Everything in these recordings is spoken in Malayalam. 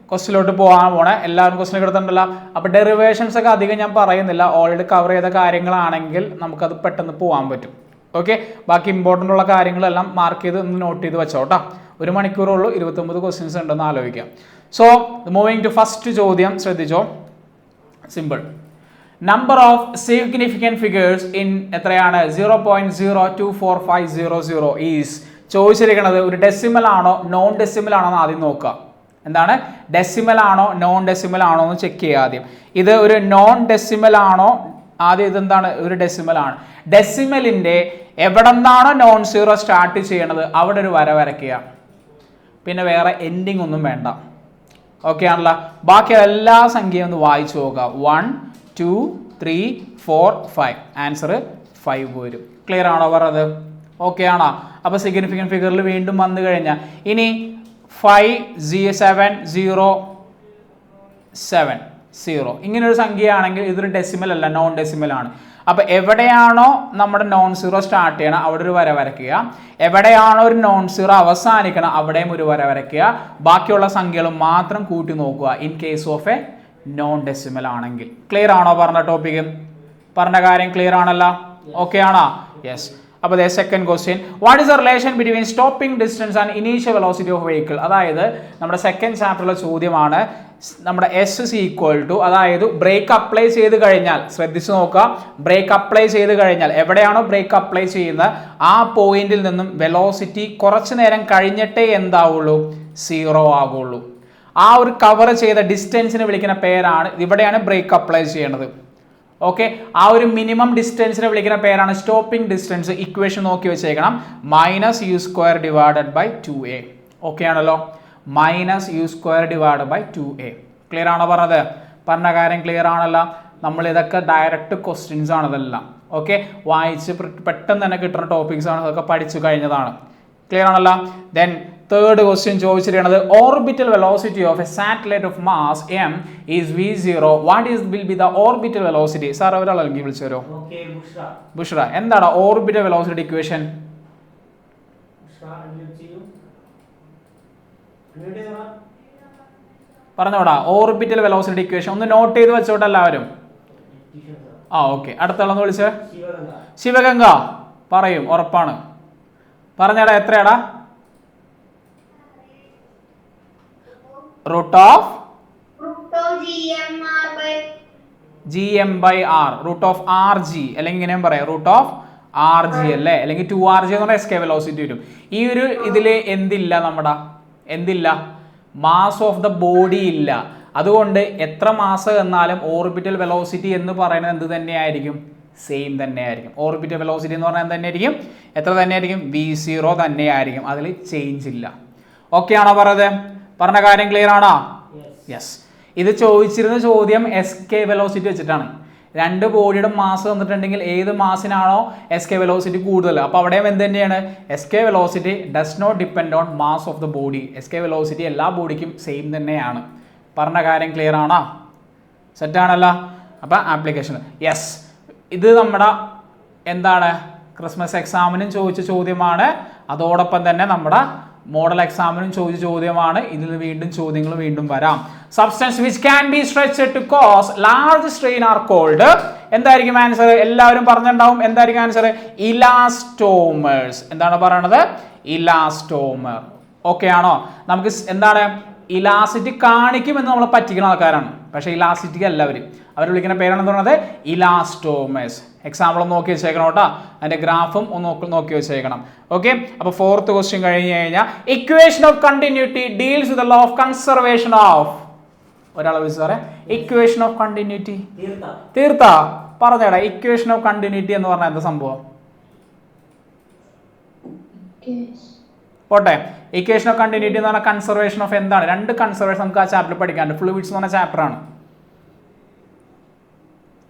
ക്വസ്റ്റിലോട്ട് പോകാൻ പോണേ. എല്ലാവരും ക്വസ്റ്റിനെ കിടത്തുണ്ടല്ലോ. അപ്പോൾ ഡെറിവേഷൻസ് ഒക്കെ അധികം ഞാൻ പറയുന്നില്ല, ഓൾറെഡി കവർ ചെയ്ത കാര്യങ്ങളാണെങ്കിൽ നമുക്കത് പെട്ടെന്ന് പോകാൻ പറ്റും. ഓക്കെ, ബാക്കി ഇമ്പോർട്ടൻ്റ് ഉള്ള കാര്യങ്ങളെല്ലാം മാർക്ക് ചെയ്ത് ഒന്ന് നോട്ട് ചെയ്ത് വെച്ചോട്ടാ. 1 മണിക്കൂറുള്ളൂ, 29 ക്വസ്റ്റ്യൻസ് ഉണ്ടെന്ന് ആലോചിക്കാം. സോ മൂവിങ് ടു ഫസ്റ്റ് ചോദ്യം ശ്രദ്ധിച്ചോ. Simple. Number of significant figures in എത്രയാണ് 0.024500 ഈസ്. ചോദിച്ചിരിക്കുന്നത് ഒരു ഡെസിമൽ ആണോ നോൺ ഡെസിമൽ ആണോ എന്ന് ആദ്യം നോക്കുക. എന്താണ്, ഡെസിമൽ ആണോ നോൺ ഡെസിമൽ ആണോ എന്ന് ചെക്ക് ചെയ്യുക ആദ്യം. ഇത് ഒരു നോൺ ഡെസിമൽ ആണോ, ആദ്യം ഇതെന്താണ്, ഒരു ഡെസിമൽ ആണ്. ഡെസിമലിൻ്റെ എവിടെ നിന്നാണോ നോൺ സീറോ സ്റ്റാർട്ട് ചെയ്യണത് അവിടെ ഒരു വര വരയ്ക്കുക. പിന്നെ വേറെ എൻഡിങ് ഒന്നും വേണ്ട. ഓക്കെ ആണല്ലോ. ബാക്കി എല്ലാ സംഖ്യയും ഒന്ന് വായിച്ചു നോക്കുക. 1 2 3 4 5. ആൻസർ 5 വരും. ക്ലിയർ ആണോ പറഞ്ഞത്? ഓക്കെ ആണോ? അപ്പോൾ സിഗ്നിഫിക്കൻറ്റ് ഫിഗറിൽ വീണ്ടും വന്നു കഴിഞ്ഞാൽ ഇനി 50770 ഇങ്ങനൊരു സംഖ്യയാണെങ്കിൽ ഇതൊരു ഡെസിമൽ അല്ല, നോൺ ഡെസിമൽ ആണ്. അപ്പോൾ എവിടെയാണോ നമ്മുടെ നോൺ സീറോ സ്റ്റാർട്ട് ചെയ്യണം അവിടെ ഒരു വര വരയ്ക്കുക. എവിടെയാണോ ഒരു നോൺ സീറോ അവസാനിക്കണം അവിടെയും ഒരു വര വരയ്ക്കുക. ബാക്കിയുള്ള സംഖ്യകൾ മാത്രം കൂട്ടി നോക്കുക in case of A non decimal ആണെങ്കിൽ. ക്ലിയർ ആണോ പറഞ്ഞ ടോപ്പിക്ക്? പറഞ്ഞ കാര്യം ക്ലിയർ ആണല്ലോ? ഓക്കെ ആണോ? യെസ്. അപ്പോൾ second question, what is the relation between stopping distance and initial velocity of vehicle. അതായത് നമ്മുടെ സെക്കൻഡ് ചാപ്റ്ററിലെ ചോദ്യമാണ്. നമ്മുടെ എസ് ഇസ് ഈക്വൽ ടു, അതായത് ബ്രേക്ക് അപ്ലൈ ചെയ്ത് കഴിഞ്ഞാൽ, ശ്രദ്ധിച്ച് നോക്കുക, ബ്രേക്ക് അപ്ലൈ ചെയ്ത് കഴിഞ്ഞാൽ എവിടെയാണോ ബ്രേക്ക് അപ്ലൈ ചെയ്യുന്നത് ആ പോയിന്റിൽ നിന്നും വെലോസിറ്റി കുറച്ച് നേരം കഴിഞ്ഞിട്ടേ എന്താവുള്ളൂ, സീറോ ആകുള്ളൂ. ആ ഒരു കവർ ചെയ്ത ഡിസ്റ്റൻസിന് വിളിക്കുന്ന പേരാണ്, ഇവിടെയാണ് ബ്രേക്ക് അപ്ലൈ ചെയ്യേണ്ടത്. ഓക്കെ, ആ ഒരു മിനിമം ഡിസ്റ്റൻസിനെ വിളിക്കുന്ന പേരാണ് സ്റ്റോപ്പിംഗ് ഡിസ്റ്റൻസ്. ഇക്വേഷൻ നോക്കി വെച്ചേക്കണം, -u² divided by 2a. Okay ആണല്ലോ, -u² divided by 2a. Clear ആണോ പറഞ്ഞത്? പറഞ്ഞ കാര്യം ക്ലിയർ ആണല്ലോ? നമ്മൾ ഇതൊക്കെ ഡയറക്റ്റ് ക്വസ്റ്റ്യൻസ് ആണ് ഇതെല്ലാം. ഓക്കെ, വായിച്ച് പെട്ടെന്ന് തന്നെ കിട്ടുന്ന ടോപ്പിക്സ് ആണ്, അതൊക്കെ പഠിച്ചു കഴിഞ്ഞതാണ്. ക്ലിയർ ആണല്ലോ? ദെൻ തേർഡ് ക്വസ്റ്റ്യൻ ചോദിച്ചിരിക്കുന്നത് orbital velocity of a satellite of mass m is v0. What is will be the orbital velocity? Sir ഒരാളെങ്കിൽ വിളിച്ചു തരോ? ബുഷ്ര, എന്താണ് ഓർബിറ്റൽ വെലോസിറ്റി ഇക്വേഷൻ? പറഞ്ഞോടാ, ഓർബിറ്റൽ വെലോസിറ്റി ഇക്വേഷൻ ഒന്ന് നോട്ട് ചെയ്ത് വെച്ചോട്ടെ എല്ലാവരും. ഓക്കെ, അടുത്തുള്ളന്ന് വിളിച്ച്. ശിവഗംഗ പറയും, ഉറപ്പാണ്. പറഞ്ഞടാ, എത്രയാടാ? Root of gm by r, root of R G, അല്ലെങ്കിൽ ഇങ്ങനെയും പറയാം റൂട്ട് ഓഫ് ആർ ജി അല്ലേ, അല്ലെങ്കിൽ 2rg എന്ന് പറഞ്ഞാൽ എസ്കേ വെലോസിറ്റി വരും. ഈ ഒരു ഇതിൽ എന്തില്ല, നമ്മുടെ എന്തില്ല, മാസ് ഓഫ് ദ ബോഡി ഇല്ല. അതുകൊണ്ട് എത്ര മാസ് എന്നാലും ഓർബിറ്റൽ വെലോസിറ്റി എന്ന് പറയുന്നത് എന്ത് തന്നെയായിരിക്കും, സെയിം തന്നെയായിരിക്കും. ഓർബിറ്റൽ വെലോസിറ്റി എന്ന് പറഞ്ഞാൽ തന്നെയായിരിക്കും, എത്ര തന്നെയായിരിക്കും, v0 തന്നെയായിരിക്കും, അതിൽ ചേഞ്ച് ഇല്ല. ഓക്കെ ആണോ പറഞ്ഞത്? പറഞ്ഞ കാര്യം ക്ലിയർ ആണോ? യെസ്. ഇത് ചോദിച്ചിരുന്ന ചോദ്യം SK വെലോസിറ്റി വെച്ചിട്ടാണ്. രണ്ട് ബോഡിയുടെ മാസ് തന്നിട്ടുണ്ടെങ്കിൽ ഏത് മാസിനാണോ SK വെലോസിറ്റി കൂടുതൽ, അപ്പോൾ അവിടെയും എന്ത് തന്നെയാണ്, SK velocity does not depend on mass of the body. SK velocity എല്ലാ ബോഡിക്കും സെയിം തന്നെയാണ്. പറഞ്ഞ കാര്യം ക്ലിയർ ആണോ? സെറ്റാണല്ലോ? അപ്പോൾ ആപ്ലിക്കേഷൻ യെസ്. ഇത് നമ്മുടെ എന്താണ്, ക്രിസ്മസ് എക്സാമിനും ചോദിച്ച ചോദ്യമാണ്. അതോടൊപ്പം തന്നെ നമ്മുടെ മോഡൽ എക്സാമിനും ചോദിച്ച ചോദ്യമാണ്. ഇതിൽ വീണ്ടും ചോദ്യങ്ങൾ വീണ്ടും വരാം. Substance which can be stretched to cause large strain are called. എന്തായിരിക്കും ആൻസർ? എല്ലാവരും പറഞ്ഞിട്ടുണ്ടാവും. എന്തായിരിക്കും ആൻസർ? ഇലാസ്റ്റോമേഴ്സ്. എന്താണ് പറയണത്? ഇലാസ്റ്റോമർ. ഓക്കെ ആണോ? നമുക്ക് എന്താണ്, ഇലാസ്റ്റിറ്റി കാണിക്കുമെന്ന് നമ്മൾ പറ്റിക്കുന്ന ആൾക്കാരാണ്, പക്ഷേ ഇലാസ്റ്റിറ്റി അല്ല അവർ വിളിക്കുന്ന പേരാണെന്ന് പറയുന്നത് ഇലാസ്റ്റോമേഴ്സ്. എക്സാമ്പിൾ ഒന്ന് നോക്കി വെച്ചേക്കണം കേട്ടോ, അതിന്റെ ഗ്രാഫും ഒന്ന് നോക്കി വെച്ചേക്കണം. ഓക്കെ, അപ്പോൾ ഫോർത്ത് ക്വസ്റ്റ്യൻ കഴിഞ്ഞ് കഴിഞ്ഞാൽ equation of continuity deals with the law of conservation of. ഒരാളെ വിളിച്ചു പറയാം, ഇക്വേഷൻ ഓഫ് കണ്ടിന്യൂറ്റി. തീർത്ത പറഞ്ഞേടാ, ഇക്വേഷൻ ഓഫ് കണ്ടിന്യൂറ്റി എന്ന് പറഞ്ഞാൽ എന്താ സംഭവം? പോട്ടെ, ഇക്വേഷൻ ഓഫ് കണ്ടിന്യൂറ്റി എന്ന് പറഞ്ഞാൽ കൺസർവേഷൻ ഓഫ് എന്താണ്? രണ്ട് കൺസർവേഷൻ നമുക്ക് ആ ചാപ്റ്ററിൽ പഠിക്കാനുണ്ട്. ഫ്ലൂയിഡ്സ് എന്ന് പറഞ്ഞ ചാപ്റ്റർ ആണ്.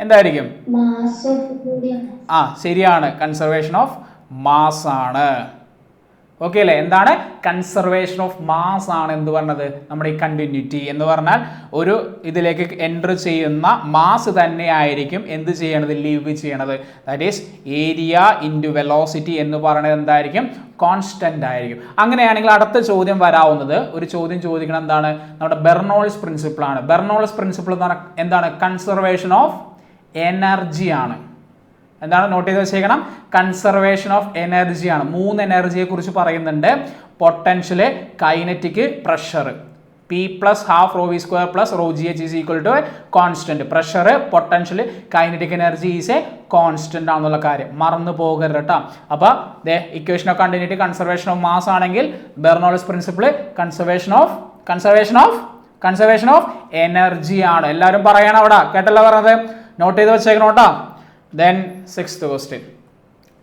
എന്തായിരിക്കും? ശരിയാണ്, കൺസർവേഷൻ ഓഫ് മാസ് ആണ്. ഓക്കെ അല്ലേ? എന്താണ്? കൺസർവേഷൻ ഓഫ് മാസ് ആണ് എന്ത് പറഞ്ഞത്? നമ്മുടെ ഈ കണ്ടിന്യൂറ്റി എന്ന് പറഞ്ഞാൽ ഒരു ഇതിലേക്ക് എൻ്റർ ചെയ്യുന്ന മാസ് തന്നെ ആയിരിക്കും എന്ത് ചെയ്യണത്? ലീവ് ചെയ്യണത്. That is area into velocity എന്ന് പറയുന്നത് എന്തായിരിക്കും? കോൺസ്റ്റന്റ് ആയിരിക്കും. അങ്ങനെയാണെങ്കിൽ അടുത്ത ചോദ്യം വരാവുന്നത്, ഒരു ചോദ്യം ചോദിക്കണം, എന്താണ്? നമ്മുടെ ബെർണോൾസ് പ്രിൻസിപ്പിൾ ആണ്. ബെർണോൾസ് പ്രിൻസിപ്പിൾ എന്ന് പറഞ്ഞാൽ എന്താണ്? കൺസർവേഷൻ ഓഫ് എനർജി ആണ്. എന്താണ്? നോട്ട് ചെയ്ത് വെച്ചേക്കണം. കൺസർവേഷൻ ഓഫ് എനർജി ആണ്. 3 എനർജിയെ കുറിച്ച് പറയുന്നുണ്ട്. Potential, kinetic, pressure. P plus half rho v square plus rho gh is equal to a constant. Pressure, potential, kinetic energy is a constant ആണെന്നുള്ള കാര്യം മറന്നു പോകരുത് കേട്ടോ. അപ്പോൾ equation of continuity conservation of mass ആണെങ്കിൽ Bernoulli's principle conservation of energy ആണ്. എല്ലാവരും പറയണം അവിടെ, കേട്ടല്ലോ പറഞ്ഞത്? നോട്ട് ചെയ്ത് വെച്ചേക്കണം കേട്ടോ. ദെൻ 6th ക്വസ്റ്റ്യൻ,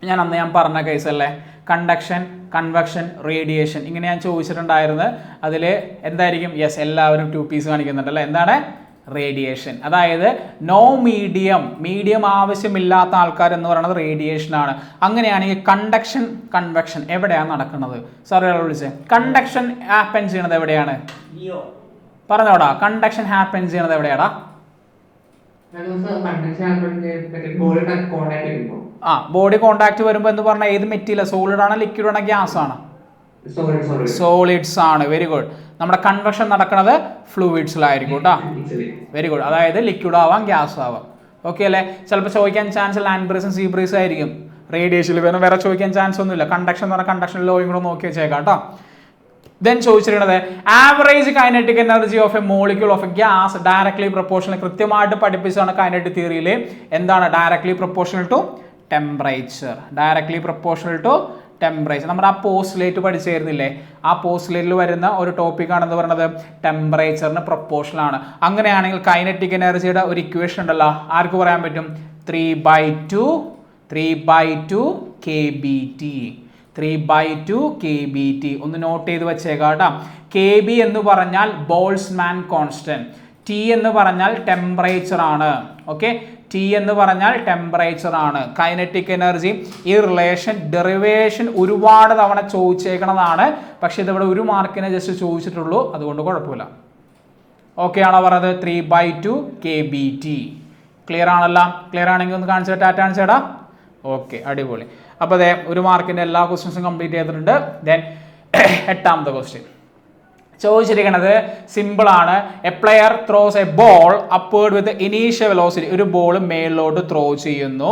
ഞാൻ പറഞ്ഞ കേസല്ലേ, കണ്ടക്ഷൻ, കൺവെക്ഷൻ, റേഡിയേഷൻ, ഇങ്ങനെ ഞാൻ ചോദിച്ചിട്ടുണ്ടായിരുന്നു. അതിൽ എന്തായിരിക്കും? യെസ്, എല്ലാവരും 2 പീസ് കാണിക്കുന്നുണ്ട് അല്ലേ? എന്താണ്? റേഡിയേഷൻ. അതായത് നോ മീഡിയം ആവശ്യമില്ലാത്ത ആൾക്കാർ എന്ന് പറയുന്നത് റേഡിയേഷൻ ആണ്. അങ്ങനെയാണെങ്കിൽ കണ്ടക്ഷൻ, കൺവെക്ഷൻ എവിടെയാണ് നടക്കുന്നത്? സാർ വിളിച്ചേ. കണ്ടക്ഷൻ ഹാപ്പൻ ചെയ്യണത് എവിടെയാണ്? പറഞ്ഞോടാ. കണ്ടക്ഷൻ ഹാപ്പൻ ചെയ്യണത് എവിടെയാടാ? ബോഡി കോണ്ടാക്ട് വരുമ്പോൾ എന്ന് പറഞ്ഞാൽ ഏത് മെറ്റീരിയൽ? സോളിഡ് ആണോ, ലിക്വിഡ് ആണോ, ഗ്യാസ് ആണോ? സോളിഡ്സ് ആണ്. Very good. നമ്മുടെ കൺവെക്ഷൻ നടക്കുന്നത് ഫ്ലൂയിഡ്സിലായിരിക്കും കേട്ടോ. Very good. അതായത് ലിക്വിഡ് ആവാം, ഗ്യാസ് ആവാം. ഓക്കെ അല്ലേ? ചിലപ്പോൾ ചോദിക്കാൻ ചാൻസ് ലാൻഡ് ബ്രീസും സീ ബ്രീസും ആയിരിക്കും. റേഡിയേഷനിൽ വേറെ ചോദിക്കാൻ ചാൻസ് ഒന്നുമില്ല. കണ്ടക്ഷൻ എന്ന് പറഞ്ഞാൽ കണ്ടക്ഷൻ ലോയും കൂടെ നോക്കി വെച്ചേക്കാം കേട്ടോ. ദെൻ ചോദിച്ചിരിക്കുന്നത് average kinetic energy of a molecule of a gas directly proportional. കൃത്യമായിട്ട് പഠിപ്പിച്ചാണ് കൈനറ്റിക് തിയറിയിൽ. എന്താണ്? Directly proportional to temperature. Directly proportional to temperature. നമ്മുടെ ആ പോസ്റ്റ്ലേറ്റ് പഠിച്ചായിരുന്നില്ലേ? ആ പോസ്റ്റ്ലേറ്റിൽ വരുന്ന ഒരു ടോപ്പിക് ആണെന്ന് പറയുന്നത് ടെമ്പറേച്ചറിന് പ്രൊപ്പോർഷണൽ ആണ്. അങ്ങനെയാണെങ്കിൽ കൈനറ്റിക് എനർജിയുടെ ഒരു ഇക്വേഷൻ ഉണ്ടല്ലോ, ആർക്ക് പറയാൻ പറ്റും? 3/2 kBT. 3/2 kBT. ഒന്ന് നോട്ട് ചെയ്ത് വെച്ചേക്കാം കേട്ടോ. KB എന്ന് പറഞ്ഞാൽ ബോൾസ്മാൻ കോൺസ്റ്റന്റ്, T എന്ന് പറഞ്ഞാൽ ടെമ്പറേച്ചർ ആണ്. ഓക്കെ, T എന്ന് പറഞ്ഞാൽ ടെമ്പറേച്ചർ ആണ്. കൈനറ്റിക് എനർജി ഈ റിലേഷൻ ഡെറിവേഷൻ ഒരുപാട് തവണ ചോദിച്ചേക്കണതാണ്. പക്ഷെ ഇതിവിടെ 1 മാർക്കിനെ ജസ്റ്റ് ചോദിച്ചിട്ടുള്ളൂ, അതുകൊണ്ട് കുഴപ്പമില്ല. ഓക്കെ ആണോ പറഞ്ഞത്? 3/2 kBT. ക്ലിയർ ആണല്ലോ? ക്ലിയർ ആണെങ്കിൽ ഒന്ന് കാണിച്ചാൽ ടാറ്റ കാണിച്ചേടാ. ഓക്കെ, അടിപൊളി. അപ്പോൾ അതെ 1 മാർക്കിൻ്റെ എല്ലാ ക്വസ്റ്റ്യൻസും കംപ്ലീറ്റ് ചെയ്തിട്ടുണ്ട്. ദെൻ 8ാമത്തെ ക്വസ്റ്റ്യൻ ചോദിച്ചിരിക്കുന്നത് സിമ്പിൾ ആണ്. A player throws A ball upward with initial velocity. ഒരു ബോൾ മേളിലോട്ട് ത്രോ ചെയ്യുന്നു.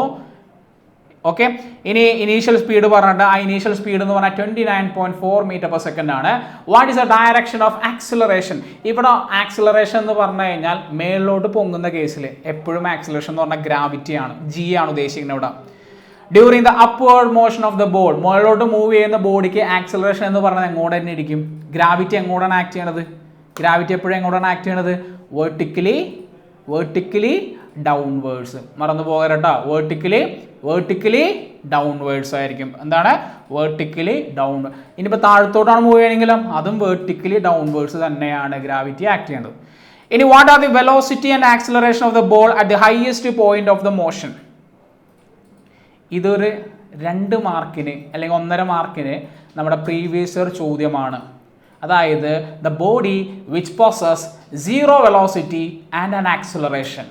ഓക്കെ, ഇനി ഇനീഷ്യൽ സ്പീഡ് പറഞ്ഞിട്ട് ആ ഇനീഷ്യൽ സ്പീഡ് എന്ന് പറഞ്ഞാൽ 29.4 മീറ്റർ പെർ സെക്കൻഡ് ആണ്. What is the direction of acceleration? ഇവിടെ ആക്സിലറേഷൻ എന്ന് പറഞ്ഞു കഴിഞ്ഞാൽ മേളിലോട്ട് പൊങ്ങുന്ന കേസിൽ എപ്പോഴും ആക്സിലറേഷൻ എന്ന് പറഞ്ഞാൽ ഗ്രാവിറ്റി ആണ്, G ആണ് ഉദ്ദേശിക്കുന്നത് ഇവിടെ. During the upward motion of the ball, മുകളിലോട്ട് മൂവ് ചെയ്യുന്ന ബോഡിക്ക് ആക്സിലറേഷൻ എന്ന് പറഞ്ഞാൽ എങ്ങോട്ട് തന്നെ ഇരിക്കും? ഗ്രാവിറ്റി എങ്ങോട്ടാണ് ആക്ട് ചെയ്യണത്? ഗ്രാവിറ്റി എപ്പോഴും എങ്ങോട്ടാണ് ആക്ട് ചെയ്യണത്? Vertically downwards. മറന്നു പോകരുട്ടോ. വേർട്ടിക്കലി ഡൗൺവേർഡ്സ് ആയിരിക്കും. എന്താണ്? Vertically down. ഇനിയിപ്പോൾ താഴത്തോട്ടാണ് മൂവ് ചെയ്യണമെങ്കിലും അതും വേർട്ടിക്കലി ഡൗൺവേർഡ്സ് തന്നെയാണ് ഗ്രാവിറ്റി ആക്ട് ചെയ്യേണ്ടത്. ഇനി what are the velocity and acceleration of the ball at the highest point of the motion? ഇതൊരു 2 മാർക്കിന് അല്ലെങ്കിൽ 1.5 മാർക്കിന് നമ്മുടെ പ്രീവിയസ് ഇയർ ചോദ്യമാണ്. അതായത് the body which poses 0 velocity and an acceleration.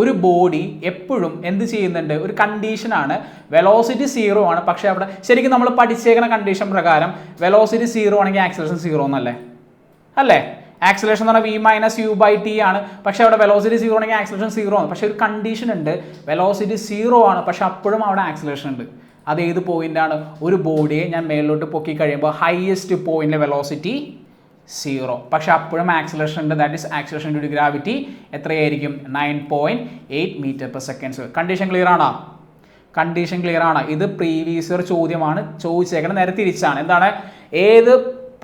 ഒരു ബോഡി എപ്പോഴും എന്ത് ചെയ്യുന്നുണ്ട്? ഒരു കണ്ടീഷനാണ്, വെലോസിറ്റി 0 ആണ്. പക്ഷേ അവിടെ ശരിക്കും നമ്മൾ പഠിച്ചേക്കുന്ന കണ്ടീഷൻ പ്രകാരം വെലോസിറ്റി 0 ആണെങ്കിൽ ആക്സിലറേഷൻ 0 എന്നല്ലേ? അല്ലേ? ആക്സിലറേഷൻ എന്ന് പറഞ്ഞാൽ v-u/t ആണ്. പക്ഷേ അവിടെ വെലോസിറ്റി 0 ആണെങ്കിൽ ആക്സിലറേഷൻ 0 ആണ്. പക്ഷേ ഒരു കണ്ടീഷൻ ഉണ്ട്, വെലോസിറ്റി 0 ആണ് പക്ഷെ അപ്പോഴും അവിടെ ആക്സിലറേഷൻ ഉണ്ട്. അത് ഏത് പോയിന്റാണ്? ഒരു ബോഡിയെ ഞാൻ മേളിലോട്ട് പൊക്കി കഴിയുമ്പോൾ ഹയസ്റ്റ് പോയിന്റിലെ വെലോസിറ്റി 0 പക്ഷെ അപ്പോഴും ആക്സിലറേഷൻ ഉണ്ട്. That is acceleration due to gravity എത്രയായിരിക്കും? 9.8 metre per second. Condition clear ആണോ? കണ്ടീഷൻ ക്ലിയർ ആണ്. ഇത് പ്രീവിയസ് ഇയർ ചോദ്യമാണ്. ചോദിച്ചേക്കണം നേരെ തിരിച്ചാണ്. എന്താണ്? ഏത്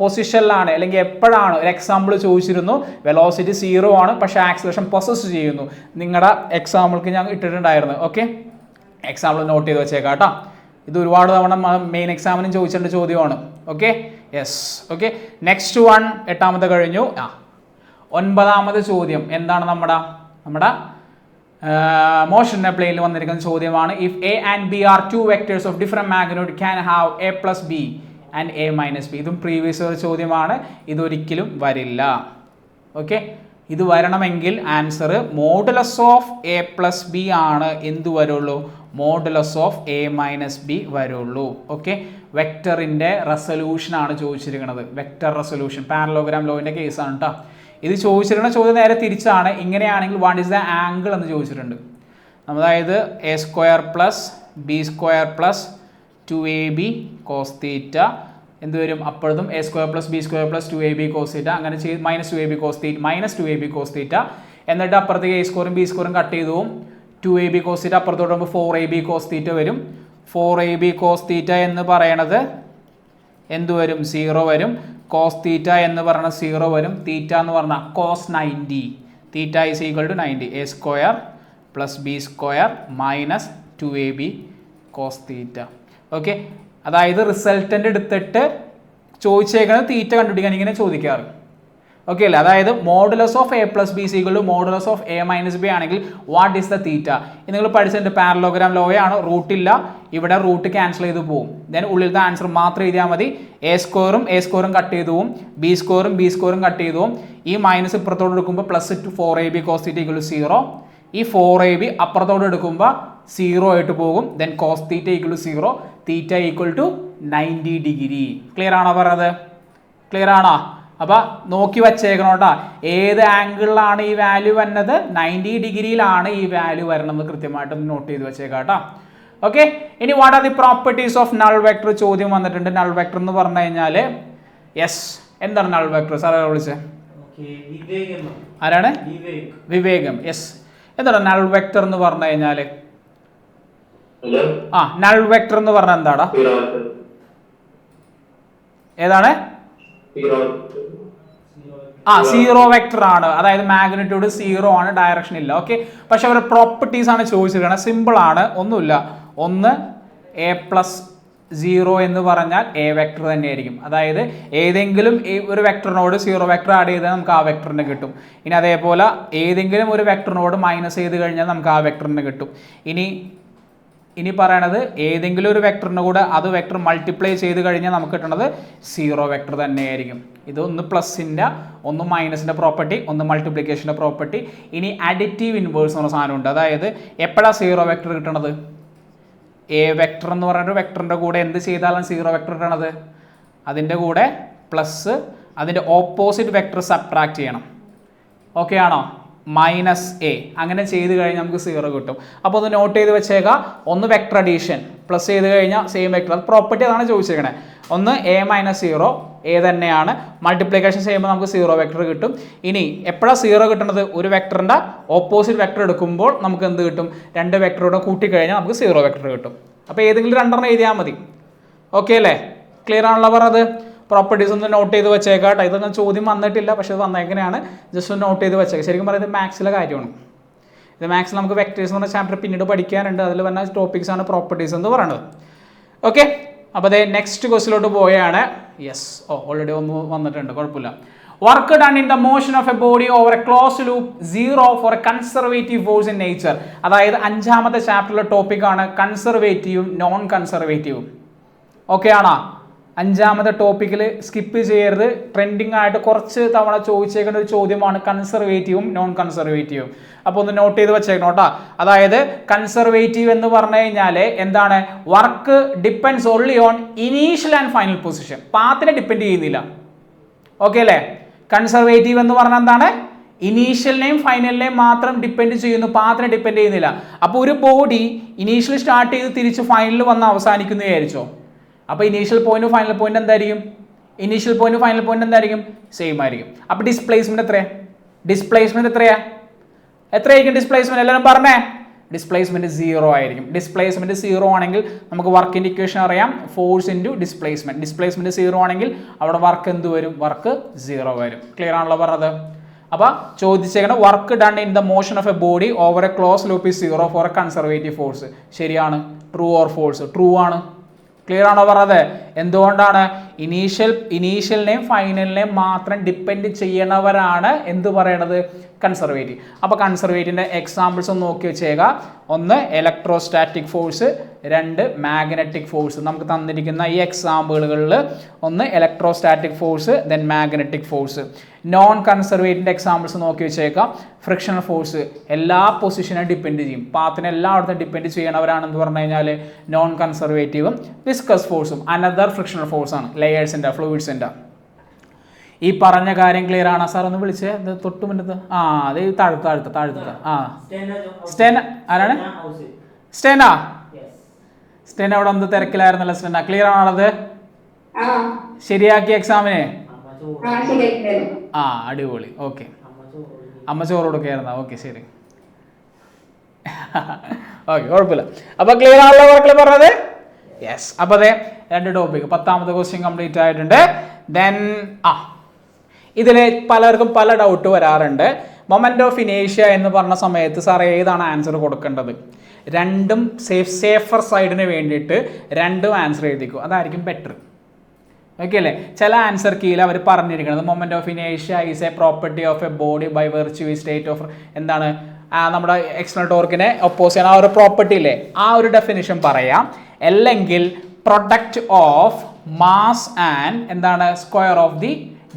പൊസിഷനിലാണ് അല്ലെങ്കിൽ എപ്പോഴാണ്? ഒരു എക്സാമ്പിൾ ചോദിച്ചിരുന്നു, വെലോസിറ്റി 0 ആണ് പക്ഷേ ആക്സിലറേഷൻ പൊസസ് ചെയ്യുന്നു. നിങ്ങളുടെ എക്സാമ്പിൾക്ക് ഞാൻ ഇട്ടിട്ടുണ്ടായിരുന്നു. ഓക്കെ, എക്സാമ്പിൾ നോട്ട് ചെയ്ത് വെച്ചേക്കാം കേട്ടോ. ഇത് ഒരുപാട് തവണ മെയിൻ എക്സാമിനും ചോദിച്ചിട്ടുണ്ട് ചോദ്യമാണ്. Okay, yes. Okay, next one 8ാമത്തെ കഴിഞ്ഞു. 9ാമത്തെ ചോദ്യം എന്താണ്? നമ്മുടെ മോഷന്റെ പ്ലെയിനിൽ വന്നിരിക്കുന്ന ചോദ്യമാണ്. If A and B are 2 vectors of different magnitude can have A plus B and A minus B. ഇതും പ്രീവിയസ് ഇയർ ചോദ്യമാണ്, ഇതൊരിക്കലും വരില്ല. ഓക്കെ, ഇത് വരണമെങ്കിൽ answer modulus of a plus B ആണ് എന്ത് വരുള്ളൂ, modulus of a minus B വരുള്ളൂ. ഓക്കെ, വെക്ടറിൻ്റെ റെസൊല്യൂഷൻ ആണ് ചോദിച്ചിരിക്കുന്നത്, വെക്ടർ റെസൊല്യൂഷൻ, പാരലോഗ്രാം ലോവിൻ്റെ കേസാണ് കേട്ടോ. ഇത് ചോദിച്ചിരിക്കുന്ന ചോദ്യം നേരെ തിരിച്ചാണ്. ഇങ്ങനെയാണെങ്കിൽ വാട്ട് ഈസ് ദ ആംഗിൾ എന്ന് ചോദിച്ചിട്ടുണ്ട്. അതായത് A square plus B square plus 2ab cos theta എന്ത് വരും, അപ്പോഴത്തും A square plus B square plus 2ab cos theta, അങ്ങനെ ചെയ്ത് മൈനസ് 2ab കോസ് തീറ്റ, എന്നിട്ട് അപ്പുറത്തേക്ക് എ സ്ക്വയറും ബി സ്ക്വയറും കട്ട് ചെയ്തു പോകും. 2ab കോസ് തീറ്റ അപ്പുറത്തോട്ട് പോകുമ്പോൾ 4ab കോസ് തീറ്റ വരും. 4ab കോസ് തീറ്റ എന്ന് പറയണത് എന്ത് വരും, 0 വരും. കോസ് തീറ്റ എന്ന് പറയുന്നത് 0 വരും. തീറ്റ എന്ന് പറഞ്ഞാൽ cos 90, theta is equal to 90. A square plus B square minus 2ab cos theta. Okay, അതായത് റിസൾട്ടൻ്റ് എടുത്തിട്ട് ചോദിച്ചേക്കുന്നത് തീറ്റ കണ്ടുപിടിക്കാൻ ഇങ്ങനെ ചോദിക്കാറ്. ഓക്കെ അല്ലേ, അതായത് modulus of a plus b equal to modulus of a minus b ആണെങ്കിൽ വാട്ട് ഈസ് ദ തീറ്റ. ഇത് നിങ്ങൾ പഠിച്ചിട്ടുണ്ട്, പാരലോഗ്രാം ലോയാണ്, റൂട്ടില്ല, ഇവിടെ റൂട്ട് ക്യാൻസൽ ചെയ്ത് പോകും. ദെൻ ഉള്ളിലത്തെ ആൻസർ മാത്രം എഴുതിയാൽ മതി. എ സ്ക്വയറും കട്ട് ചെയ്ത് പോവും, ബി സ്ക്വയറും കട്ട് ചെയ്ത് പോവും. ഈ മൈനസ് ഇപ്പുറത്തോട്ട് എടുക്കുമ്പോൾ plus 4ab cos theta equal to 0. ഈ 4ab അപ്പുറത്തോട്ട് എടുക്കുമ്പോൾ 0 ആയിട്ട് പോകും. Then cos theta equal to 0, theta equal to 90 degree. Clear ആണോ പറഞ്ഞത്? ക്ലിയർ ആണോ? അപ്പോൾ നോക്കി വച്ചേക്കണം കേട്ടോ, ഏത് ആംഗിളിലാണ് ഈ വാല്യൂ വരുന്നത്, 90 ഡിഗ്രിയിലാണ് ഈ വാല്യൂ വരണമെന്ന് കൃത്യമായിട്ട് നോട്ട് ചെയ്ത് വെച്ചേക്കാം കേട്ടോ. ഓക്കെ, ഇനി what are the properties of null vector ചോദ്യം വന്നിട്ടുണ്ട്. നൾ വെക്ടർ എന്ന് പറഞ്ഞു കഴിഞ്ഞാൽ യെസ്, എന്താണ് നൾ വെക്ടർ? സാറേ വിളിച്ചേ ആരാണ്? വിവേകം. യെസ്, എന്താണ് നൾ വെക്ടർ എന്ന് പറഞ്ഞു കഴിഞ്ഞാൽ? നൾ വെക്ടർ എന്ന് പറഞ്ഞാൽ എന്താടാ? ഏതാണ്? സീറോ വെക്ടർ ആണ്, അതായത് മാഗ്നിറ്റ്യൂഡ് 0 ആണ്, ഡയറക്ഷൻ ഇല്ല. ഓക്കെ, പക്ഷെ അവരുടെ പ്രോപ്പർട്ടീസ് ആണ് ചോദിച്ചിരിക്കുന്നത്. സിമ്പിൾ ആണ്, ഒന്നുമില്ല. ഒന്ന് എ പ്ലസ് 0 എന്ന് പറഞ്ഞാൽ എ വെക്ടർ തന്നെയായിരിക്കും. അതായത് ഏതെങ്കിലും ഒരു വെക്ടറിനോട് 0 വെക്ടർ ആഡ് ചെയ്താൽ നമുക്ക് ആ വെക്ടറിന് കിട്ടും. ഇനി അതേപോലെ ഏതെങ്കിലും ഒരു വെക്ടറിനോട് മൈനസ് ചെയ്ത് കഴിഞ്ഞാൽ നമുക്ക് ആ വെക്ടറിന് കിട്ടും. ഇനി പറയണത് ഏതെങ്കിലും ഒരു വെക്ടറിന് കൂടെ അത് വെക്ടർ മൾട്ടിപ്ലൈ ചെയ്ത് കഴിഞ്ഞാൽ നമുക്ക് കിട്ടുന്നത് 0 വെക്ടർ തന്നെയായിരിക്കും. ഇത് ഒന്ന് പ്ലസിൻ്റെ, ഒന്ന് മൈനസിൻ്റെ പ്രോപ്പർട്ടി, ഒന്ന് മൾട്ടിപ്ലിക്കേഷൻ്റെ പ്രോപ്പർട്ടി. ഇനി അഡിറ്റീവ് ഇൻവേഴ്സ് എന്ന് പറഞ്ഞ സാധനമുണ്ട്. അതായത് എപ്പോഴാണ് 0 വെക്ടർ കിട്ടണത്? എ വെക്ടർ എന്ന് പറയുന്ന വെക്ടറിൻ്റെ കൂടെ എന്ത് ചെയ്താലാണ് 0 വെക്ടർ കിട്ടണത്? അതിൻ്റെ കൂടെ പ്ലസ് അതിൻ്റെ ഓപ്പോസിറ്റ് വെക്ടർ സബ്ട്രാക്ട് ചെയ്യണം. ഓക്കെ ആണോ? മൈനസ് എ, അങ്ങനെ ചെയ്ത് കഴിഞ്ഞാൽ നമുക്ക് 0 കിട്ടും. അപ്പോൾ ഒന്ന് നോട്ട് ചെയ്ത് വെച്ചേക്കാം. ഒന്ന് വെക്ടർ അഡീഷൻ, പ്ലസ് ചെയ്ത് കഴിഞ്ഞാൽ സെയിം വെക്ടർ, അത് പ്രോപ്പർട്ടി അതാണ് ചോദിച്ചേക്കണേ. ഒന്ന് എ മൈനസ് 0, എ തന്നെയാണ്. മൾട്ടിപ്ലിക്കേഷൻ ചെയ്യുമ്പോൾ നമുക്ക് 0 വെക്ടർ കിട്ടും. ഇനി എപ്പോഴാണ് 0 കിട്ടുന്നത്? ഒരു വെക്ടറിൻ്റെ ഓപ്പോസിറ്റ് വെക്ടർ എടുക്കുമ്പോൾ നമുക്ക് എന്ത് കിട്ടും? 2 വെക്ടറോടെ കൂട്ടിക്കഴിഞ്ഞാൽ നമുക്ക് 0 വെക്ടർ കിട്ടും. അപ്പോൾ ഏതെങ്കിലും 2 എഴുതിയാൽ മതി. ഓക്കെ അല്ലേ? ക്ലിയർ ആണല്ലോ പറഞ്ഞത്? പ്രോപ്പർട്ടീസ് ഒന്ന് നോട്ട് ചെയ്ത് വെച്ചേക്കാം. ഇതൊന്നും ചോദ്യം വന്നിട്ടില്ല, പക്ഷേ ഇത് വന്നേക്കനെയാണ്. ജസ്റ്റ് ഒന്ന് നോട്ട് ചെയ്ത് വെച്ചേക്കാം. ശരിക്കും പറയുന്നത് മാത്സിലെ കാര്യമാണ്. ഇത് മാത്സിൽ നമുക്ക് വെക്ടേഴ്സ് എന്ന് പറഞ്ഞ ചാപ്റ്റർ പിന്നീട് പഠിക്കാനുണ്ട്. അതിൽ വന്ന ടോപ്പിക്സ് ആണ് പ്രോപ്പർട്ടീസ് എന്ന് പറയുന്നത്. ഓക്കെ, അപ്പോൾ അതേ നെക്സ്റ്റ് ക്വസ്റ്റിലോട്ട് പോയാണ്. യെസ്, ഓൾറെഡി ഒന്ന് വന്നിട്ടുണ്ട്, കുഴപ്പമില്ല. Work done in the motion of a body over a close loop 0 for a conservative force in nature. അതായത് 5ാമത്തെ ചാപ്റ്ററിലെ ടോപ്പിക്കാണ് കൺസർവേറ്റീവും നോൺ കൺസർവേറ്റീവും. ഓക്കെ ആണോ? 5ാമത്തെ ടോപ്പിക്കിൽ സ്കിപ്പ് ചെയ്യരുത്. ട്രെൻഡിങ് ആയിട്ട് കുറച്ച് തവണ ചോദിച്ചേക്കുന്ന ഒരു ചോദ്യമാണ് കൺസർവേറ്റീവും നോൺ കൺസർവേറ്റീവും. അപ്പോൾ ഒന്ന് നോട്ട് ചെയ്ത് വെച്ചേക്കണം കേട്ടോ. അതായത് കൺസർവേറ്റീവ് എന്ന് പറഞ്ഞു കഴിഞ്ഞാൽ എന്താണ്? Work depends only on initial and final position, പാത്തിനെ ഡിപ്പെൻഡ് ചെയ്യുന്നില്ല. ഓക്കെ അല്ലേ? കൺസർവേറ്റീവ് എന്ന് പറഞ്ഞാൽ എന്താണ്? ഇനീഷ്യലിനെയും ഫൈനലിനെയും മാത്രം ഡിപ്പെൻഡ് ചെയ്യുന്നു, പാത്തിനെ ഡിപ്പെൻഡ് ചെയ്യുന്നില്ല. അപ്പോൾ ഒരു ബോഡി ഇനീഷ്യൽ സ്റ്റാർട്ട് ചെയ്ത് തിരിച്ച് ഫൈനലിൽ വന്ന് അവസാനിക്കുന്നു വിചാരിച്ചോ. അപ്പോൾ ഇനീഷ്യൽ പോയിന്റ് ഫൈനൽ പോയിന്റ് എന്തായിരിക്കും? ഇനീഷ്യൽ പോയിന്റ് ഫൈനൽ പോയിന്റ് എന്തായിരിക്കും? സെയിം ആയിരിക്കും. അപ്പോൾ ഡിസ്പ്ലേസ്മെന്റ് എത്രയായിരിക്കും ഡിസ്പ്ലേസ്മെന്റ്? എല്ലാവരും പറഞ്ഞേ. ഡിസ്പ്ലേസ്മെന്റ് 0 ആയിരിക്കും. ഡിസ്പ്ലേസ്മെന്റ് 0 ആണെങ്കിൽ നമുക്ക് വർക്കിന്റെ ഇക്വേഷൻ അറിയാം, ഫോഴ്സ് ഇൻറ്റു ഡിസ്പ്ലേസ്മെന്റ്. ഡിസ്പ്ലേസ്മെന്റ് 0 ആണെങ്കിൽ അവിടെ വർക്ക് എന്ത് വരും? വർക്ക് 0 വരും. ക്ലിയർ ആണല്ലോ പറഞ്ഞത്? അപ്പോൾ ചോദിച്ചേക്കണം work done in the motion of a body over a close loop is 0 for a conservative force. ശരിയാണ്. True or false? ട്രൂ ആണ്. ക്ലിയർ ആണോ പറഞ്ഞത്? എന്തുകൊണ്ടാണ്? ഇനീഷ്യലിനെയും ഫൈനലിനെയും മാത്രം ഡിപ്പെൻഡ് ചെയ്യണവരാണ് എന്ത് പറയണത്, കൺസർവേറ്റീവ്. അപ്പോൾ കൺസർവേറ്റീവിൻ്റെ എക്സാമ്പിൾസ് ഒന്ന് നോക്കി വെച്ചേക്കുക. ഒന്ന് ഇലക്ട്രോസ്റ്റാറ്റിക് ഫോഴ്സ്, രണ്ട് മാഗ്നറ്റിക് ഫോഴ്സ്. നമുക്ക് തന്നിരിക്കുന്ന ഈ എക്സാമ്പിളുകളിൽ ഒന്ന് electrostatic force, then magnetic force. Non കൺസർവേറ്റീവിൻ്റെ എക്സാമ്പിൾസ് നോക്കി വെച്ചേക്കാം. ഫ്രിക്ഷണൽ ഫോഴ്സ് എല്ലാ പൊസിഷനെ ഡിപ്പെൻഡ് ചെയ്യും, പാത്തിനെ എല്ലായിടത്തും ഡിപ്പെൻഡ് ചെയ്യണവരാണെന്ന് പറഞ്ഞു കഴിഞ്ഞാൽ നോൺ കൺസർവേറ്റീവും. വിസ്കസ് ഫോഴ്സും അനദർ ഫ്രിക്ഷണൽ ഫോഴ്സാണ്, ലെയേഴ്സിൻ്റെ ഫ്ലൂയിഡ്സിൻ്റെ. ഈ പറഞ്ഞ കാര്യം ക്ലിയർ ആണ് സാർ? ഒന്ന് വിളിച്ചേ, ഇത് തൊട്ട് മുന്നത്ത്. അത് താഴ്ത്ത. സ്റ്റെന ആരാണ്? സ്റ്റെന അവിടെ എന്ത് തിരക്കിലായിരുന്നല്ലോ സ്റ്റെന. ക്ലിയർ ആണത്? ശരിയാക്കിയ എക്സാമിന്? അടിപൊളി. ഓക്കെ, അമ്മ ചോറ് കൊടുക്കായിരുന്ന? ഓക്കെ, ശരി. ഓക്കെ, കുഴപ്പമില്ല. അപ്പൊ ക്ലിയർ ആണല്ലോ മക്കളെ പറഞ്ഞത്? യെസ്. അപ്പൊ അതെ, രണ്ട് ടോപ്പിക്, 10ാമത്തെ ക്വസ്റ്റ്യൻ കംപ്ലീറ്റ് ആയിട്ടുണ്ട്. ദെൻ ഇതിൽ പലർക്കും പല ഡൗട്ട് വരാറുണ്ട്. മൊമെന്റ് ഓഫ് ഇനേഷ്യ എന്ന് പറഞ്ഞ സമയത്ത് സാർ ഏതാണ് ആൻസർ കൊടുക്കേണ്ടത്? രണ്ടും സേഫർ സൈഡിന് വേണ്ടിയിട്ട് രണ്ടും ആൻസർ എഴുതിക്കും, അതായിരിക്കും ബെറ്റർ. ഓക്കെ അല്ലേ? ചില ആൻസർ കീഴിൽ അവർ പറഞ്ഞിരിക്കുന്നത് മൊമെന്റ് ഓഫ് ഇനേഷ്യ is a property of a body by virtue state of എന്താണ് നമ്മുടെ എക്സ്റ്റേണൽ ടോർക്കിനെ ഒപ്പോസ് ചെയ്യണം, ആ ഒരു പ്രോപ്പർട്ടി ഇല്ലേ, ആ ഒരു ഡെഫിനിഷൻ പറയാം. അല്ലെങ്കിൽ പ്രൊഡക്റ്റ് ഓഫ് മാസ് ആൻഡ് എന്താണ് square of the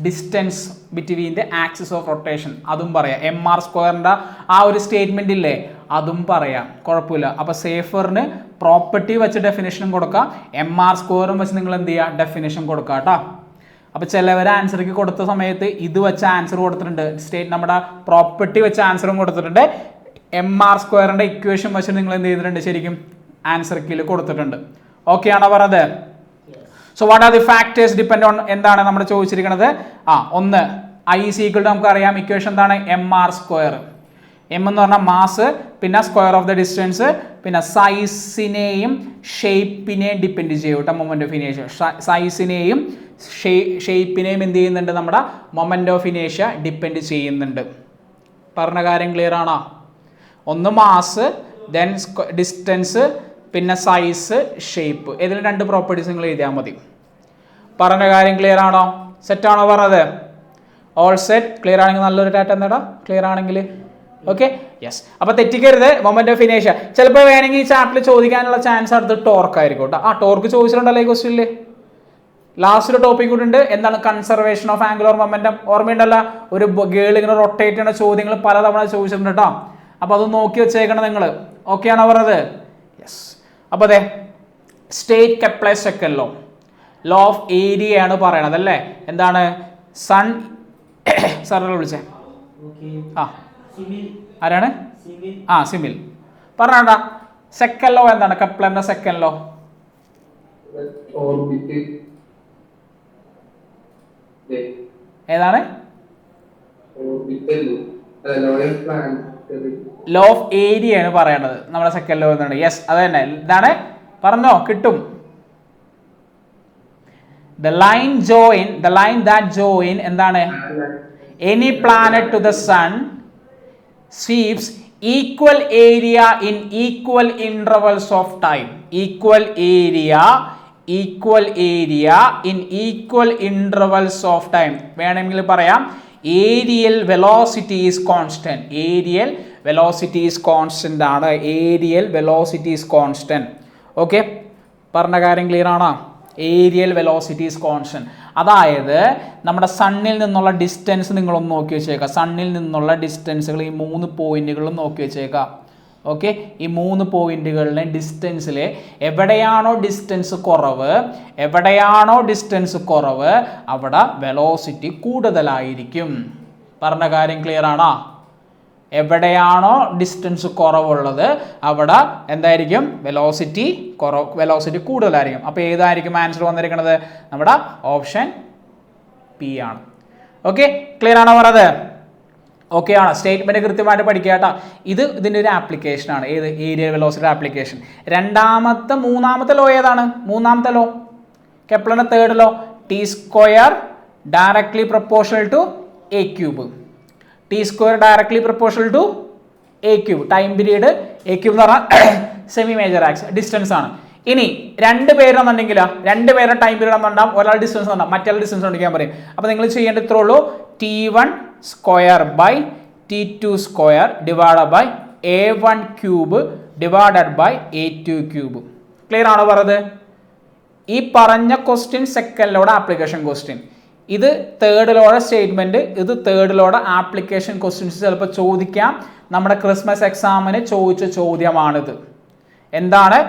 distance between the axis of rotation, അതും പറയാം. MR² ആ ഒരു സ്റ്റേറ്റ്മെന്റ് ഇല്ലേ, അതും പറയാം, കുഴപ്പമില്ല. അപ്പോൾ സേഫറിന് പ്രോപ്പർട്ടി വെച്ച് ഡെഫിനേഷനും കൊടുക്കാം, MR² വെച്ച് നിങ്ങൾ എന്ത് ചെയ്യുക, ഡെഫിനേഷൻ കൊടുക്കുക കേട്ടോ. അപ്പോൾ ചിലവർ ആൻസർക്ക് കൊടുത്ത സമയത്ത് ഇത് വെച്ച് ആൻസർ കൊടുത്തിട്ടുണ്ട്, നമ്മുടെ പ്രോപ്പർട്ടി വെച്ച് ആൻസറും കൊടുത്തിട്ടുണ്ട്, MR² ഇക്വേഷൻ വെച്ച് നിങ്ങൾ എന്ത് ചെയ്തിട്ടുണ്ട്, ശരിക്കും ആൻസർ കീഴിൽ കൊടുത്തിട്ടുണ്ട്. ഓക്കെ ആണോ പറഞ്ഞത്? So what are the factors depend on എന്താണ് നമ്മൾ ചോദിച്ചിരിക്കുന്നത്? ഒന്ന് I is equal to നമുക്കറിയാം ഇക്വേഷൻ എന്താണ്, MR². M എന്ന് പറഞ്ഞാൽ മാസ്, പിന്നെ സ്ക്വയർ ഓഫ് ദ ഡിസ്റ്റൻസ്, പിന്നെ സൈസിനെയും ഷേപ്പിനെയും ഡിപ്പെൻഡ് ചെയ്യും കേട്ടോ മൊമെന്റ് ഓഫ് ഇനേഷ്യ. സൈസിനെയും ഷേപ്പിനെയും എന്ത് ചെയ്യുന്നുണ്ട്, നമ്മുടെ മൊമെന്റ് ഓഫ് ഇനേഷ്യ ഡിപ്പെൻഡ് ചെയ്യുന്നുണ്ട്. പറഞ്ഞ കാര്യം ക്ലിയർ ആണോ? ഒന്ന് മാസ്, ദെൻ ഡിസ്റ്റൻസ്, പിന്നെ സൈസ്, ഷേപ്പ്. ഇതിൽ രണ്ട് പ്രോപ്പർട്ടീസ് നിങ്ങൾ എഴുതിയാൽ മതി. പറഞ്ഞ കാര്യം ക്ലിയർ ആണോ? സെറ്റ് ആണോ പറഞ്ഞത്? All set. ക്ലിയർ ആണെങ്കിൽ നല്ലൊരു ഡാറ്റ എന്താടാ, ക്ലിയർ ആണെങ്കിൽ ഓക്കെ, യെസ്. അപ്പോൾ തെറ്റിക്കരുത് മൊമെന്റ് ഓഫ് ഇനേഷ്യ. ചിലപ്പോൾ വേണമെങ്കിൽ ഈ ചാപ്റ്ററിൽ ചോദിക്കാനുള്ള ചാൻസ് അടുത്ത് ടോർക്ക് ആയിരിക്കും കേട്ടോ. ടോർക്ക് ചോദിച്ചിട്ടുണ്ടല്ലോ ഈ ക്വസ്റ്റ്യനിൽ. ലാസ്റ്റ് ഒരു ടോപ്പിക് കൂടെ ഉണ്ട്, എന്താണ് കൺസർവേഷൻ ഓഫ് ആംഗുലർ മൊമെന്റം. ഓർമ്മയുണ്ടല്ലോ, ഒരു ഗേൾ ഇങ്ങനെ റൊട്ടേറ്റ് ചെയ്യുന്ന ചോദ്യങ്ങൾ പലതവണ ചോദിച്ചിട്ടുണ്ട് കേട്ടോ. അപ്പോൾ അത് നോക്കി വെച്ചേക്കണം നിങ്ങൾ. ഓക്കെ ആണോ പറഞ്ഞത്? യെസ്. അപ്പോൾ അതെ, state Kepler second law of area ആണ് പറയണത് അല്ലേ. എന്താണ് സൺ സാറിനെ വിളിച്ചേ? ആരാണ്? സിമിൽ. പറഞ്ഞാ സെക്കൻഡ് ലോ എന്താണ്? കെപ്ലറിന്റെ സെക്കൻഡ് ലോ ഏതാണ്? ലോ ഓഫ് ഏരിയ ആണ് പറയണത് നമ്മുടെ സെക്കൻഡ് ലോ എന്നാണ്. യെസ്, അത് തന്നെ. ഇതാണ്, പറഞ്ഞോ, കിട്ടും. The line that join എന്താണ്? Any planet to the sun sweeps equal area in equal intervals of time. Equal area in equal intervals of time. വേണമെങ്കിൽ പറയാം areal velocity is constant. Areal velocity is constant ആണ്. Areal velocity is constant. Okay, പറഞ്ഞ കാര്യം ക്ലിയർ ആണോ? Areal velocity is constant. അതായത് നമ്മുടെ സണ്ണിൽ നിന്നുള്ള ഡിസ്റ്റൻസ് നിങ്ങളൊന്ന് നോക്കി വെച്ചേക്കാം. സണ്ണിൽ നിന്നുള്ള ഡിസ്റ്റൻസുകൾ ഈ 3 പോയിന്റുകളും നോക്കി വെച്ചേക്കാം. ഓക്കെ, ഈ 3 പോയിന്റുകളിലെ ഡിസ്റ്റൻസിൽ എവിടെയാണോ ഡിസ്റ്റൻസ് കുറവ് അവിടെ വെലോസിറ്റി കൂടുതലായിരിക്കും. പറഞ്ഞ കാര്യം ക്ലിയർ ആണോ? എവിടെയാണോ ഡിസ്റ്റൻസ് കുറവുള്ളത് അവിടെ എന്തായിരിക്കും? വെലോസിറ്റി കൂടുതലായിരിക്കും. അപ്പോൾ ഏതായിരിക്കും ആൻസർ വന്നിരിക്കുന്നത്? നമ്മുടെ ഓപ്ഷൻ പി ആണ്. ഓക്കെ, ക്ലിയർ ആണോ പറഞ്ഞത്? ഓക്കെ ആണ്. സ്റ്റേറ്റ്മെന്റ് കൃത്യമായിട്ട് പഠിക്കുക കേട്ടോ. ഇതിൻ്റെ ഒരു ആപ്ലിക്കേഷൻ ആണ്. ഏത്? Areal velocity application. മൂന്നാമത്തെ ലോ ഏതാണ്? മൂന്നാമത്തെ ലോ കെപ്ലറിന്റെ third law, T² directly proportional to A³. T² directly proportional to A³ time period. A³ എന്ന് പറഞ്ഞാൽ സെമി മേജർ ആക്സിസ് ഡിസ്റ്റൻസ് ആണ്. ഇനി 2 പേരാണെന്നുണ്ടെങ്കിലോ 2 പേരുടെ ടൈം പീരീഡ് എന്നുണ്ടാവും, ഒരാൾ ഡിസ്റ്റൻസ് ഉണ്ടാവും, മറ്റേ ഡിസ്റ്റൻസ് കണ്ടുപിടിക്കാൻ പറയും. അപ്പോൾ നിങ്ങൾ ചെയ്യേണ്ടത് ഇത്രേ ഉള്ളൂ, T1 square by T2 square divide by A1 cube divided by A2 cube. Clear ആണോ പറഞ്ഞത്? ഈ പറഞ്ഞ question second law application question, ഇത് തേർഡ് ലോഡ് സ്റ്റേറ്റ്മെന്റ്, ഇത് തേർഡ് ലോഡ് ആപ്ലിക്കേഷൻ ക്വസ്റ്റ്യൻസ് ചിലപ്പോൾ ചോദിക്കാം. നമ്മുടെ ക്രിസ്മസ് എക്സാമിന് ചോദിച്ച ചോദ്യമാണിത്. എന്താണ്?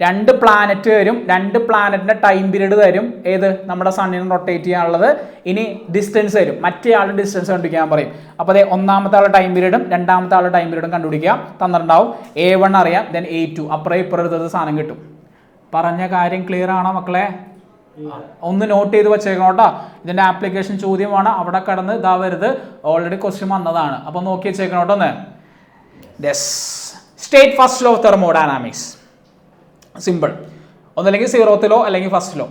2 പ്ലാനറ്റ് തരും, 2 പ്ലാനറ്റിന്റെ ടൈം പീരീഡ് തരും, ഏത് നമ്മുടെ സണ്ണിനെ റൊട്ടേറ്റ് ചെയ്യാനുള്ളത്. ഇനി ഡിസ്റ്റൻസ് തരും, മറ്റേ ആളുടെ ഡിസ്റ്റൻസ് കണ്ടുപിടിക്കാൻ പറയും. അപ്പോൾ അതെ, ഒന്നാമത്തെ ആളുടെ ടൈം പീരീഡും രണ്ടാമത്തെ ആളുടെ ടൈം പീരീഡും കണ്ടുപിടിക്കാം, തന്നിട്ടുണ്ടാവും. A1 അറിയാം, ദെൻ A2, അപ്പുറം ഇപ്പുറം എടുത്തത് സാധനം കിട്ടും. പറഞ്ഞ കാര്യം ക്ലിയർ ആണോ മക്കളെ? ഒന്ന് നോട്ട് ചെയ്ത് വെച്ചേക്കണം കേട്ടോ. ഇതിന്റെ ആപ്ലിക്കേഷൻ ചോദ്യമാണ്, അവിടെ കടന്ന് ഇതാവരുത്, ഓൾറെഡി ക്വസ്റ്റ്യൻ വന്നതാണ്. അപ്പോൾ നോക്കി വെച്ചേക്കണം കേട്ടോ ഒന്ന്. State first law of thermodynamics. Simple, ഒന്നല്ലെങ്കിൽ 0th ലോ അല്ലെങ്കിൽ ഫസ്റ്റ് ലോ.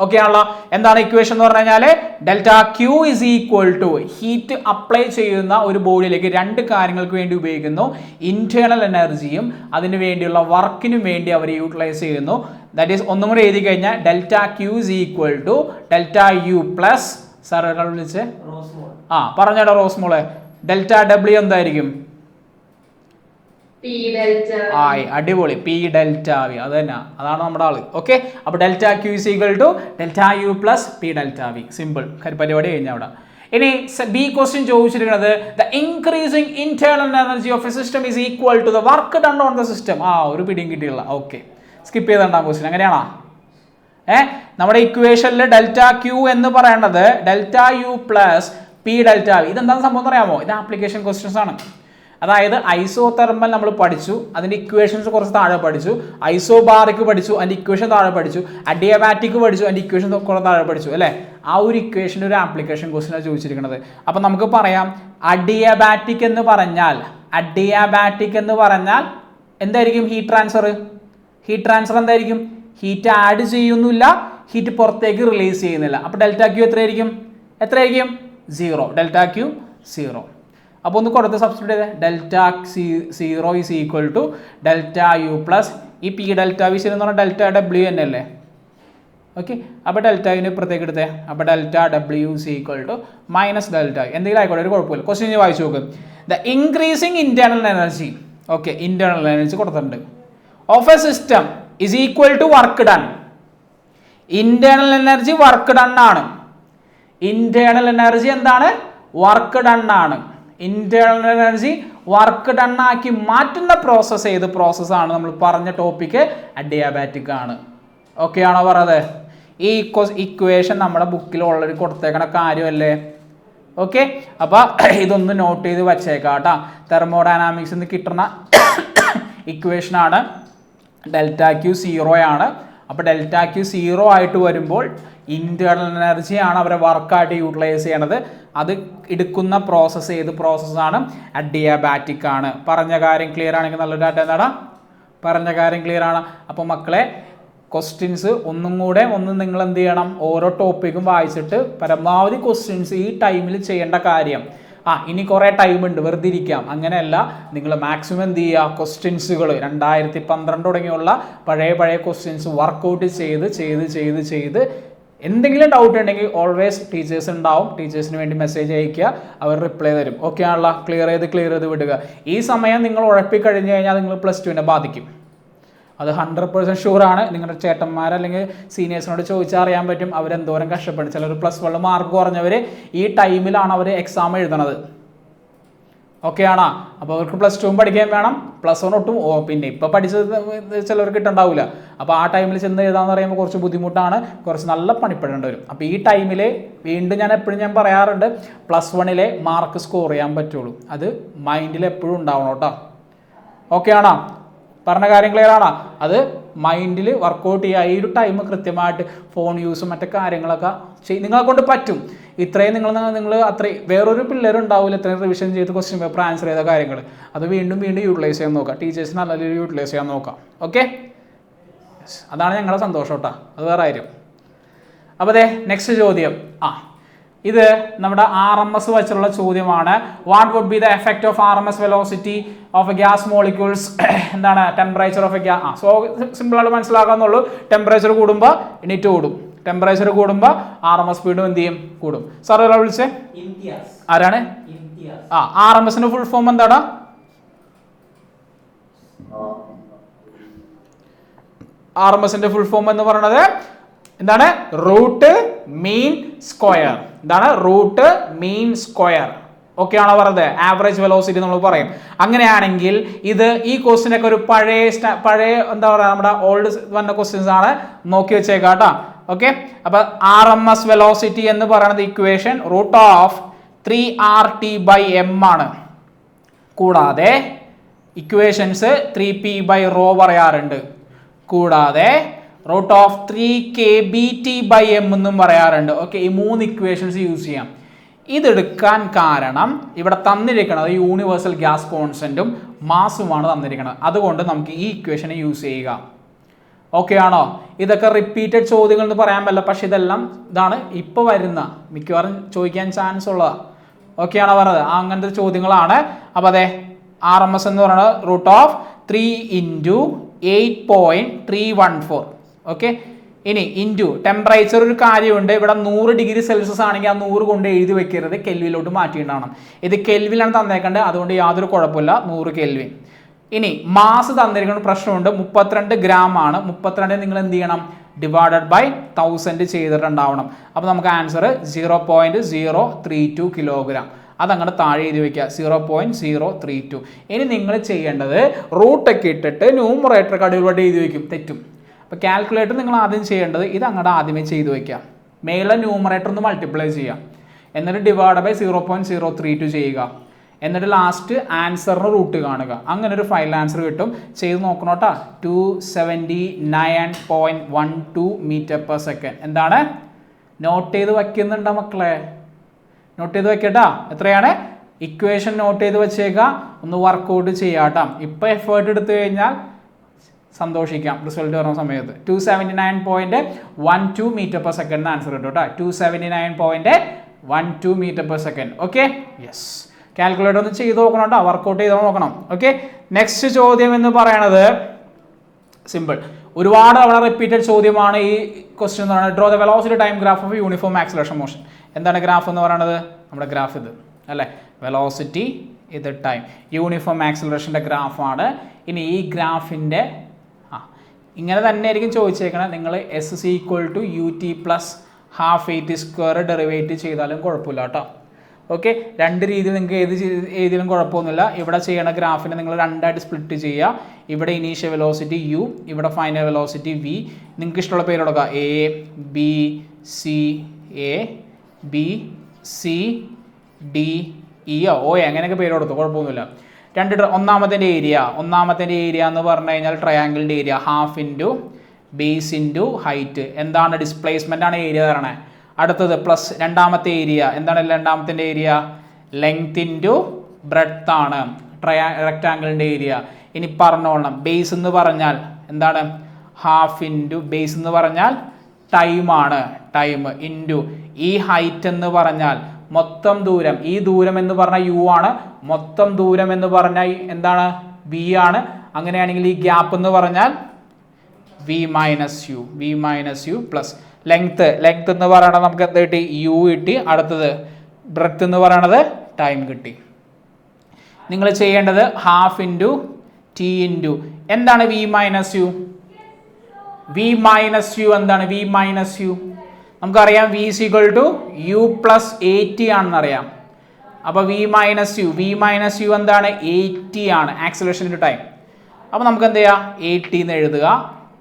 ഓക്കെ ആണല്ലോ. എന്താണ് ഇക്വേഷൻ എന്ന് പറഞ്ഞു കഴിഞ്ഞാൽ delta Q is equal to, heat apply ചെയ്യുന്ന ഒരു ബോഡിയിലേക്ക് 2 കാര്യങ്ങൾക്ക് വേണ്ടി ഉപയോഗിക്കുന്നു. ഇന്റേണൽ എനർജിയും അതിന് വേണ്ടിയുള്ള വർക്കിനും വേണ്ടി അവർ യൂട്ടിലൈസ് ചെയ്യുന്നു. ദാറ്റ് ഈസ് ഒന്നും കൂടെ എഴുതി കഴിഞ്ഞാൽ delta Q is equal to delta U plus, sir ഒരാൾ വിളിച്ച് പറഞ്ഞോട്ടോ റോസ്മോളെ, ഡെൽറ്റ ഡബ്ല്യു എന്തായിരിക്കും? അടിപൊളി, പി ഡെൽറ്റ വി, അത് തന്നെ, അതാണ് നമ്മുടെ ആള്. ഓക്കെ, അപ്പോൾ delta Q is equal to delta U plus P delta V. Simple പരിപാടി കഴിഞ്ഞ അവിടെ. ഇനി ബി ക്വസ്റ്റ്യൻ ചോദിച്ചിരിക്കുന്നത് the increasing internal energy of a system is equal to the work done on the system. ഒരു പിടിയും കിട്ടിയില്ല. ഓക്കെ, സ്കിപ്പ് ചെയ്തിട്ടുണ്ടാകും ക്വസ്റ്റ്യൻ. അങ്ങനെയാണോ? നമ്മുടെ ഇക്വേഷനിൽ ഡെൽറ്റ ക്യൂ എന്ന് പറയേണ്ടത് delta U plus P delta V. ഇതെന്താണ് സംഭവം എന്ന് അറിയാമോ? ഇത് ആപ്ലിക്കേഷൻ ക്വസ്റ്റ്യൻസ് ആണ്. അതായത് ഐസോതെർമൽ നമ്മൾ പഠിച്ചു, അതിൻ്റെ ഇക്വേഷൻസ് കുറച്ച് താഴെ പഠിച്ചു. ഐസോബാറിക് പഠിച്ചു, അതിൻ്റെ ഇക്വേഷൻ താഴെ പഠിച്ചു. അഡിയബാറ്റിക് പഠിച്ചു, അതിൻ്റെ ഇക്വേഷൻ കുറച്ച് താഴെ പഠിച്ചു അല്ലേ? ആ ഒരു ഇക്വേഷൻ്റെ ഒരു ആപ്ലിക്കേഷൻ ക്വസ്റ്റ്യനാണ് ചോദിച്ചിരിക്കുന്നത്. അപ്പം നമുക്ക് പറയാം, അഡിയബാറ്റിക് എന്ന് പറഞ്ഞാൽ എന്തായിരിക്കും? ഹീറ്റ് ട്രാൻസ്ഫർ എന്തായിരിക്കും? ഹീറ്റ് ആഡ് ചെയ്യുന്നില്ല, ഹീറ്റ് പുറത്തേക്ക് റിലീസ് ചെയ്യുന്നില്ല. അപ്പോൾ ഡെൽറ്റ ക്യൂ എത്രയായിരിക്കും? 0. Delta Q 0. അപ്പോൾ ഒന്ന് കൊടുത്ത് സബ്സ്റ്റിറ്റ്യൂട്ട് ചെയ്തേ. Delta 0 is equal to delta U plus ഈ പി ഡെൽറ്റ വി എന്ന് പറഞ്ഞാൽ ഡെൽറ്റ ഡബ്ല്യു തന്നെ അല്ലേ? ഓക്കെ, അപ്പോൾ ഡെൽറ്റ യുവിന് ഇപ്പുറത്തേക്ക് എടുത്തേ. അപ്പോൾ delta W is equal to minus delta U, എന്തെങ്കിലും ആയിക്കോട്ടെ, ഒരു കുഴപ്പമില്ല. ക്വസ്റ്റ്യൻ വായിച്ചു നോക്ക്. The increasing internal energy, okay, internal energy കൊടുത്തിട്ടുണ്ട്, of a system is equal to work done. Internal energy work done ആണ്. ഇന്റേണൽ എനർജി എന്താണ്? വർക്ക് ഡൺ ആണ്. ഇന്റേണൽ എനർജി വർക്ക് ഡൺ ആക്കി മാറ്റുന്ന പ്രോസസ്സ് ഏത് പ്രോസസ്സാണ്? നമ്മൾ പറഞ്ഞ ടോപ്പിക്ക് അഡിയാബാറ്റിക് ആണ്. ഓക്കെ ആണോ പറഞ്ഞത്? ഈ ഇക്വേഷൻ നമ്മുടെ ബുക്കിൽ ഓൾറെഡി കൊടുത്തേക്കണ കാര്യമല്ലേ? ഓക്കെ, അപ്പോൾ ഇതൊന്ന് നോട്ട് ചെയ്ത് വച്ചേക്കാം കേട്ടോ. തെർമോഡൈനാമിക്സിൽ നിന്ന് കിട്ടുന്ന ഇക്വേഷനാണ്. ഡെൽറ്റ ക്യൂ 0 ആണ്. അപ്പോൾ ഡെൽറ്റ ക്യൂ 0 ആയിട്ട് വരുമ്പോൾ ഇന്റേണൽ എനർജിയാണ് അവരെ വർക്കായിട്ട് യൂട്ടിലൈസ് ചെയ്യണത്. അത് എടുക്കുന്ന പ്രോസസ്സ് ഏത് പ്രോസസ്സാണ്? അഡിയാബാറ്റിക് ആണ്. പറഞ്ഞ കാര്യം ക്ലിയർ ആണെങ്കിൽ നല്ലൊരു ഡാറ്റ എന്താണ്? പറഞ്ഞ കാര്യം ക്ലിയർ ആണ്. അപ്പോൾ മക്കളെ, ക്വസ്റ്റ്യൻസ് ഒന്ന് നിങ്ങൾ എന്ത് ചെയ്യണം? ഓരോ ടോപ്പിക്കും വായിച്ചിട്ട് പരമാവധി ക്വസ്റ്റ്യൻസ് ഈ ടൈമിൽ ചെയ്യേണ്ട കാര്യം. ഇനി കുറേ ടൈം ഉണ്ട്, വെറുതെ ഇരിക്കാം, അങ്ങനെയല്ല. നിങ്ങൾ മാക്സിമം എന്ത് ചെയ്യുക? ക്വസ്റ്റ്യൻസുകൾ 2012 തുടങ്ങിയുള്ള പഴയ ക്വസ്റ്റ്യൻസ് വർക്കൗട്ട് ചെയ്ത് എന്തെങ്കിലും ഡൗട്ട് ഉണ്ടെങ്കിൽ ഓൾവേസ് ടീച്ചേഴ്സ് ഉണ്ടാവും. ടീച്ചേഴ്സിന് വേണ്ടി മെസ്സേജ് അയക്കുക, അവർ റിപ്ലൈ തരും. ഓക്കെ ആണല്ലോ? ക്ലിയർ ചെയ്ത് വിടുക. ഈ സമയം നിങ്ങൾ ഉഴപ്പിക്കഴിഞ്ഞ് കഴിഞ്ഞാൽ നിങ്ങൾ +2 ബാധിക്കും. അത് 100% ഷുവറാണ്. നിങ്ങളുടെ ചേട്ടന്മാർ അല്ലെങ്കിൽ സീനിയേഴ്സിനോട് ചോദിച്ചാൽ അറിയാൻ പറ്റും അവരെന്തോരം കഷ്ടപ്പെടും. ചിലർ +1 മാർക്ക് കുറഞ്ഞവർ ഈ ടൈമിലാണ് അവർ എക്സാം എഴുതണത്. ഓക്കെ ആണോ? അപ്പോൾ അവർക്ക് +2 പഠിക്കാൻ വേണം, +1 ഒട്ടും പിന്നെ ഇപ്പോൾ പഠിച്ചത് ചിലവർക്ക് കിട്ടുന്നുണ്ടാവില്ല. അപ്പോൾ ആ ടൈമിൽ ചെന്ന് എഴുതാന്ന് പറയുമ്പോൾ കുറച്ച് ബുദ്ധിമുട്ടാണ്, കുറച്ച് നല്ല പണിപ്പെടേണ്ടി വരും. അപ്പോൾ ഈ ടൈമിൽ വീണ്ടും ഞാൻ എപ്പോഴും പറയാറുണ്ട്, +1 മാർക്ക് സ്കോർ ചെയ്യാൻ പറ്റുള്ളൂ. അത് മൈൻഡിൽ എപ്പോഴും ഉണ്ടാവണം കേട്ടോ. ഓക്കെ ആണോ? പറഞ്ഞ കാര്യം ക്ലിയർ ആണോ? അത് മൈൻഡിൽ വർക്കൗട്ട് ചെയ്യുക. ഈ ഒരു ടൈം കൃത്യമായിട്ട് ഫോൺ യൂസും മറ്റു കാര്യങ്ങളൊക്കെ നിങ്ങളെ കൊണ്ട് പറ്റും. ഇത്രയും നിങ്ങൾ അത്രയും വേറൊരു പിള്ളേരുണ്ടാവില്ല ഇത്രയും റിവിഷൻ ചെയ്ത് ക്വസ്റ്റ്യൻ പേപ്പർ ആൻസർ ചെയ്ത കാര്യങ്ങൾ. അത് വീണ്ടും യൂട്ടിലൈസ് ചെയ്യാൻ നോക്കാം. ടീച്ചേഴ്സിന് നല്ല രീതിയിൽ യൂട്ടിലൈസ് ചെയ്യാൻ നോക്കാം. ഓക്കെ, അതാണ് ഞങ്ങളുടെ സന്തോഷം കേട്ടോ, അത് വേറെ കാര്യം. അപ്പോൾ നെക്സ്റ്റ് ചോദ്യം. ഇത് നമ്മുടെ RMS വെച്ചുള്ള ചോദ്യമാണ്. What would be the effect of RMS velocity of a gas molecules എന്താണ് temperature of a gas. So simple ആയിട്ട് മനസ്സിലാക്കാന്നുള്ളൂ. ടെമ്പറേച്ചർ കൂടുമ്പോൾ യൂണിറ്റ് കൂടും, ടെമ്പറേച്ചർ കൂടുമ്പോൾ RMS സ്പീഡും എന്ത് ചെയ്യും കൂടും. സാർ ഒരാൾ വിളിച്ചേ ആരാണ്? RMSന്റെ ഫുൾ ഫോം എന്താണ്? RMSന്റെ ഫുൾ ഫോം എന്ന് പറയുന്നത് എന്താണ്? Root mean square. എന്താണ്? Root mean square. ഓക്കെ ആണോ പറഞ്ഞത്? ആവറേജ് വെലോസിറ്റി നമ്മൾ പറയും. അങ്ങനെയാണെങ്കിൽ ഇത് ഈ ക്വസ്റ്റ്യൻ ഒക്കെ ഒരു പഴയ എന്താ പറയുക നമ്മുടെ ഓൾഡ് വന്ന ക്വസ്റ്റ്യൻസ് ആണ്, നോക്കി വെച്ചേക്കാം കേട്ടോ. ഓക്കെ, അപ്പൊ RMS വെലോസിറ്റി എന്ന് പറയുന്നത് ഇക്വേഷൻ റൂട്ട് ഓഫ് 3RT/m ആണ്. കൂടാതെ ഇക്വേഷൻസ് 3p/ρ പറയാറുണ്ട്. കൂടാതെ റൂട്ട് ഓഫ് 3kBT/m എന്നും പറയാറുണ്ട്. ഓക്കെ, ഈ 3 ഇക്വേഷൻസ് യൂസ് ചെയ്യാം. ഇതെടുക്കാൻ കാരണം ഇവിടെ തന്നിരിക്കുന്നത് യൂണിവേഴ്സൽ ഗ്യാസ് കോൺസ്റ്റന്റും മാസുമാണ് തന്നിരിക്കുന്നത്. അതുകൊണ്ട് നമുക്ക് ഈ ഇക്വേഷനെ യൂസ് ചെയ്യുക. ഓക്കെ ആണോ? ഇതൊക്കെ റിപ്പീറ്റഡ് ചോദ്യങ്ങൾ എന്ന് പറയാൻ പറ്റില്ല, പക്ഷെ ഇതെല്ലാം ഇതാണ് ഇപ്പോൾ വരുന്ന മിക്കവാറും ചോദിക്കാൻ ചാൻസ് ഉള്ളതാണ്. ഓക്കെ ആണോ പറഞ്ഞത്? അങ്ങനത്തെ ചോദ്യങ്ങളാണ്. അപ്പോൾ അതെ RMS എന്ന് പറയുന്നത് റൂട്ട് ഓഫ് 3 × 8.314. ഓക്കെ, ഇനി ഇൻറ്റു ടെമ്പറേച്ചർ ഒരു കാര്യമുണ്ട്. ഇവിടെ 100 ഡിഗ്രി സെൽഷ്യസ് ആണെങ്കിൽ ആ 100 കൊണ്ട് എഴുതി വെക്കരുത്, കെൽവിലോട്ട് മാറ്റിയിട്ടുണ്ടാവണം. ഇത് കെൽവിലാണ് തന്നേക്കേണ്ടത്, അതുകൊണ്ട് യാതൊരു കുഴപ്പമില്ല, 100 കെൽവിൻ. ഇനി മാസ് തന്നിരിക്കുന്ന പ്രശ്നമുണ്ട്, 32 ഗ്രാം ആണ്. 32 നിങ്ങൾ എന്ത് ചെയ്യണം? ഡിവൈഡഡ് ബൈ 1000 ചെയ്തിട്ടുണ്ടാവണം. അപ്പോൾ നമുക്ക് ആൻസർ 0.032 കിലോഗ്രാം. അതങ്ങനെ താഴെ എഴുതി വയ്ക്കുക, 0.032. ഇനി നിങ്ങൾ ചെയ്യേണ്ടത് റൂട്ടൊക്കെ ഇട്ടിട്ട് ന്യൂമറേറ്റർ കടികളോട്ട് എഴുതി വയ്ക്കും, തെറ്റും. അപ്പോൾ കാൽക്കുലേറ്റർ നിങ്ങൾ ആദ്യം ചെയ്യേണ്ടത് ഇത് അങ്ങോട്ട് ആദ്യമേ ചെയ്ത് വയ്ക്കുക. മേലെ ന്യൂമറേറ്റർ ഒന്ന് മൾട്ടിപ്ലൈ ചെയ്യാം, എന്നിട്ട് ഡിവൈഡ് ബൈ 0.032 ചെയ്യുക. എന്നിട്ട് ലാസ്റ്റ് ആൻസറിന് റൂട്ട് കാണുക. അങ്ങനെ ഒരു ഫൈനൽ ആൻസർ കിട്ടും. ചെയ്ത് നോക്കണോട്ടാ. 279.12 m/s. എന്താണ്? നോട്ട് ചെയ്ത് വയ്ക്കുന്നുണ്ടോ മക്കളെ? നോട്ട് ചെയ്ത് വെക്കട്ടാ. എത്രയാണ്? ഇക്വേഷൻ നോട്ട് ചെയ്ത് വെച്ചേക്കുക, ഒന്ന് വർക്കൗട്ട് ചെയ്യാട്ടോ. ഇപ്പോൾ എഫേർട്ട് എടുത്തു കഴിഞ്ഞാൽ സന്തോഷിക്കാം റിസൾട്ട് വരുന്ന സമയത്ത്. 279.12 m/s ആൻസർ കിട്ടും കേട്ടോ. 279.12 m/s. Okay, yes. കാൽക്കുലേറ്റർ ഒന്ന് ചെയ്ത് നോക്കണം കേട്ടോ, വർക്കൗട്ട് ചെയ്ത് നോക്കണം. ഓക്കെ, നെക്സ്റ്റ് ചോദ്യം എന്ന് പറയണത് സിമ്പിൾ, ഒരുപാട് അവിടെ റിപ്പീറ്റഡ് ചോദ്യമാണ് ഈ ക്വസ്റ്റ്യൻ എന്ന് പറയുന്നത്. Draw the velocity time graph of uniform acceleration motion. എന്താണ് ഗ്രാഫ് എന്ന് പറയുന്നത്? നമ്മുടെ ഗ്രാഫ് ഇത് അല്ലേ, വെലോസിറ്റി ഇത് ടൈം, യൂണിഫോം ആക്സിലറേഷൻ്റെ ഗ്രാഫാണ്. ഇനി ഈ ഗ്രാഫിൻ്റെ ഇങ്ങനെ തന്നെ ആയിരിക്കും ചോദിച്ചേക്കണം. നിങ്ങൾ S = ut + ½ AT² ഡെറിവേറ്റ് ചെയ്താലും കുഴപ്പമില്ല കേട്ടോ. ഓക്കെ, രണ്ട് രീതിയിൽ നിങ്ങൾക്ക് ഏത് രീതിയിലും കുഴപ്പമൊന്നുമില്ല. ഇവിടെ ചെയ്യണ ഗ്രാഫിനെ നിങ്ങൾ രണ്ടായിട്ട് സ്പ്ലിറ്റ് ചെയ്യുക. ഇവിടെ ഇനീഷ്യൽ വെലോസിറ്റി u, ഇവിടെ ഫൈനൽ വെലോസിറ്റി v. നിങ്ങൾക്ക് ഇഷ്ടമുള്ള പേര് കൊടുക്കുക, A B C A B C D E O അങ്ങനെയൊക്കെ പേര് കൊടുത്തു, കുഴപ്പമൊന്നുമില്ല. ഒന്നാമത്തെ ഏരിയ എന്ന് പറഞ്ഞു കഴിഞ്ഞാൽ ട്രയാങ്കിളിൻ്റെ ഏരിയ ½ × ബേസ് × ഹൈറ്റ്. എന്താണ്? ഡിസ്പ്ലേസ്മെൻ്റ് ആണ് ഏരിയ തരണേ. അടുത്തത് പ്ലസ് രണ്ടാമത്തെ ഏരിയ. എന്താണ് രണ്ടാമത്തെ ഏരിയ? ലെങ്ത് × ബ്രെഡ്ത്ത് ആണ് റെക്റ്റാങ്കിളിൻ്റെ ഏരിയ. ഇനി പറഞ്ഞോളണം, ബേസ് എന്ന് പറഞ്ഞാൽ എന്താണ്? ½ × ബേസ് എന്ന് പറഞ്ഞാൽ ടൈമാണ്, ടൈം ഇൻറ്റു ഈ ഹൈറ്റ് എന്ന് പറഞ്ഞാൽ മൊത്തം ദൂരം. ഈ ദൂരം എന്ന് പറഞ്ഞാൽ u ആണ്, മൊത്തം ദൂരം എന്ന് പറഞ്ഞാൽ എന്താണ്? v ആണ്. അങ്ങനെയാണെങ്കിൽ ഈ ഗ്യാപ്പ് എന്ന് പറഞ്ഞാൽ v - u പ്ലസ് ലെങ്ത് എന്ന് പറയണത് നമുക്ക് എന്ത് കിട്ടി? u കിട്ടി. അടുത്തത് ബ്രെഡ്ത്ത് എന്ന് പറയണത് ടൈം കിട്ടി. നിങ്ങൾ ചെയ്യേണ്ടത് ½ × t × എന്താണ് v - u? എന്താണ് v - u? നമുക്കറിയാം v = u + at ആണെന്ന് അറിയാം. അപ്പോൾ v - u എന്താണ്? 80 ആണ് ആക്സിലറേഷൻ × ടൈം. അപ്പോൾ നമുക്ക് എന്ത് ചെയ്യാം? 80 എന്ന് എഴുതുക.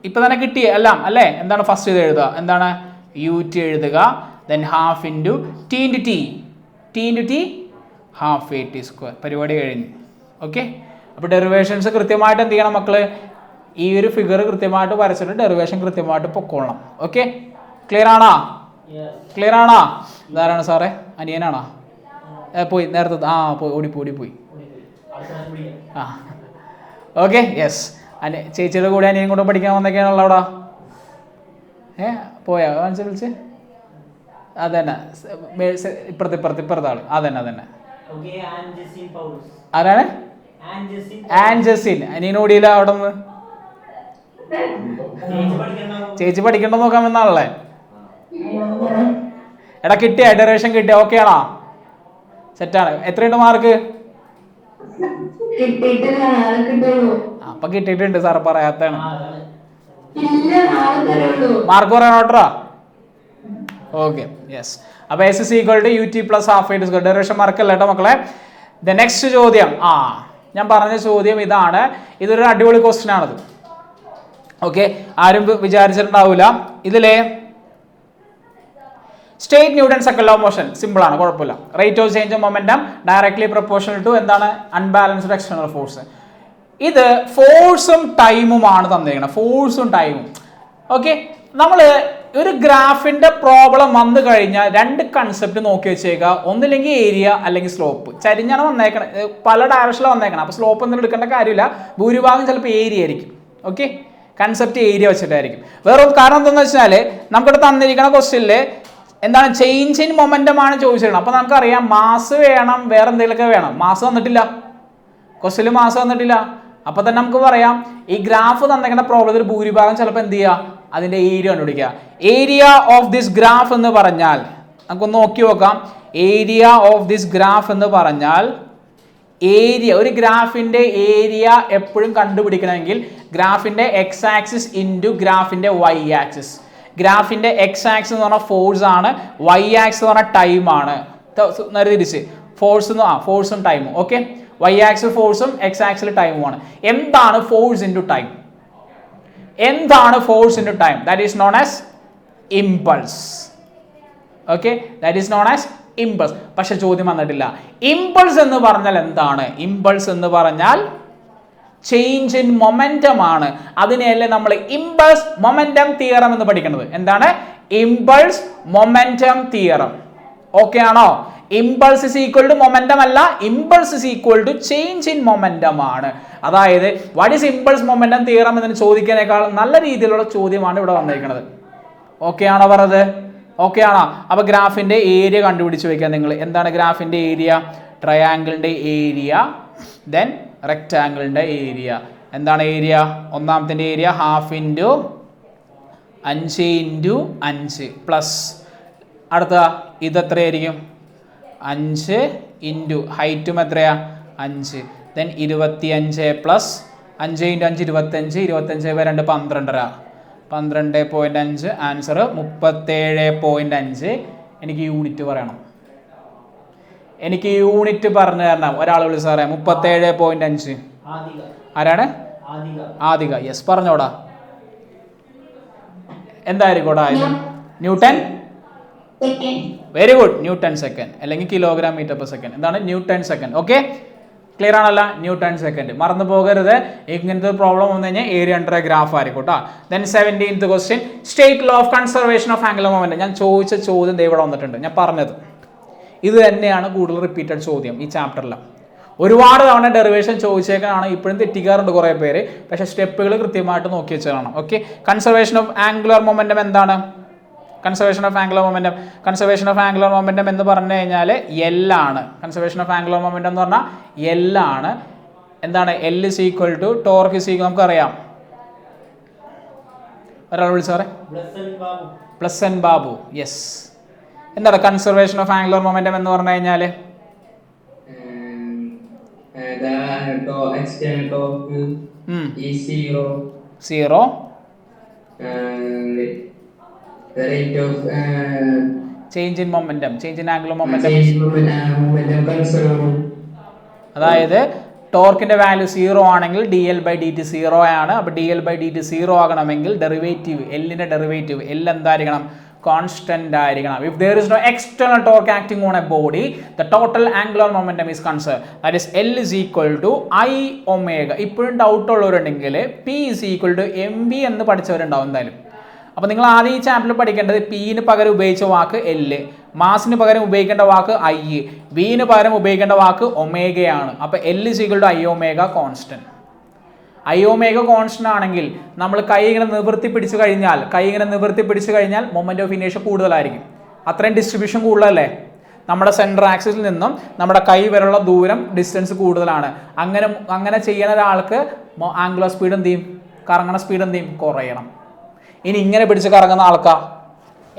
ഇപ്പം തന്നെ കിട്ടി എല്ലാം അല്ലേ? എന്താണ് ഫസ്റ്റ് ഇത് എഴുതുക? എന്താണ്? ut എഴുതുക. Then ½ × t × t ½ AT². പരിപാടി കഴിഞ്ഞു. ഓക്കെ, അപ്പോൾ ഡെറിവേഷൻസ് കൃത്യമായിട്ട് എന്ത് ചെയ്യണം മക്കൾ? ഈ ഒരു ഫിഗർ കൃത്യമായിട്ട് വരച്ചിട്ട് ഡെറിവേഷൻ കൃത്യമായിട്ട് പൊക്കോളണം. ഓക്കെ, ക്ലിയർ ആണോ? ഇതാരാണ് സാറേ? അനിയനാണോ? പോയി നേരത്തെ പോയി ഓടിപ്പോയി. ആ ഓക്കെ, യെസ്. ചേച്ചിയുടെ കൂടെ അനിയൻ കൂടെ പഠിക്കാൻ വന്നൊക്കെയാണല്ലോ അവിടെ. പോയാ വിളിച്ച് അതന്നെ ഇപ്പുറത്തെ ആള് അതന്നെ ആരാണ്? ആൻജസിൻ. അനിയനോടിയില്ല അവിടെ നിന്ന് ചേച്ചി പഠിക്കണ്ടോ നോക്കാൻ വന്നാളല്ലേ. എടാ കിട്ടിയ ഡെറിവേഷൻ കിട്ടിയ ഓക്കെ ആണോ? സെറ്റാണ്. എത്രയുണ്ട് മാർക്ക്? അപ്പൊ കിട്ടിയിട്ടുണ്ട് സാർ, പറയാത്താണ്. മാർക്ക് പറയാനോട്ടാ. Okay yes. അപ്പൊ S is equal to U T plus half a square. Derivation മാർക്കല്ല കേട്ടോ മക്കളെ. ദ നെക്സ്റ്റ് ചോദ്യം, ഞാൻ പറഞ്ഞ ചോദ്യം ഇതാണ്. ഇതൊരു അടിപൊളി ക്വസ്റ്റ്യൻ ആണത്. ഓക്കെ, ആരും വിചാരിച്ചിട്ടുണ്ടാവില്ല. ഇതിലെ state Newton second law of motion simple ആണ്, കുഴപ്പമില്ല. Rate of change of momentum directly proportional to എന്താണ്? Unbalanced external force. ഇത് ഫോഴ്സും ടൈമുമാണ് തന്നിരിക്കുന്നത്, ഫോഴ്സും ടൈമും. ഓക്കെ, നമ്മൾ ഒരു ഗ്രാഫിന്റെ പ്രോബ്ലം വന്നു കഴിഞ്ഞാൽ രണ്ട് കൺസെപ്റ്റ് നോക്കി വെച്ചേക്കുക. ഒന്നില്ലെങ്കിൽ ഏരിയ അല്ലെങ്കിൽ സ്ലോപ്പ്. ചരിഞ്ഞാണ് വന്നേക്കണം, പല ഡയറക്ഷനിലാണ് വന്നേക്കണം. അപ്പോൾ സ്ലോപ്പ് ഒന്നും എടുക്കേണ്ട കാര്യമില്ല. ഭൂരിഭാഗം ചിലപ്പോൾ ഏരിയ ആയിരിക്കും. ഓക്കെ, കൺസെപ്റ്റ് ഏരിയ വെച്ചിട്ടായിരിക്കും. വേറെ കാരണം എന്താണെന്ന് വെച്ചാൽ നമുക്കിവിടെ തന്നിരിക്കുന്ന ക്വസ്റ്റ്യനിൽ എന്താണ്? ചേഞ്ച് ഇൻ മൊമെന്റം ആണ് ചോദിച്ചിരുന്നത്. അപ്പോൾ നമുക്കറിയാം മാസ് വേണം, വേറെ എന്തെങ്കിലുമൊക്കെ വേണം. മാസ് തന്നിട്ടില്ല, ക്വസ്റ്റ്യനിൽ മാസ് തന്നിട്ടില്ല. അപ്പോൾ തന്നെ നമുക്ക് പറയാം ഈ ഗ്രാഫ് തന്നിരിക്കുന്ന പ്രോബ്ലത്തിൽ ഭൂരിഭാഗം ചിലപ്പോൾ എന്ത് ചെയ്യുക? അതിൻ്റെ ഏരിയ കണ്ടുപിടിക്കുക. ഏരിയ ഓഫ് ദിസ് ഗ്രാഫ് എന്ന് പറഞ്ഞാൽ നമുക്കൊന്ന് നോക്കി നോക്കാം. ഏരിയ ഓഫ് ദിസ് ഗ്രാഫ് എന്ന് പറഞ്ഞാൽ ഏരിയ, ഒരു ഗ്രാഫിൻ്റെ ഏരിയ എപ്പോഴും കണ്ടുപിടിക്കണമെങ്കിൽ ഗ്രാഫിൻ്റെ എക്സ് ആക്സിസ് ഇൻറ്റു ഗ്രാഫിൻ്റെ വൈ ആക്സിസ്. ഗ്രാഫിൻ്റെ എക്സ് ആക്സിസ് എന്ന് പറഞ്ഞാൽ ഫോഴ്സ് ആണ്, വൈ ആക്സിസ് എന്ന് പറഞ്ഞാൽ ടൈമാണ്. നേരെ തിരിച്ച് ഫോഴ്സും ടൈമും. ഓക്കെ, വൈ ആക്സിൽ ഫോഴ്സും എക്സ് ആക്സിൽ ടൈമുമാണ്. എന്താണ് ഫോഴ്സ് ഇൻറ്റു ടൈം? എന്താണ് force into time? That is known as impulse. Okay, that is known as impulse. പക്ഷെ ചോദ്യം വന്നിട്ടില്ല. ഇമ്പൾസ് എന്ന് പറഞ്ഞാൽ എന്താണ്? ഇമ്പൾസ് എന്ന് പറഞ്ഞാൽ ചേഞ്ച് ഇൻ മൊമെന്റം ആണ്. അതിനെയല്ലേ നമ്മൾ ഇമ്പൾസ് മൊമെന്റം തിയറം എന്ന് പഠിക്കുന്നത്. എന്താണ്? Impulse momentum theorem. ഓക്കെ ആണോ? Impulse is equal to momentum അല്ല, impulse is equal to change in momentum ആണ്. അതായത് what is impulse momentum theorem എന്ന് ചോദിക്കാനേക്കാൾ നല്ല രീതിയിലുള്ള ചോദ്യമാണ് ഇവിടെ വന്നിരിക്കുന്നത്. ഓക്കെ ആണോ പറഞ്ഞത്? ഓക്കെ ആണോ? അപ്പൊ ഗ്രാഫിന്റെ ഏരിയ കണ്ടുപിടിച്ച് വെക്കുക നിങ്ങൾ. എന്താണ് ഗ്രാഫിന്റെ ഏരിയ? ട്രയാങ്കിളിന്റെ ഏരിയ, ദെൻ റെക്റ്റാങ്കിളിന്റെ ഏരിയ. എന്താണ് ഏരിയ? ഒന്നാമത്തെ area half into 5 into 5 plus അടുത്ത ഇത് എത്രയായിരിക്കും? 5 ഇൻറ്റു ഹൈറ്റും എത്രയാ? 5. Then 25 plus 5 into 5 25, 25/2 12.5. 12.5. ആൻസർ 37.5. എനിക്ക് യൂണിറ്റ് പറയണം. എനിക്ക് യൂണിറ്റ് പറഞ്ഞു തരണം. ഒരാൾ വിളിച്ച് പറയാം. 37.5 ആരാണ്? ആദിക. യെസ്, പറഞ്ഞോടാ. എന്തായിരിക്കോടാ ഇത്? Newton. Very good, Newton second അല്ലെങ്കിൽ കിലോഗ്രാം മീറ്റർ പെർ സെക്കൻഡ്. എന്താണ്? Newton second. ഓക്കെ, ക്ലിയർ ആണല്ല? Newton second. മറന്നു പോകരുത്. ഇങ്ങനത്തെ പ്രോബ്ലം വന്നു കഴിഞ്ഞാൽ ഏരിയ അണ്ടർ എ ഗ്രാഫ് ആയിരിക്കും കേട്ടോ. Then 17th question, state law of conservation of angular momentum. ഞാൻ ചോദിച്ച ചോദ്യം ഇവിടെ വന്നിട്ടുണ്ട്. ഞാൻ പറഞ്ഞത് ഇത് തന്നെയാണ് കൂടുതൽ റിപ്പീറ്റഡ് ചോദ്യം ഈ ചാപ്റ്ററിൽ. ഒരുപാട് തവണ ഡെറിവേഷൻ ചോദിച്ചേക്കാണ്. ഇപ്പോഴും തെറ്റിക്കാറുണ്ട് കുറേ പേര്. പക്ഷേ സ്റ്റെപ്പുകൾ കൃത്യമായിട്ട് നോക്കി വെച്ചതാണ്. Okay, conservation of angular momentum എന്താണ്? Conservation of angular momentum. Conservation of angular momentum എന്ന് പറഞ്ഞു കഴിഞ്ഞാൽ എൽ ആണ്. കൺസർവേഷൻ ഓഫ് ആംഗുലർ മൊമെന്റം എന്ന് പറഞ്ഞാൽ എൽ ആണ്. എന്താണ്? L is equal to torque is equal, നമുക്കറിയാം. ഒരാൾ വിളിച്ചാറേ. Plus N Babu. യെസ്. എന്താണ് കൺസർവേഷൻ ഓഫ് ആംഗുലർ മൊമെന്റം എന്ന് പറഞ്ഞു കഴിഞ്ഞാൽ? Zero. Change in momentum, change in angular momentum. അതായത് ടോർക്കിന്റെ വാല്യൂ 0 ആണെങ്കിൽ dl/dt 0 ആണ്. അപ്പോൾ dl/dt 0 ആകണമെങ്കിൽ ഡെറിവേറ്റീവ്, എല്ലിന്റെ ഡെറിവേറ്റീവ് എൽ എന്തായിരിക്കണം? കോൺസ്റ്റന്റ് ആയിരിക്കണം. If there is no external torque acting on a body, the total angular momentum is conserved. That is L is equal to I omega. ഇപ്പോഴും doubt ഉള്ളവരുണ്ടെങ്കിൽ P is equal to mv എന്ന് പഠിച്ചവരുണ്ടാവും എന്തായാലും. അപ്പോൾ നിങ്ങൾ ആദ്യം ഈ ചാപ്റ്ററിൽ പഠിക്കേണ്ടത് പീന് പകരം ഉപയോഗിച്ച വാക്ക് എല്, മാസിന് പകരം ഉപയോഗിക്കേണ്ട വാക്ക് ഐ, വിന് പകരം ഉപയോഗിക്കേണ്ട വാക്ക് ഒമേഗയാണ്. അപ്പോൾ L is equal to I omega constant. I omega constant ആണെങ്കിൽ നമ്മൾ കൈ ഇങ്ങനെ നിവർത്തി പിടിച്ചു കഴിഞ്ഞാൽ മൊമെന്റ് ഓഫ് ഇനേഷ്യ കൂടുതലായിരിക്കും. അത്രയും ഡിസ്ട്രിബ്യൂഷൻ കൂടുതലല്ലേ? നമ്മുടെ സെൻട്രൽ ആക്സിസിൽ നിന്നും നമ്മുടെ കൈ വരെയുള്ള ദൂരം ഡിസ്റ്റൻസ് കൂടുതലാണ്. അങ്ങനെ ചെയ്യുന്ന ഒരാൾക്ക് ആംഗുലർ സ്പീഡ് എന്ത് ചെയ്യും? കറങ്ങണ സ്പീഡ് എന്ത് ചെയ്യും? കുറയണം. ഇനി ഇങ്ങനെ പിടിച്ച് കറങ്ങുന്ന ആൾക്കാ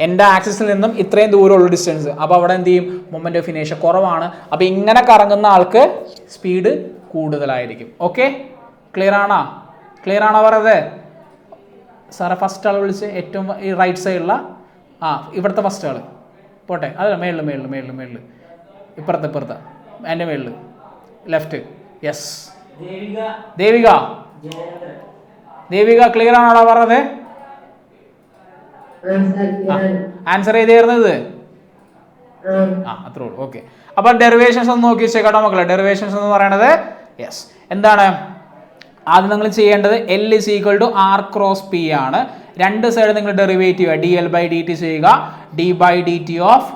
എൻ്റെ ആക്സിസിൽ നിന്നും ഇത്രയും ദൂരമുള്ള ഡിസ്റ്റൻസ്, അപ്പോൾ അവിടെ എന്ത് ചെയ്യും? മൊമെന്റ് ഓഫ് ഇനേഷ്യ കുറവാണ്. അപ്പോൾ ഇങ്ങനെ കറങ്ങുന്ന ആൾക്ക് സ്പീഡ് കൂടുതലായിരിക്കും. ഓക്കെ, ക്ലിയർ ആണോ പറയുന്നത്? സാറെ ഫസ്റ്റ് ആൾ വിളിച്ച് ഏറ്റവും ഈ റൈറ്റ് സൈഡിലുള്ള ഇവിടുത്തെ ഫസ്റ്റ് ആൾ പോട്ടെ, അതല്ല മേളിൽ ഇപ്പുറത്തെ എൻ്റെ മേളിൽ ലെഫ്റ്റ്. യെസ്, ദേവിക ക്ലിയർ ആണോടാ പറഞ്ഞത്? ആൻസർ ചെയ്തേർന്നത് അത്രേ ഉള്ളൂ. ഓക്കെ, അപ്പൊ ഡെറിവേഷൻസ് ഒന്ന് നോക്കി വെച്ചേക്കാട്ടോ മക്കളെ. ഡെറിവേഷൻസ് എന്ന് പറയുന്നത് യെസ് എന്താണ്? ആദ്യം നിങ്ങൾ ചെയ്യേണ്ടത് L is equal to R cross P ആണ്. രണ്ട് സൈഡ് നിങ്ങൾ ഡെറിവേറ്റീവ് dl/dt ചെയ്യുക, d/dt of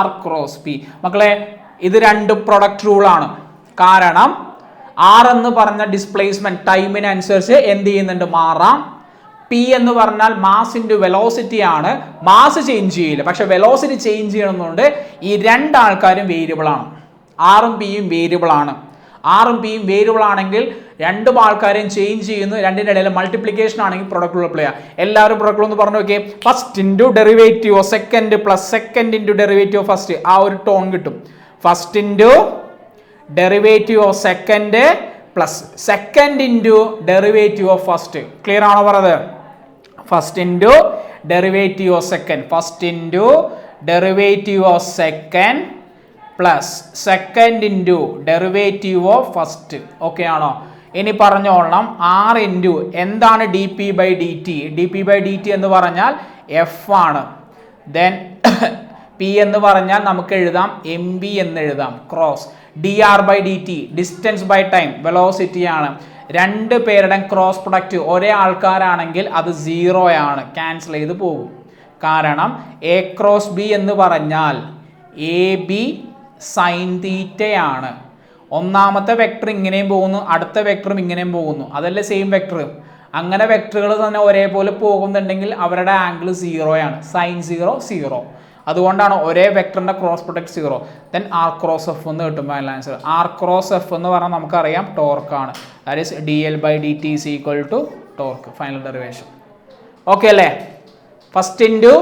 R cross P. മക്കളെ ഇത് രണ്ട് പ്രൊഡക്റ്റ് റൂൾ ആണ്. കാരണം R എന്ന് പറഞ്ഞ ഡിസ്പ്ലേസ്മെന്റ് ടൈമിനനുസരിച്ച് എന്ത് ചെയ്യുന്നുണ്ട്? മാറാം. P എന്ന് പറഞ്ഞാൽ മാസ് ഇൻറ്റു വെലോസിറ്റി ആണ്. മാസ് ചേഞ്ച് ചെയ്യില്ല, പക്ഷെ വെലോസിറ്റി ചേഞ്ച് ചെയ്യണമെന്നുണ്ട്. ഈ രണ്ടാൾക്കാരും വേരിയബിൾ ആണ്. ആറും പിയും വേരിയബിൾ ആണ്. ആറും പിയും വേരിയബിൾ ആണെങ്കിൽ രണ്ടും ആൾക്കാരെയും ചേഞ്ച് ചെയ്യുന്നു. രണ്ടിൻ്റെ ഇടയിൽ മൾട്ടിപ്ലിക്കേഷൻ ആണെങ്കിൽ പ്രൊഡക്റ്റ് റൂൾ അപ്ലൈ ചെയ്യാം. എല്ലാവരും പ്രൊഡക്റ്റ് റൂൾ എന്ന് പറഞ്ഞു നോക്കിയേ. First into derivative of second plus second into derivative of first, ആ ഒരു ടോൺ കിട്ടും. First into derivative of second plus second into derivative of first. Clear ആണോ പറഞ്ഞത്? First into derivative of second, first into derivative of second plus second into derivative of first. Okay ആണോ? ഇനി പറഞ്ഞോളണം R ഇൻറ്റു എന്താണ് dp/dt? dp/dt എന്ന് പറഞ്ഞാൽ F ആണ്. ദെൻ P എന്ന് പറഞ്ഞാൽ നമുക്ക് എഴുതാം mb എന്ന് എഴുതാം. Cross dr/dt distance by time velocity ആണ്. രണ്ട് പേരുടെ ക്രോസ് പ്രൊഡക്റ്റ് ഒരേ ആൾക്കാരാണെങ്കിൽ അത് 0 ആണ്, ക്യാൻസൽ ചെയ്ത് പോകും. കാരണം A ക്രോസ് B എന്ന് പറഞ്ഞാൽ AB സൈൻ തീറ്റയാണ്. ഒന്നാമത്തെ വെക്ടർ ഇങ്ങനെയും പോകുന്നു, അടുത്ത വെക്ടറും ഇങ്ങനെയും പോകുന്നു, അതല്ലേ സെയിം വെക്ടർ. അങ്ങനെ വെക്ടറുകൾ തന്നെ ഒരേപോലെ പോകുന്നുണ്ടെങ്കിൽ അവരുടെ ആംഗിൾ 0 ആണ്. സൈൻ 0 അതുകൊണ്ടാണ് ഒരേ വെക്ടറിന്റെ cross product 0. Then R cross F എന്ന് കിട്ടും final answer. R cross F എന്ന് പറഞ്ഞാൽ നമുക്കറിയാം ടോർക്കാണ്. That is dl/dt is equal to torque. Final derivation okay അല്ലേ? First into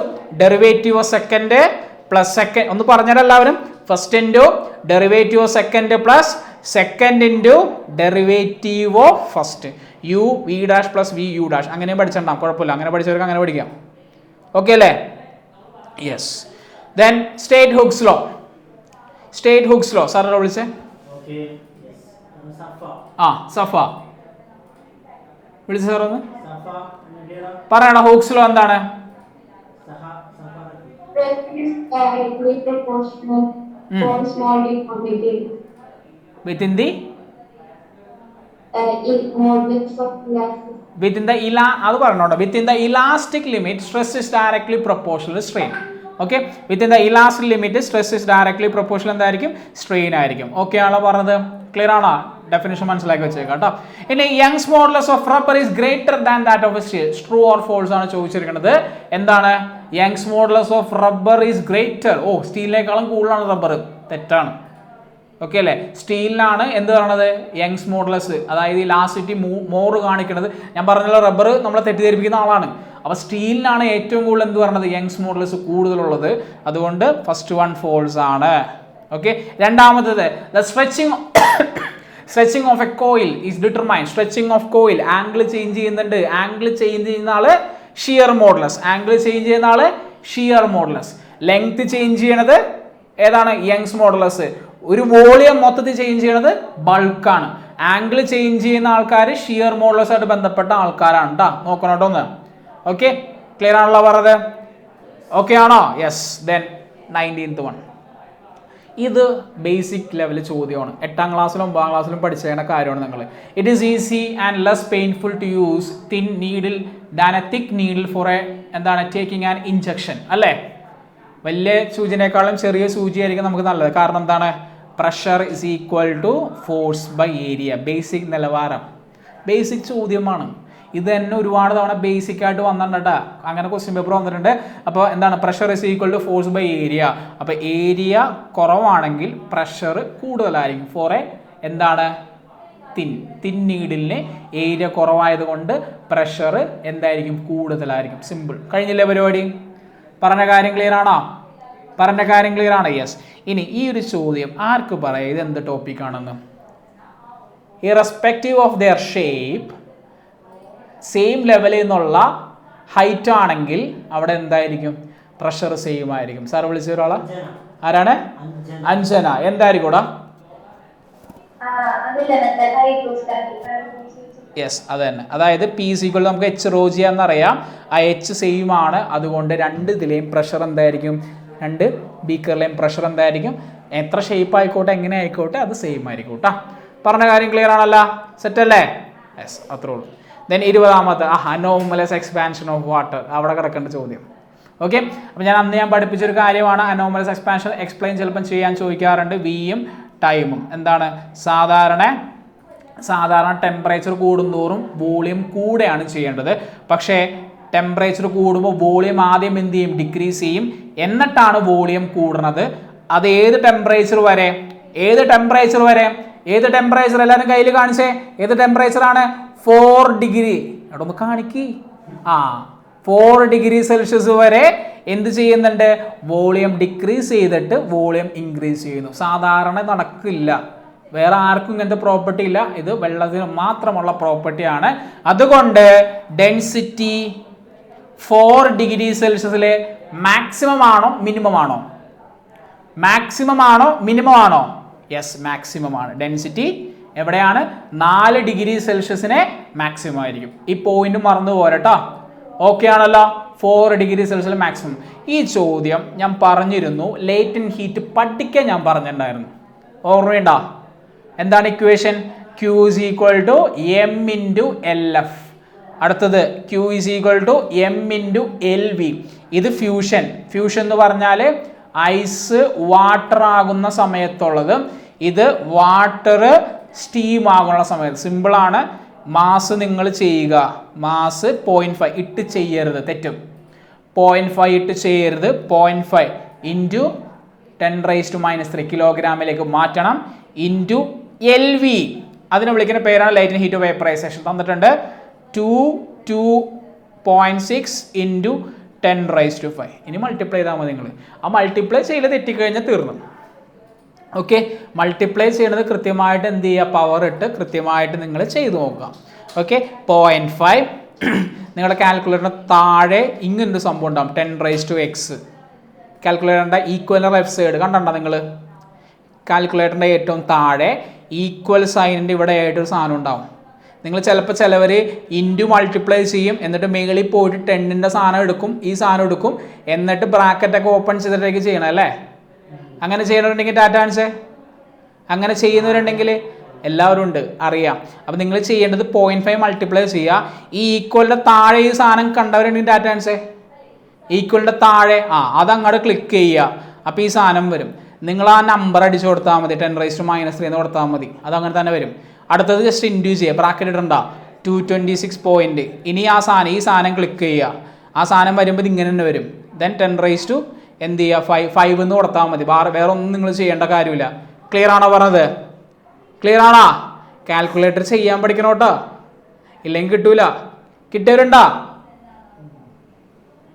derivative of second plus second ഒന്ന് പറഞ്ഞാൽ എല്ലാവരും. First into derivative of second plus second into derivative of first. u v dash plus v u dash അങ്ങനെയും പഠിച്ചിട്ടുണ്ടാകും, കുഴപ്പമില്ല. അങ്ങനെ പഠിച്ചവർക്ക് അങ്ങനെ പഠിക്കാം. ഓക്കെ അല്ലേ? Yes. Then state hooks law. State hooks law സാറിനെ വിളിച്ചേ. സഫ വിളിച്ച സാർ ഒന്ന് പറയണ. ഹുക്സ് ലോ എന്താണ്? Within the അത് പറഞ്ഞോട്ടോ. Within the elastic limit stress is directly proportional to strain. Okay, within the elastic limit stress is directly proportional എന്തായിരിക്കും? സ്ട്രെയിൻ ആയിരിക്കും. ഓക്കെ ആണോ പറഞ്ഞത്? ക്ലിയർ ആണോ? ഡെഫിനിഷൻ മനസ്സിലാക്കി വെച്ചേക്കാം കേട്ടോ. ഇനി Young's modulus of rubber is greater than that of steel. True or false ആണ് ചോദിച്ചിരിക്കുന്നത്. എന്താണ്? Young's modulus of rubber is greater. ഓ, സ്റ്റീലിനേക്കാളും കൂടുതലാണ് റബ്ബർ. തെറ്റാണ്. ഓക്കെ അല്ലേ? സ്റ്റീലിനാണ് എന്ത് പറയണത്? യങ്സ് മോഡുലസ്, അതായത് ഇലാസ്റ്റിറ്റി മോർ കാണിക്കുന്നത്. ഞാൻ പറഞ്ഞല്ലോ റബ്ബർ നമ്മളെ തെറ്റിദ്ധരിപ്പിക്കുന്ന ആളാണ്. അപ്പോൾ സ്റ്റീലിനാണ് ഏറ്റവും കൂടുതൽ എന്ത് പറയുന്നത്? യങ്സ് മോഡുലസ് കൂടുതലുള്ളത്. അതുകൊണ്ട് ഫസ്റ്റ് വൺ ഫോൾസ് ആണ്. ഓക്കെ. രണ്ടാമത്തത് the stretching of A coil is determined. Stretching of coil angle change ചെയ്യുന്നുണ്ട്. ആംഗിൾ ചേഞ്ച് ചെയ്യുന്ന ആള് ഷിയർ മോഡുലസ്. ആംഗിൾ ചേഞ്ച് ചെയ്യുന്ന ആള് ഷിയർ മോഡുലസ്. ലെങ്ത് ചേഞ്ച് ചെയ്യണത് ഏതാണ്? Young's modulus. ഒരു വോളിയം മൊത്തത്തിൽ ചേഞ്ച് ചെയ്യണത് ബൾക്കാണ്. ആംഗിൾ ചേഞ്ച് ചെയ്യുന്ന ആൾക്കാർ ഷിയർ മോഡുലസ് ആയിട്ട് ബന്ധപ്പെട്ട ആൾക്കാരാണ് കേട്ടോ. നോക്കണം കേട്ടോ ഒന്ന്. ഓക്കെ, ക്ലിയർ ആണല്ലോ പറഞ്ഞത്? ഓക്കെ ആണോ? യെസ്. Then 19th one. ഇത് ബേസിക് ലെവൽ ചോദ്യമാണ്. 8ാം ക്ലാസ്സിലും 9ാം ക്ലാസ്സിലും പഠിച്ചേണ്ട കാര്യമാണ് നിങ്ങൾ. It is easy and less painful to use thin needle than a thick needle for a എന്താണ് ടേക്കിംഗ് ആൻ ഇഞ്ചക്ഷൻ അല്ലേ? വലിയ സൂചിനേക്കാളും ചെറിയ സൂചിയായിരിക്കും നമുക്ക് നല്ലത്. കാരണം എന്താണ്? Pressure is equal to force by area. Basic നിലവാരം, ബേസിക് ചോദ്യമാണ്. ഇത് തന്നെ ഒരുപാട് തവണ ബേസിക് ആയിട്ട് വന്നിട്ടുണ്ട്, അങ്ങനെ ക്വസ്റ്റ്യൻ പേപ്പർ വന്നിട്ടുണ്ട്. അപ്പോൾ എന്താണ് pressure is equal to force by area. അപ്പോൾ ഏരിയ കുറവാണെങ്കിൽ പ്രഷർ കൂടുതലായിരിക്കും. ഫോർ എ എന്താണ് തിൻ നീഡിലിന് ഏരിയ കുറവായതുകൊണ്ട് പ്രഷർ എന്തായിരിക്കും കൂടുതലായിരിക്കും. സിമ്പിൾ. കഴിഞ്ഞില്ലേ പരിപാടി? പറഞ്ഞ കാര്യം ക്ലിയർ ആണോ? പറഞ്ഞ കാര്യം ക്ലിയർ ആണ്? യെസ്. ഇനി ഈ ഒരു ചോദ്യം ആർക്ക് പറയാം ഇത് എന്ത് ടോപ്പിക്കാണെന്ന്? Irrespective of their shape same ലെവലിൽ നിന്നുള്ള ഹൈറ്റ് ആണെങ്കിൽ അവിടെ എന്തായിരിക്കും? പ്രഷർ സെയിം ആയിരിക്കും. സാർ വിളിച്ച ഒരാളാ? ആരാണ്? അഞ്ജന. എന്തായിരിക്കും കൂടാ? യെസ്, അത് തന്നെ. അതായത് പി ഈസ് ഈക്വൽ നമുക്ക് എച്ച് റോ ചെയ്യാന്നറിയാം. ആ എച്ച് സെയിം ആണ്, അതുകൊണ്ട് രണ്ട് ഇതിലെയും പ്രഷർ എന്തായിരിക്കും? രണ്ട് ബീക്കറിലെയും പ്രഷർ എന്തായിരിക്കും? എത്ര ഷേപ്പ് ആയിക്കോട്ടെ എങ്ങനെ ആയിക്കോട്ടെ അത് സെയിം ആയിരിക്കും കേട്ടോ. പറഞ്ഞ കാര്യം ക്ലിയർ ആണല്ലോ? സെറ്റ് അല്ലേ? യെസ്, അത്രേ ഉള്ളൂ. ദെൻ 20ാമത്തെ അനോമലസ് എക്സ്പാൻഷൻ ഓഫ് വാട്ടർ. അവിടെ കിടക്കേണ്ട ചോദ്യം. ഓക്കെ, അപ്പോൾ ഞാൻ പഠിപ്പിച്ചൊരു കാര്യമാണ്. അനോമലസ് എക്സ്പാൻഷൻ എക്സ്പ്ലെയിൻ ചിലപ്പം ചെയ്യാൻ ചോദിക്കാറുണ്ട്. വിയും ടൈമും എന്താണ്? സാധാരണ ടെമ്പറേച്ചർ കൂടുന്തോറും വോളിയം കൂടെയാണ് ചെയ്യേണ്ടത്. പക്ഷേ ടെമ്പറേച്ചർ കൂടുമ്പോൾ വോളിയം ആദ്യം എന്ത് ചെയ്യും? ഡിക്രീസ് ചെയ്യും, എന്നിട്ടാണ് വോളിയം കൂടുന്നത്. അത് ഏത് ടെമ്പറേച്ചർ വരെ? ഏത് ടെമ്പറേച്ചർ എല്ലാവരും കയ്യിൽ കാണിച്ചേ. ഏത് ടെമ്പറേച്ചറാണ്? 4 ഡിഗ്രി. അവിടെ ഒന്ന് കാണിക്കി. 4 ഡിഗ്രി സെൽഷ്യസ് വരെ എന്ത് ചെയ്യുന്നുണ്ട്? വോളിയം ഡിക്രീസ് ചെയ്തിട്ട് വോളിയം ഇൻക്രീസ് ചെയ്യുന്നു. സാധാരണ നടക്കില്ല, വേറെ ആർക്കും ഇങ്ങനത്തെ പ്രോപ്പർട്ടി ഇല്ല. ഇത് വെള്ളത്തിന് മാത്രമുള്ള പ്രോപ്പർട്ടിയാണ്. അതുകൊണ്ട് ഡെൻസിറ്റി 4 ഡിഗ്രി സെൽഷ്യസിലെ മാക്സിമം ആണോ മിനിമം ആണോ? മാക്സിമം ആണോ മിനിമം ആണോ? യെസ്, മാക്സിമം ആണ്. ഡെൻസിറ്റി എവിടെയാണ്? 4 ഡിഗ്രി സെൽഷ്യസിനെ മാക്സിമം ആയിരിക്കും. ഈ പോയിന്റ് മറന്നു പോരട്ടോ. ഓക്കെ ആണല്ലോ? 4 ഡിഗ്രി സെൽഷ്യസ് മാക്സിമം. ഈ ചോദ്യം ഞാൻ പറഞ്ഞിരുന്നു, ലേറ്റന്റ് ഹീറ്റ് പഠിക്കാൻ ഞാൻ പറഞ്ഞിട്ടുണ്ടായിരുന്നു. ഓർമ്മയുണ്ടോ? എന്താണ് equation? Q is equal to m into LF. അടുത്തത് Q is equal to m into LV. ഇത് ഫ്യൂഷൻ എന്ന് പറഞ്ഞാൽ ഐസ് വാട്ടർ ആകുന്ന സമയത്തുള്ളത്. ഇത് വാട്ടർ സ്റ്റീം ആകുന്ന സമയത്ത്. സിമ്പിളാണ്. മാസ് നിങ്ങൾ ചെയ്യുക. മാസ് 0.5 ഇട്ട് ചെയ്യരുത്, തെറ്റും. 0.5 ഇട്ട് ചെയ്യരുത്. 0.5 ഇൻറ്റു 10⁻³ കിലോഗ്രാമിലേക്ക് മാറ്റണം. Into LV. അതിനെ വിളിക്കുന്ന പേരാണ് ലൈറ്റന്റ് ഹീറ്റ് വേപ്പറൈസേഷൻ. തന്നിട്ടുണ്ട് 2.6 ഇൻറ്റു 10⁻⁵. ഇനി മൾട്ടിപ്ലൈ ചെയ്താൽ മതി നിങ്ങൾ. ആ മൾട്ടിപ്ലൈ ചെയ്ത് തെറ്റിക്കഴിഞ്ഞാൽ തീർന്നു. ഓക്കെ, മൾട്ടിപ്ലൈ ചെയ്യണത് കൃത്യമായിട്ട് എന്ത് ചെയ്യുക? പവർ ഇട്ട് കൃത്യമായിട്ട് നിങ്ങൾ ചെയ്ത് നോക്കുക. ഓക്കെ, 0.5 നിങ്ങളുടെ കാൽക്കുലേറ്ററിന് താഴെ ഇങ്ങനൊരു സംഭവം ഉണ്ടാകും, 10⁻⁵. കാൽക്കുലേറ്ററിൻ്റെ ഈക്വൽ ലെഫ്റ്റ് സൈഡ് കണ്ടോ നിങ്ങൾ? കാൽക്കുലേറ്ററിൻ്റെ ഏറ്റവും താഴെ ഈക്വൽ സൈനിൻ്റെ ഇവിടെ ആയിട്ടൊരു സാധനം ഉണ്ടാവും. നിങ്ങൾ ചിലവർ ഇൻറ്റു മൾട്ടിപ്ലൈ ചെയ്യും, എന്നിട്ട് മുകളിൽ പോയിട്ട് 10ൻ്റെ സാധനം എടുക്കും, ഈ സാധനം എടുക്കും, എന്നിട്ട് ബ്രാക്കറ്റൊക്കെ ഓപ്പൺ ചെയ്തിട്ടേക്ക് ചെയ്യണം അല്ലേ? അങ്ങനെ ചെയ്യുന്നവരുണ്ടെങ്കിൽ ടാറ്റ കാണിച്ചേ. അങ്ങനെ ചെയ്യുന്നവരുണ്ടെങ്കിൽ എല്ലാവരും ഉണ്ട്, അറിയാം. അപ്പോൾ നിങ്ങൾ ചെയ്യേണ്ടത് 0.5 മൾട്ടിപ്ലൈ ചെയ്യുക. ഈ ഈക്വലിൻ്റെ താഴെ ഈ സാധനം കണ്ടവരുണ്ടെങ്കിൽ ടാറ്റ കാണിച്ചേ. ഈക്വലിൻ്റെ താഴെ അതങ്ങോട്ട് ക്ലിക്ക് ചെയ്യുക. അപ്പോൾ ഈ സാധനം വരും. നിങ്ങൾ ആ നമ്പർ അടിച്ചു കൊടുത്താൽ മതി, 10⁻³ എന്ന് കൊടുത്താൽ മതി. അതങ്ങനെ തന്നെ വരും. അടുത്തത് ജസ്റ്റ് ഇൻഡ്യൂ ചെയ്യുക, ബ്രാക്കറ്റ് ഇടണ്ട. 226 പോയിന്റ്. ഇനി ഈ സാധനം ക്ലിക്ക് ചെയ്യുക. ആ സാധനം വരുമ്പോൾ ഇങ്ങനെ തന്നെ വരും. ദെൻ 10⁻⁵ എന്ത് ചെയ്യുക? 5 എന്ന് കൊടുത്താൽ മതി. വേറെ ഒന്നും നിങ്ങൾ ചെയ്യേണ്ട കാര്യമില്ല. ക്ലിയർ ആണോ പറഞ്ഞത്? ക്ലിയർ ആണോ? കാൽക്കുലേറ്റർ ചെയ്യാൻ പഠിക്കണം കേട്ടോ, ഇല്ലെങ്കിൽ കിട്ടൂല. കിട്ടിയവരുണ്ടോ?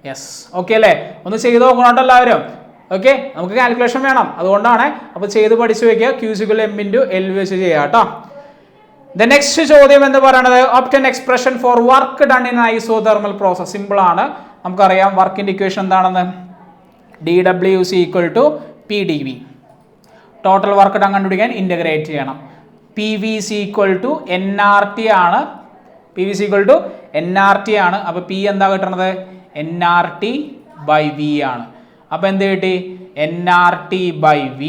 യെസ്, ഓക്കെ അല്ലേ? ഒന്ന് ചെയ്ത് നോക്കണോട്ടോ എല്ലാവരും. ഓക്കെ, നമുക്ക് കാൽക്കുലേഷൻ വേണം, അതുകൊണ്ടാണ്. അപ്പോൾ ചെയ്ത് പഠിച്ചു വയ്ക്കുക. Q = m × LV വെച്ച് ചെയ്യുക കേട്ടോ. ദ നെക്സ്റ്റ് ചോദ്യം എന്ന് പറയുന്നത് obtain expression for work done in isothermal process. Simple ആണ്, നമുക്കറിയാം വർക്കിൻ്റെ ഇക്വേഷൻ എന്താണെന്ന്. dW = PdV. Total work done കണ്ടുപിടിക്കാൻ ഇൻ്റഗ്രേറ്റ് ചെയ്യണം. PV = nRT ആണ്. PV = nRT ആണ്. അപ്പോൾ P എന്താ കിട്ടണത്? nRT/V ആണ്. അപ്പോൾ എന്ത് കിട്ടി? nRT/V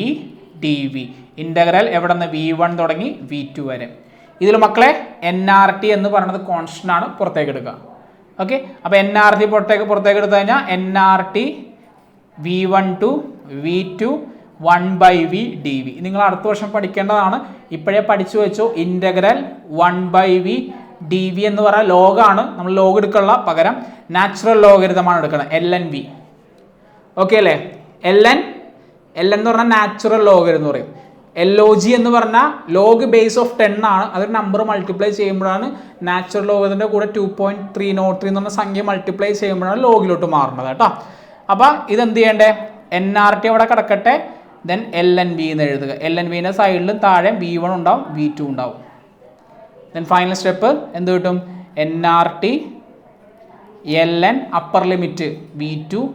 dV. ഇൻ്റഗ്രൽ എവിടെ നിന്ന്? V1 തുടങ്ങി V2 വരെ. ഇതിൽ മക്കളെ nRT എന്ന് പറയുന്നത് കോൺസ്റ്റന്റ് ആണ്, പുറത്തേക്ക് എടുക്കുക. ഓക്കെ, അപ്പോൾ nRT പുറത്തേക്ക് എടുത്തു കഴിഞ്ഞാൽ nRT V1 to V2 1/V dV. നിങ്ങൾ അടുത്ത വർഷം പഠിക്കേണ്ടതാണ്, ഇപ്പോഴേ പഠിച്ചു വെച്ചോ. ഇൻ്റഗ്രൽ 1/V ഡി വി എന്ന് പറയാൻ ലോഗാണ്, നമ്മൾ ലോഗ് എടുക്കാനുള്ള പകരം നാച്ചുറൽ ലോഗരിതമാണ് എടുക്കുന്നത്, LNV. ഓക്കെ അല്ലേ? എൽ എന്ന് പറഞ്ഞാൽ നാച്ചുറൽ ലോഗരിതം എന്ന് പറയും. LOG എന്ന് പറഞ്ഞാൽ ലോഗ് ബേസ് ഓഫ് 10 ആണ്. അതൊരു നമ്പർ മൾട്ടിപ്ലൈ ചെയ്യുമ്പോഴാണ് നാച്ചുറൽ ലോഗത്തിൻ്റെ കൂടെ 2.303 എന്ന് പറഞ്ഞ സംഖ്യ മൾട്ടിപ്ലൈ ചെയ്യുമ്പോഴാണ് ലോഗിലോട്ട് മാറുന്നത് കേട്ടോ. അപ്പോൾ ഇതെന്ത് ചെയ്യണ്ടേ? NRT അവിടെ കിടക്കട്ടെ, ദെൻ LNV എന്ന് എഴുതുക. LNVൻ്റെ സൈഡിലും താഴെ V1 ഉണ്ടാവും, V2 ഉണ്ടാവും. ദെൻ ഫൈനൽ സ്റ്റെപ്പ് എന്ത് കിട്ടും? NRT LN upper limit V2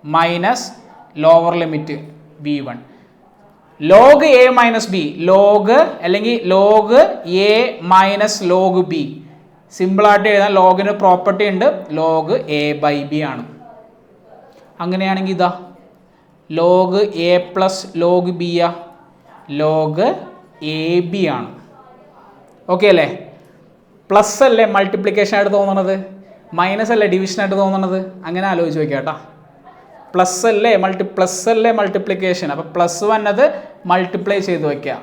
minus lower limit V1. Log A minus B, log അല്ലെങ്കിൽ log A minus log B. സിമ്പിളായിട്ട് എഴുതാൻ ലോഗിന് പ്രോപ്പർട്ടി ഉണ്ട്, ലോഗ് A/B ആണ്. അങ്ങനെയാണെങ്കിൽ ഇതാ log A plus log B log AB ആണ്. ഓക്കെ അല്ലേ? പ്ലസ് അല്ലേ മൾട്ടിപ്ലിക്കേഷൻ ആയിട്ട് തോന്നണത്, മൈനസ് അല്ലേ ഡിവിഷൻ ആയിട്ട് തോന്നണത്? അങ്ങനെ ആലോചിച്ച് നോക്കുക കേട്ടോ. പ്ലസ് അല്ലേ മൾട്ടിപ്ലിക്കേഷൻ. അപ്പോൾ പ്ലസ് വന്നത് മൾട്ടിപ്ലൈ ചെയ്ത് വയ്ക്കുക,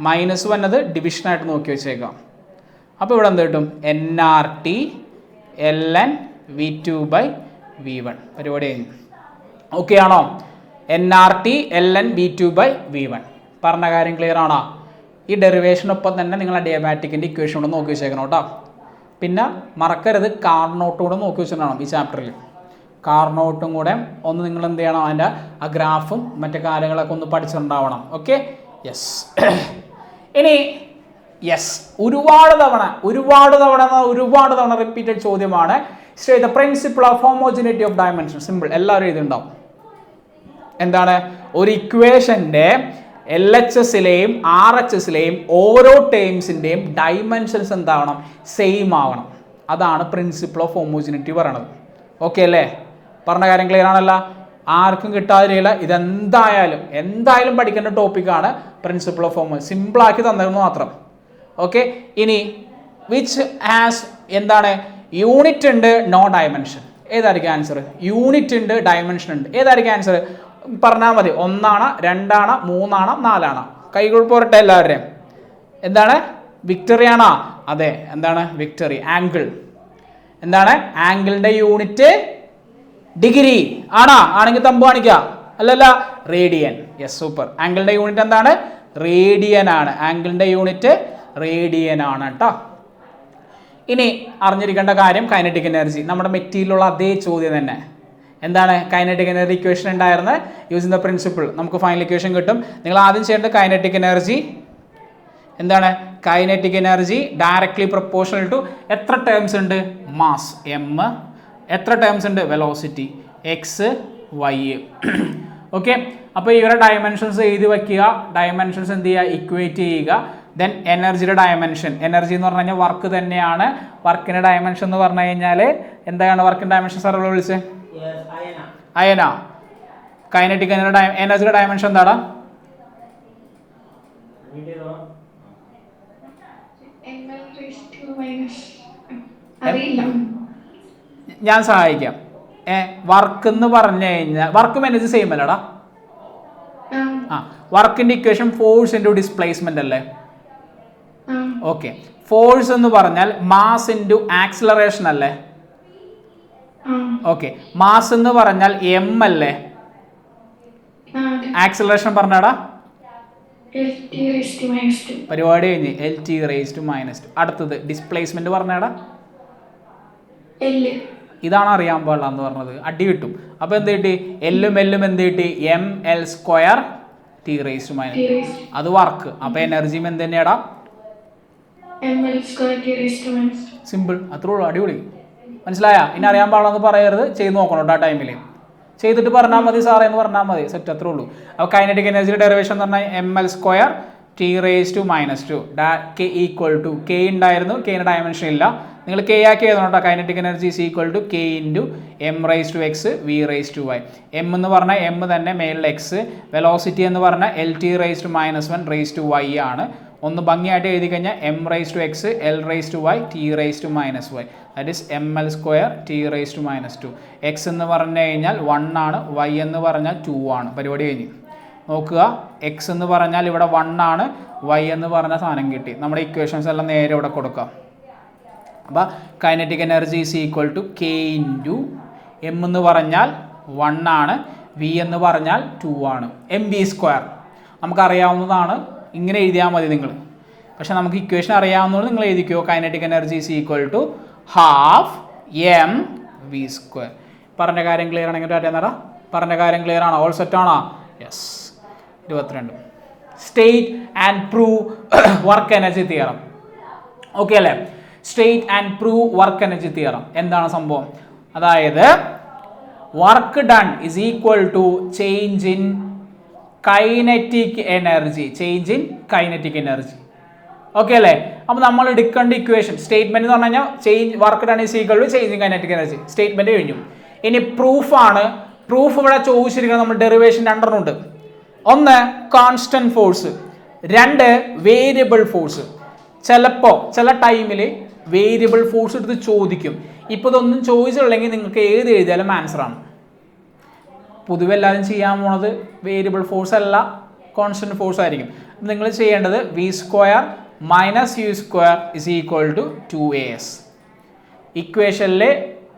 മൈനസ് വന്നത് ഡിവിഷനായിട്ട് നോക്കി വെച്ചേക്കാം. അപ്പോൾ ഇവിടെ എന്ത് കിട്ടും? NRT LN V2/V1. പരിപാടി കഴിഞ്ഞു. ഓക്കെ ആണോ? NRT LN V2/V1. പറഞ്ഞ കാര്യം ക്ലിയർ ആണോ? ഈ ഡെറിവേഷനൊപ്പം തന്നെ നിങ്ങൾ അഡിയാബാറ്റിക്കിൻ്റെ ഇക്വേഷൻ കൂടെ നോക്കി വെച്ചേക്കണം കേട്ടോ. പിന്നെ മറക്കരുത് കാർനോട്ടും കൂടെ നോക്കി വെച്ചിട്ടുണ്ടാവണം ഈ ചാപ്റ്ററിൽ. കാർനോട്ടും കൂടെ ഒന്ന് നിങ്ങൾ എന്ത് ചെയ്യണം, അതിൻ്റെ ആ ഗ്രാഫും മറ്റു കാര്യങ്ങളൊക്കെ ഒന്ന് പഠിച്ചിട്ടുണ്ടാവണം. Okay, yes. ഇനി യെസ്, ഒരുപാട് തവണ റിപ്പീറ്റഡ് ചോദ്യമാണ്. State the principle of homogeneity of dimension. Simple, എല്ലാവരും ഇതുണ്ടാവും. എന്താണ്? ഒരു ഇക്വേഷൻ്റെ LHSലെയും RHSലെയും ഓരോ ടേംസിൻ്റെയും ഡയമെൻഷൻസ് എന്താവണം? സെയിം ആവണം. അതാണ് പ്രിൻസിപ്പിൾ ഓഫ് ഹോമോജിനിറ്റി പറയണത്. ഓക്കെ അല്ലേ? പറഞ്ഞ കാര്യം ക്ലിയർ ആണല്ലോ? ആർക്കും കിട്ടാതിരിക്കില്ല. എന്തായാലും പഠിക്കേണ്ട ടോപ്പിക്കാണ് പ്രിൻസിപ്പിൾ ഓഫ് ഹോമോജിനിറ്റി. സിമ്പിളാക്കി തന്നിരുന്നു മാത്രം. ഓക്കെ, ഇനി വിച്ച് ഹാസ് എന്താണ്? യൂണിറ്റ് ഉണ്ട്, നോ ഡയമെൻഷൻ. ഏതായിരിക്കും ആൻസർ? യൂണിറ്റ് ഉണ്ട്, ഡയമെൻഷൻ ഉണ്ട്. ഏതായിരിക്കും ആൻസർ? പറഞ്ഞാൽ മതി. 1 ആണ്, 2 ആണ്, 3 ആണ്, 4 ആണ്. കൈകൾ പോരട്ടെ എല്ലാവരുടെയും. എന്താണ്? വിക്ടറി ആണോ? അതെ. എന്താണ് വിക്ടറി? ആംഗിൾ. എന്താണ്? ആംഗിളിൻ്റെ യൂണിറ്റ് ഡിഗ്രി ആണോ? ആണെങ്കിൽ തമ്പ് കാണിക്കുക. അല്ലല്ല, റേഡിയൻ. Yes, super. ആംഗിളിൻ്റെ യൂണിറ്റ് എന്താണ്? റേഡിയൻ ആണ്. ആംഗിളിൻ്റെ യൂണിറ്റ് റേഡിയൻ ആണ് കേട്ടോ. ഇനി അറിഞ്ഞിരിക്കേണ്ട കാര്യം കൈനറ്റിക് എനർജി. നമ്മുടെ മെറ്റീരിയലുള്ള അതേ ചോദ്യം തന്നെ. എന്താണ് കൈനറ്റിക് എനർജി ഇക്വേഷൻ ഉണ്ടായിരുന്നത്? യൂസിങ് ദ പ്രിൻസിപ്പിൾ നമുക്ക് ഫൈനൽ ഇക്വേഷൻ കിട്ടും. നിങ്ങൾ ആദ്യം ചെയ്യേണ്ടത് കൈനറ്റിക് എനർജി എന്താണ്? Kinetic energy directly proportional to എത്ര ടേംസ് ഉണ്ട്? Mass M. എത്ര ടേംസ് ഉണ്ട്? Velocity X, Y. ഓക്കെ, അപ്പോൾ ഇവരുടെ ഡയമെൻഷൻസ് എഴുതി വയ്ക്കുക. ഡയമെൻഷൻസ് എന്ത് ചെയ്യുക? ഇക്വേറ്റ് ചെയ്യുക. ദെൻ എനർജിയുടെ ഡയമെൻഷൻ. എനർജി എന്ന് പറഞ്ഞു കഴിഞ്ഞാൽ വർക്ക് തന്നെയാണ്. വർക്കിൻ്റെ ഡയമെൻഷൻ എന്ന് പറഞ്ഞു കഴിഞ്ഞാൽ എന്താണ് വർക്കിൻ്റെ ഡയമെൻഷൻ? സാർ വിളിച്ചത് അയന. കൈനറ്റിക് എനർജിയുടെ ഡയമെൻഷൻ എന്താടാ? ഞാൻ സഹായിക്കാം. വർക്ക് എന്ന് പറഞ്ഞു കഴിഞ്ഞാൽ വർക്കും എനർജി സെയിം അല്ലടാ? വർക്കിന്റെ ഇക്വേഷൻ ഫോഴ്സ് ഇൻറ്റു ഡിസ്പ്ലേസ്മെന്റ് അല്ലേ? ഓക്കെ, ഫോഴ്സ് എന്ന് പറഞ്ഞാൽ മാസ് ഇൻറ്റു ആക്സിലറേഷൻ അല്ലേ? ഓക്കെ, മാസ് എന്ന് പറഞ്ഞാൽ M അല്ലേ? ആക്സിലറേഷൻ പറഞ്ഞാടാ? പരിപാടി കഴിഞ്ഞ് LT⁻². അടുത്തത് ഡിസ്പ്ലേസ്മെന്റ് പറഞ്ഞാടാ? ഇതാണ് അറിയാൻ പാടില്ല എന്ന് പറഞ്ഞത്. അടി കിട്ടും. അപ്പൊ എന്ത് കിട്ടി? എല്ലും എന്ത് കിട്ടി? mL²T⁻². അത് വർക്ക്. അപ്പൊ എനർജിയും എന്ത് തന്നെയാടാ? സിമ്പിൾ, അത്രേ ഉള്ളൂ. അടിപൊളി, മനസ്സിലായ? ഇനി അറിയാൻ പാടില്ലെന്ന് പറയരുത്. ചെയ്ത് നോക്കണം കേട്ടോ. ആ ടൈമിൽ ചെയ്തിട്ട് പറഞ്ഞാൽ മതി സാറേ എന്ന് പറഞ്ഞാൽ മതി. സെറ്റ്, അത്രേ ഉള്ളൂ. അപ്പോൾ കൈനറ്റിക് എനർജിയുടെ ഡെറിവേഷൻ എന്ന് പറഞ്ഞാൽ mL²T⁻². K equal to K ഉണ്ടായിരുന്നു, Kയുടെ ഡയമെൻഷൻ ഇല്ല. നിങ്ങൾ K ആക്കി എഴുതണം കേട്ടോ. Kinetic energy is equal to K into M⁻⁴ V⁻⁴. M എന്ന് പറഞ്ഞാൽ M തന്നെ മേളിൽ X. വെലോസിറ്റി എന്ന് പറഞ്ഞാൽ LT⁻⁻1⁴Y ആണ്. ഒന്ന് ഭംഗിയായിട്ട് എഴുതി കഴിഞ്ഞാൽ M⁻⁴ L⁻⁴ T⁻⁻². That is mL²T⁻². X എന്ന് പറഞ്ഞു കഴിഞ്ഞാൽ 1 ആണ്, Y എന്ന് പറഞ്ഞാൽ 2 ആണ്. പരിപാടി കഴിഞ്ഞ്. നോക്കുക, എക്സ് എന്ന് പറഞ്ഞാൽ ഇവിടെ 1 ആണ്, വൈ എന്ന് പറഞ്ഞ സാധനം കിട്ടി. നമ്മുടെ ഇക്വേഷൻസ് എല്ലാം നേരെ ഇവിടെ കൊടുക്കാം. അപ്പോൾ kinetic energy is equal to K into M എന്ന് പറഞ്ഞാൽ 1 ആണ്, വി എന്ന് പറഞ്ഞാൽ 2 ആണ്. എം ബി സ്ക്വയർ നമുക്കറിയാവുന്നതാണ്, ഇങ്ങനെ എഴുതിയാൽ മതി നിങ്ങൾ. പക്ഷെ നമുക്ക് ഇക്വേഷൻ അറിയാവുന്നതുകൊണ്ട് നിങ്ങൾ എഴുതിക്കോ, kinetic energy is equal to half M V square. പറഞ്ഞ കാര്യം ക്ലിയർ ആണെങ്കിൽ ടാറ്റ. പറഞ്ഞ കാര്യം ക്ലിയർ ആണോ? ഓൾ സെറ്റ് ആണോ? Yes. 22 state and prove work energy theorem. Okay അല്ലേ? State and prove work energy theorem എന്താണ് സംഭവം? അതായത് work done is equal to change in kinetic energy. Change in kinetic energy. Okay അല്ലേ? അപ്പോൾ നമ്മൾ എടുക്കേണ്ട ഇക്വേഷൻ സ്റ്റേറ്റ്മെന്റ് എന്ന് പറഞ്ഞു കഴിഞ്ഞാൽ change work done is equal to change in kinetic energy. Statement കഴിഞ്ഞു. ഇനി പ്രൂഫാണ്. പ്രൂഫ് ഇവിടെ ചോദിച്ചിരിക്കുന്നത് നമ്മൾ ഡെറിവേഷൻ 2 ഉണ്ട്. 1 കോൺസ്റ്റന്റ് ഫോഴ്സ്, 2 വേരിയബിൾ ഫോഴ്സ്. ചിലപ്പോൾ ചില ടൈമിൽ വേരിയബിൾ ഫോഴ്സ് എടുത്ത് ചോദിക്കും. ഇപ്പോൾ ഇതൊന്നും ചോദിച്ചില്ലെങ്കിൽ നിങ്ങൾക്ക് ഏത് എഴുതിയാലും ആൻസറാണ്. പൊതുവെ എല്ലാവരും ചെയ്യാൻ പോണത് വേരിയബിൾ ഫോഴ്സ് അല്ല, കോൺസ്റ്റന്റ് ഫോഴ്സ് ആയിരിക്കും. നിങ്ങൾ ചെയ്യേണ്ടത് V square minus U square is equal to 2as. ഇക്വേഷനിൽ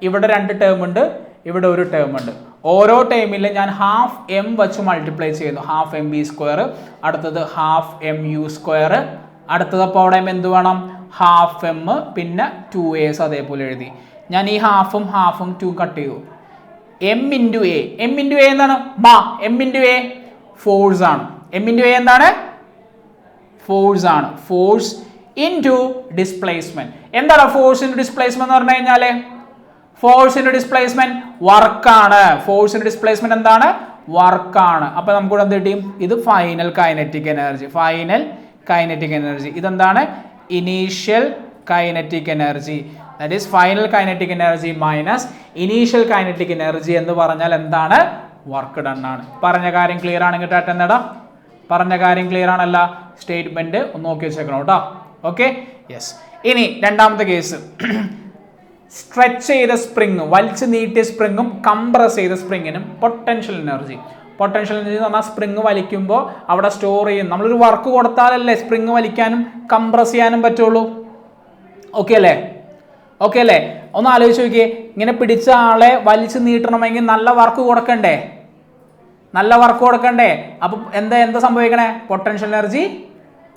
ഇവിടെ 2 ടേം ഉണ്ട്, ഇവിടെ ഒരു ടേം ഉണ്ട്. ഓരോ ടൈമിൽ ഞാൻ ഹാഫ് എം വെച്ച് മൾട്ടിപ്ലൈ ചെയ്യുന്നു. ഹാഫ് എം ബി സ്ക്വയർ, അടുത്തത് ഹാഫ് എം യു സ്ക്വയർ, അടുത്തത് അപ്പോൾ അവിടെ എന്ത് വേണം? ഹാഫ് എം പിന്നെ 2as അതേപോലെ എഴുതി. ഞാൻ ഈ ഹാഫും 2 കട്ട് ചെയ്തു. M into A. M into A എന്താണ്? എം ഇൻറ്റു എ ഫോഴ്സ് ആണ്. എം ഇൻറ്റു എ എന്താണ്? ഫോഴ്സ് ആണ്. Force into displacement. എന്താണ് ഫോഴ്സ് ഇൻറ്റു ഡിസ്പ്ലേസ്മെന്റ് എന്ന് പറഞ്ഞു കഴിഞ്ഞാൽ? ഫോഴ്സ് ഇൻറ്റു ഡിസ്പ്ലേസ്മെന്റ് വർക്കാണ്. ഫോഴ്സ് ഇൻറ്റു ഡിസ്പ്ലേസ്മെന്റ് എന്താണ്? വർക്കാണ്. അപ്പോൾ നമുക്കിവിടെ എന്ത് കിട്ടിയും? ഇത് final kinetic energy. Final kinetic energy ഇതെന്താണ്? Initial kinetic energy. That is final kinetic energy minus initial kinetic energy എന്ന് പറഞ്ഞാൽ എന്താണ്? വർക്ക് ഡൺ ആണ്. പറഞ്ഞ കാര്യം ക്ലിയർ ആണെങ്കിൽ ടാറ്റ എന്താ? പറഞ്ഞ കാര്യം ക്ലിയർ ആണല്ല? സ്റ്റേറ്റ്മെന്റ് ഒന്ന് നോക്കി വെച്ചേക്കണം കേട്ടോ. Okay, yes. ഇനി രണ്ടാമത്തെ കേസ്, സ്ട്രെച്ച് ചെയ്ത സ്പ്രിങ്, വലിച്ചു നീട്ടിയ സ്പ്രിങ്ങും കംപ്രസ് ചെയ്ത സ്പ്രിങ്ങിനും പൊട്ടൻഷ്യൽ എനർജി. പൊട്ടൻഷ്യൽ എനർജി എന്ന് പറഞ്ഞാൽ സ്പ്രിങ് വലിക്കുമ്പോൾ അവിടെ സ്റ്റോർ ചെയ്യും. നമ്മളൊരു വർക്ക് കൊടുത്താലല്ലേ സ്പ്രിങ് വലിക്കാനും കംപ്രസ് ചെയ്യാനും പറ്റുള്ളൂ. ഓക്കെ അല്ലേ? ഓക്കെ അല്ലേ? ഒന്ന് ആലോചിച്ച് നോക്കിയേ. ഇങ്ങനെ പിടിച്ച ആളെ വലിച്ചു നീട്ടണമെങ്കിൽ നല്ല വർക്ക് കൊടുക്കണ്ടേ? നല്ല വർക്ക് കൊടുക്കണ്ടേ? അപ്പം എന്താ സംഭവിക്കണേ? പൊട്ടൻഷ്യൽ എനർജി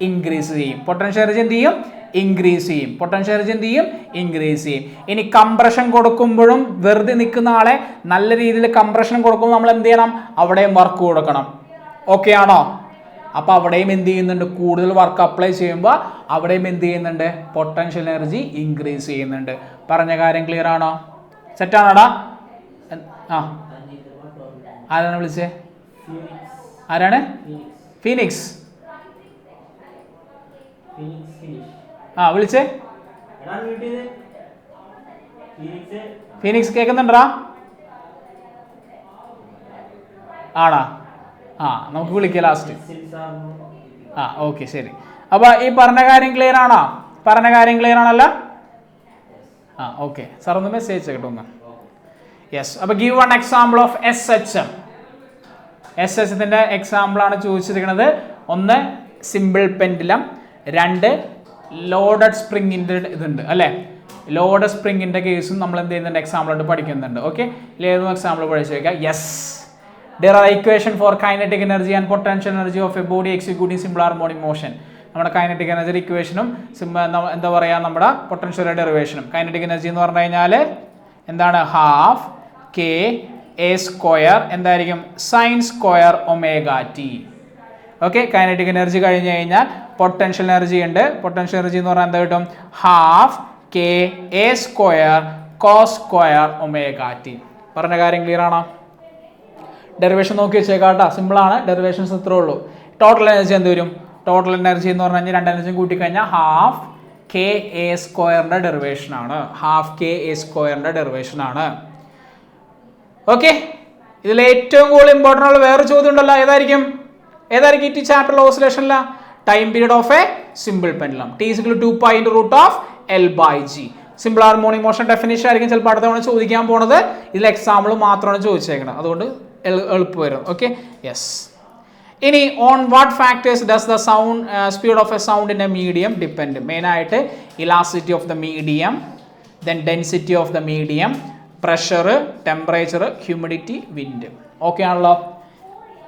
ഇൻക്രീസ് ചെയ്യും. പൊട്ടൻഷ്യൽ എനർജി എന്ത് ചെയ്യും? ഇൻക്രീസ് ചെയ്യും. പൊട്ടൻഷ്യൽ എനർജി എന്ത് ചെയ്യും? ഇൻക്രീസ് ചെയ്യും. ഇനി കംപ്രഷൻ കൊടുക്കുമ്പോഴും വെറുതെ നിൽക്കുന്ന ആളെ നല്ല രീതിയിൽ കംപ്രഷൻ കൊടുക്കുമ്പോൾ നമ്മൾ എന്ത് ചെയ്യണം? അവിടെയും വർക്ക് കൊടുക്കണം. ഓക്കെ ആണോ? അപ്പോൾ അവിടെയും എന്ത് ചെയ്യുന്നുണ്ട്? കൂടുതൽ വർക്ക് അപ്ലൈ ചെയ്യുമ്പോൾ അവിടെയും എന്ത് ചെയ്യുന്നുണ്ട്? പൊട്ടൻഷ്യൽ എനർജി ഇൻക്രീസ് ചെയ്യുന്നുണ്ട്. പറഞ്ഞ കാര്യം ക്ലിയർ ആണോ? സെറ്റാണോടാ? ആരാണ് വിളിച്ചേ? ആരാണ്? ഫീനിക്സ്. വിളിച്ചേ? ഫീനിക്സ് കേൾക്കുന്നുണ്ടാ? ആണാ? നമുക്ക് വിളിക്കാം ലാസ്റ്റ്. ഓക്കെ, ശരി. അപ്പൊ ഈ പറഞ്ഞ കാര്യം ക്ലിയർ ആണോ? പറഞ്ഞ കാര്യം ക്ലിയർ ആണല്ലോ? ഓക്കെ. സാർ ഒന്ന് മെസ്സേജ് കേട്ടോ ഒന്ന്. യെസ്. അപ്പൊ give one example of SHM. SHMത്തിന്റെ എക്സാമ്പിൾ ആണ് ചോദിച്ചിരിക്കുന്നത്. 1 സിമ്പിൾ പെൻഡുലം, 2 ലോഡഡ് സ്പ്രിങ്ങിന്റെ ഇതുണ്ട് അല്ലേ? ലോഡഡ് സ്പ്രിങ്ങിന്റെ കേസും നമ്മൾ എന്ത് ചെയ്യുന്നുണ്ട്? എക്സാമ്പിൾ ആയിട്ട് പഠിക്കുന്നുണ്ട്. ഓക്കെ, ഏതും എക്സാമ്പിൾ പഠിച്ചു വെക്കാം. Yes. Derive equation for kinetic energy and potential energy of a body executing simple harmonic motion. നമ്മുടെ കൈനറ്റിക് എനർജി ഇക്വേഷനും എന്താ പറയുക, നമ്മുടെ പൊട്ടൻഷ്യൽ ഡെറിവേഷനും. കൈനറ്റിക് എനർജി എന്ന് പറഞ്ഞു കഴിഞ്ഞാൽ എന്താണ്? ഹാഫ് കെ എ സ്ക്വയർ എന്തായിരിക്കും? Sine square omega T. Okay, kinetic energy കഴിഞ്ഞ് കഴിഞ്ഞാൽ പൊട്ടൻഷ്യൽ എനർജി ഉണ്ട്. പൊട്ടൻഷ്യൽ എനർജി എന്ന് പറഞ്ഞാൽ എന്താ കിട്ടും? Half K A square cos square omega T. പറഞ്ഞ കാര്യം ക്ലിയർ ആണോ? ഡെറിവേഷൻ നോക്കി വെച്ചേക്കാട്ടോ, സിമ്പിളാണ്. ഡെറിവേഷൻസ് ഇത്രേ ഉള്ളൂ. ടോട്ടൽ എനർജി എന്ത് വരും? ടോട്ടൽ എനർജി എന്ന് പറഞ്ഞു കഴിഞ്ഞാൽ 2 എനർജിയും കൂട്ടിക്കഴിഞ്ഞാൽ ഹാഫ് കെ എ സ്ക്വയറിൻ്റെ ഡെറിവേഷൻ ആണ്. ഹാഫ് കെ എ സ്ക്വയറിൻ്റെ ഡെറിവേഷൻ ആണ്. ഓക്കെ, ഇതിൽ ഏറ്റവും കൂടുതൽ ഇമ്പോർട്ടൻ്റ് ഉള്ള വേറെ ചോദ്യം ഉണ്ടല്ലോ. ഏതായിരിക്കും ഈ ചാപ്റ്ററിലെ ഓസിലേഷനില? Time period of a simple pendulum. T = 2π × L/g. Simple harmonic motion definition ആയിരിക്കും ചിലപ്പോൾ അടുത്ത തവണ ചോദിക്കാൻ പോണത്. ഇതിൽ എക്സാമ്പിൾ മാത്രമാണ് ചോദിച്ചേക്കുന്നത്, അതുകൊണ്ട് എളുപ്പം വരും. Okay, yes. ഇനി on what factors does the sound speed of a sound in a medium depend? മെയിനായിട്ട് elasticity of the medium, then density of the medium, pressure, temperature, humidity, wind. Okay ആണല്ലോ.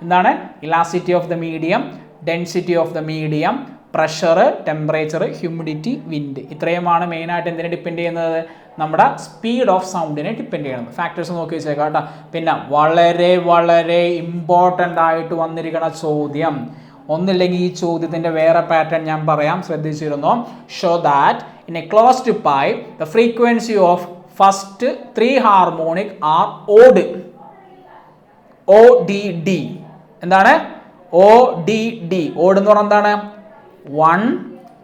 എന്താണ് elasticity of the medium, density of the medium, pressure, temperature, humidity, wind. ഇത്രയുമാണ് മെയിനായിട്ട് എന്തിനെ ഡിപ്പെൻഡ് ചെയ്യുന്നത്? നമ്മുടെ സ്പീഡ് ഓഫ് സൗണ്ടിനെ ഡിപ്പെൻഡ് ചെയ്യുന്നത്. ഫാക്ടേഴ്സ് നോക്കി വെച്ചേക്കാം കേട്ടോ. പിന്നെ വളരെ വളരെ ഇമ്പോർട്ടൻ്റ് ആയിട്ട് വന്നിരിക്കുന്ന ചോദ്യം, ഒന്നില്ലെങ്കിൽ ഈ ചോദ്യത്തിൻ്റെ വേറെ പാറ്റേൺ ഞാൻ പറയാം, ശ്രദ്ധിച്ചിരുന്നോ? Show that in a closed pipe the frequency of first 3 harmonic are odd. ODD എന്താണ്? ODD. ഓഡ് എന്ന് പറഞ്ഞാൽ എന്താണ്? 1,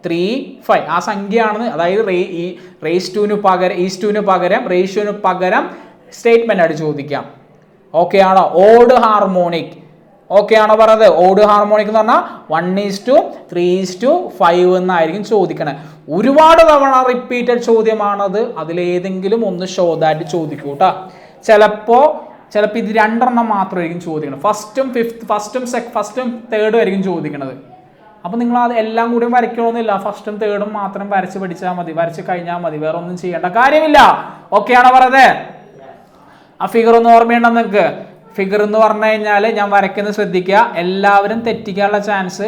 3, 5 ആ സംഖ്യയാണ്. അതായത് ഈ റേഷ്യോന് പകരം റേഷ്യോന് പകരം സ്റ്റേറ്റ്മെന്റ് ആയിട്ട് ചോദിക്കാം. ഓക്കെ ആണോ? Odd harmonic. ഓക്കെ ആണോ പറഞ്ഞത്? ഓഡ് ഹാർമോണിക് എന്ന് പറഞ്ഞാൽ 1:3:5 എന്നായിരിക്കും ചോദിക്കണേ. ഒരുപാട് തവണ റിപ്പീറ്റഡ് ചോദ്യമാണത്. അതിലേതെങ്കിലും ഒന്ന് ഷോ ദാറ്റ് ചോദിക്കൂ കേട്ടോ. ചിലപ്പോൾ ഇത് 2 എണ്ണം മാത്രമായിരിക്കും ചോദിക്കണം. ഫസ്റ്റും തേർഡും ആയിരിക്കും ചോദിക്കണത്. അപ്പോൾ നിങ്ങൾ അത് എല്ലാം കൂടി വരയ്ക്കണമെന്നില്ല. ഫസ്റ്റും തേർഡും മാത്രം വരച്ച് പഠിച്ചാൽ മതി, വരച്ച് കഴിഞ്ഞാൽ മതി, വേറെ ഒന്നും ചെയ്യേണ്ട കാര്യമില്ല. ഓക്കെ ആണോ പറഞ്ഞത്? ആ ഫിഗർ ഒന്ന് ഓർമ്മയുണ്ടോ നിങ്ങൾക്ക്? ഫിഗർ എന്ന് പറഞ്ഞു കഴിഞ്ഞാൽ ഞാൻ വരയ്ക്കുന്നത് ശ്രദ്ധിക്കുക. എല്ലാവരും തെറ്റിക്കാനുള്ള ചാൻസ്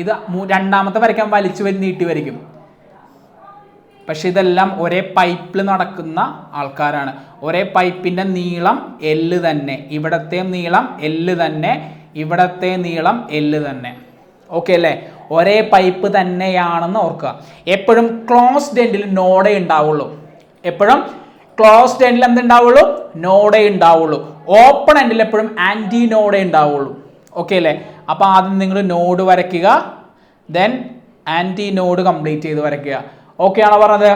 ഇത് രണ്ടാമത്തെ വരയ്ക്കാൻ വലിച്ചു നീട്ടി വരയ്ക്കും. പക്ഷെ ഇതെല്ലാം ഒരേ പൈപ്പിൽ നടക്കുന്ന ആൾക്കാരാണ്. ഒരേ പൈപ്പിൻ്റെ നീളം L തന്നെ, ഇവിടത്തെ നീളം L തന്നെ, ഇവിടത്തെ നീളം L തന്നെ. ഓക്കെ അല്ലേ? ഒരേ പൈപ്പ് തന്നെയാണെന്ന് ഓർക്കുക. എപ്പോഴും ക്ലോസ്ഡ് എൻഡിൽ നോഡേ ഉണ്ടാവുള്ളൂ. എപ്പോഴും ക്ലോസ്ഡ് എൻഡിൽ എന്തുണ്ടാവുള്ളൂ? നോഡേ ഉണ്ടാവുള്ളൂ. ഓപ്പൺ എൻഡിൽ എപ്പോഴും ആൻറ്റി നോഡേ ഉണ്ടാവുള്ളൂ. ഓക്കെ അല്ലേ? അപ്പോൾ ആദ്യം നിങ്ങൾ നോഡ് വരയ്ക്കുക, ദെൻ ആൻറ്റി നോഡ് കംപ്ലീറ്റ് ചെയ്ത് വരയ്ക്കുക. ഓക്കെ ആണോ പറഞ്ഞത്?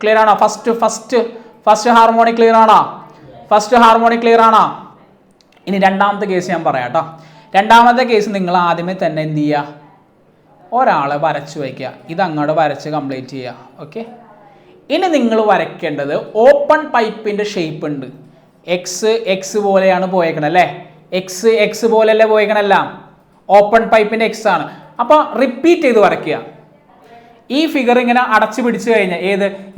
ക്ലിയർ ആണോ? ഫസ്റ്റ് ഹാർമോണിക് ക്ലിയർ ആണോ? ഫസ്റ്റ് ഹാർമോണിക് ക്ലിയർ ആണോ? ഇനി രണ്ടാമത്തെ കേസ് ഞാൻ പറയാം കേട്ടോ. രണ്ടാമത്തെ കേസ് നിങ്ങൾ ആദ്യമേ തന്നെ എന്ത് ചെയ്യുക? ഒരാളെ വരച്ച് വയ്ക്കുക. ഇത് അങ്ങോട്ട് വരച്ച് കംപ്ലീറ്റ് ചെയ്യുക. ഓക്കെ. ഇനി നിങ്ങൾ വരയ്ക്കേണ്ടത് ഓപ്പൺ പൈപ്പിൻ്റെ ഷേപ്പ് ഉണ്ട്. എക്സ് പോലെയാണ് പോയേക്കണത് അല്ലേ? എക്സ് പോലെയല്ലേ പോയേക്കണെല്ലാം? ഓപ്പൺ പൈപ്പിൻ്റെ എക്സ് ആണ്. അപ്പോൾ റിപ്പീറ്റ് ചെയ്ത് വരയ്ക്കുക. ഈ ഫിഗർ ഇങ്ങനെ അടച്ചു പിടിച്ചു കഴിഞ്ഞാൽ